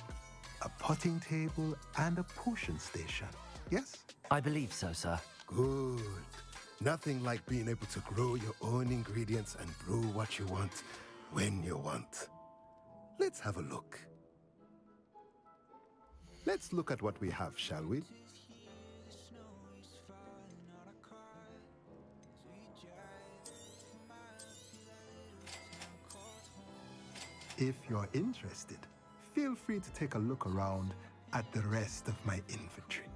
A potting table and a potion station, yes? I believe so, sir. Good. Nothing like being able to grow your own ingredients and brew what you want when you want. Let's have a look. Let's look at what we have, shall we? If you're interested, feel free to take a look around at the rest of my inventory.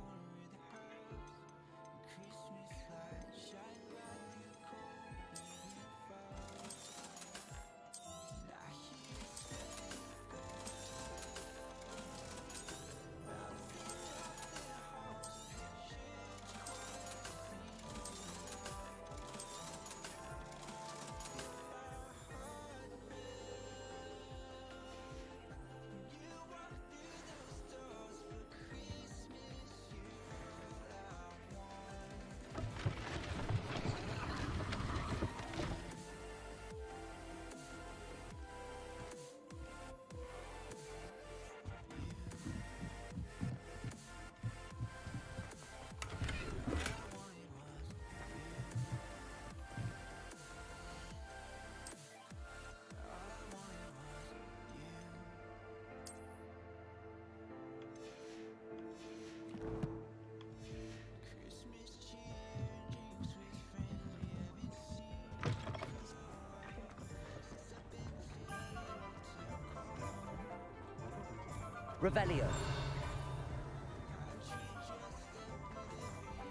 Revelio.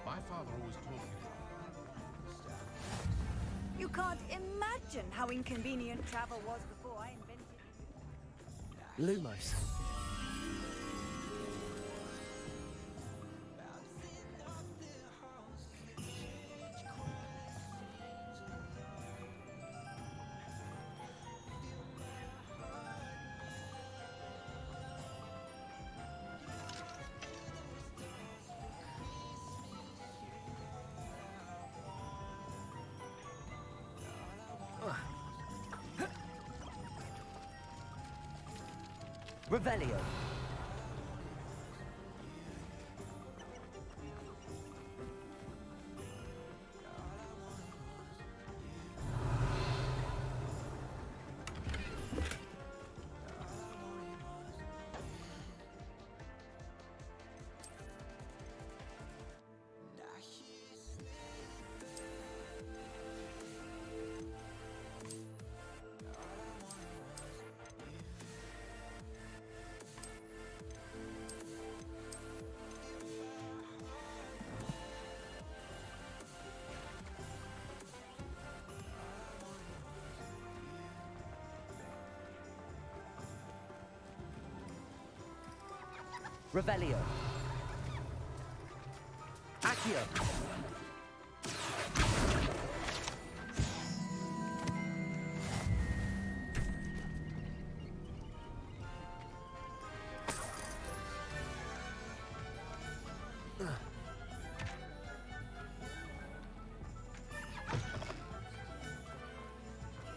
My father always told me. You can't imagine how inconvenient travel was before I invented it. Lumos. Revelio. Revelio. Accio.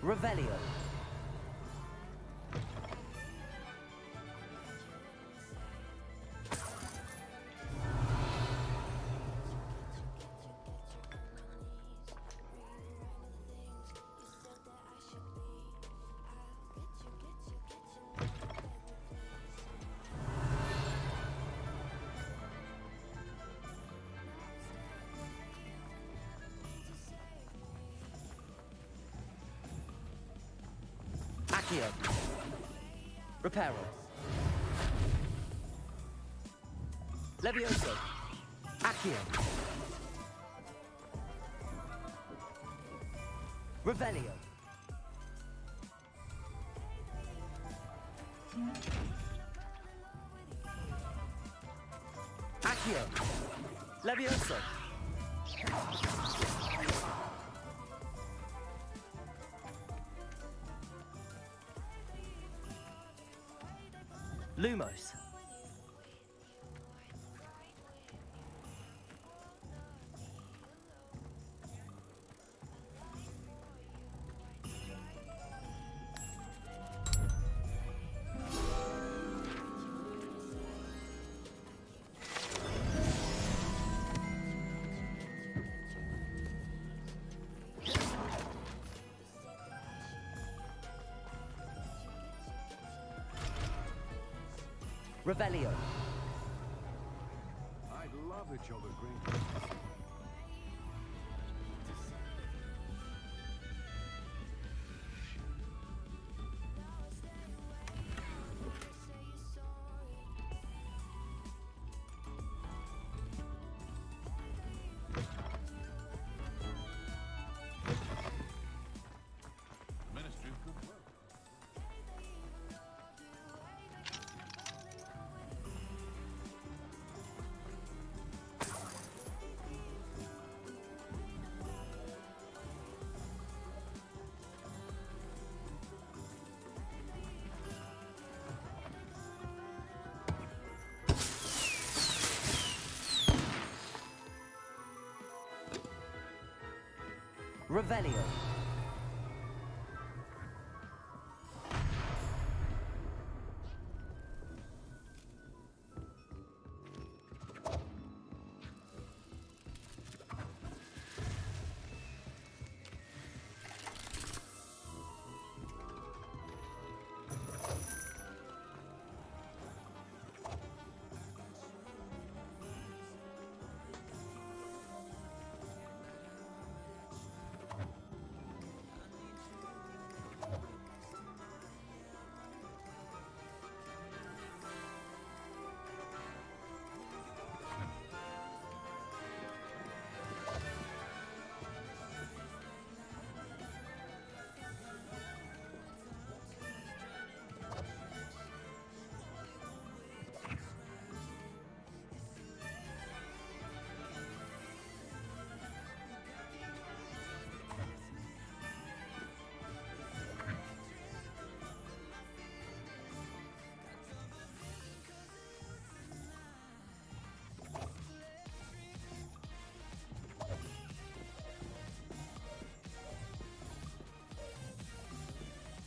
Revelio. Accio. Reparo. Levioso. Accio. Revelio. Accio. Levioso. Lumos. Revelio. I'd love it, you're the great. Ministry of Goodwill. Revelio.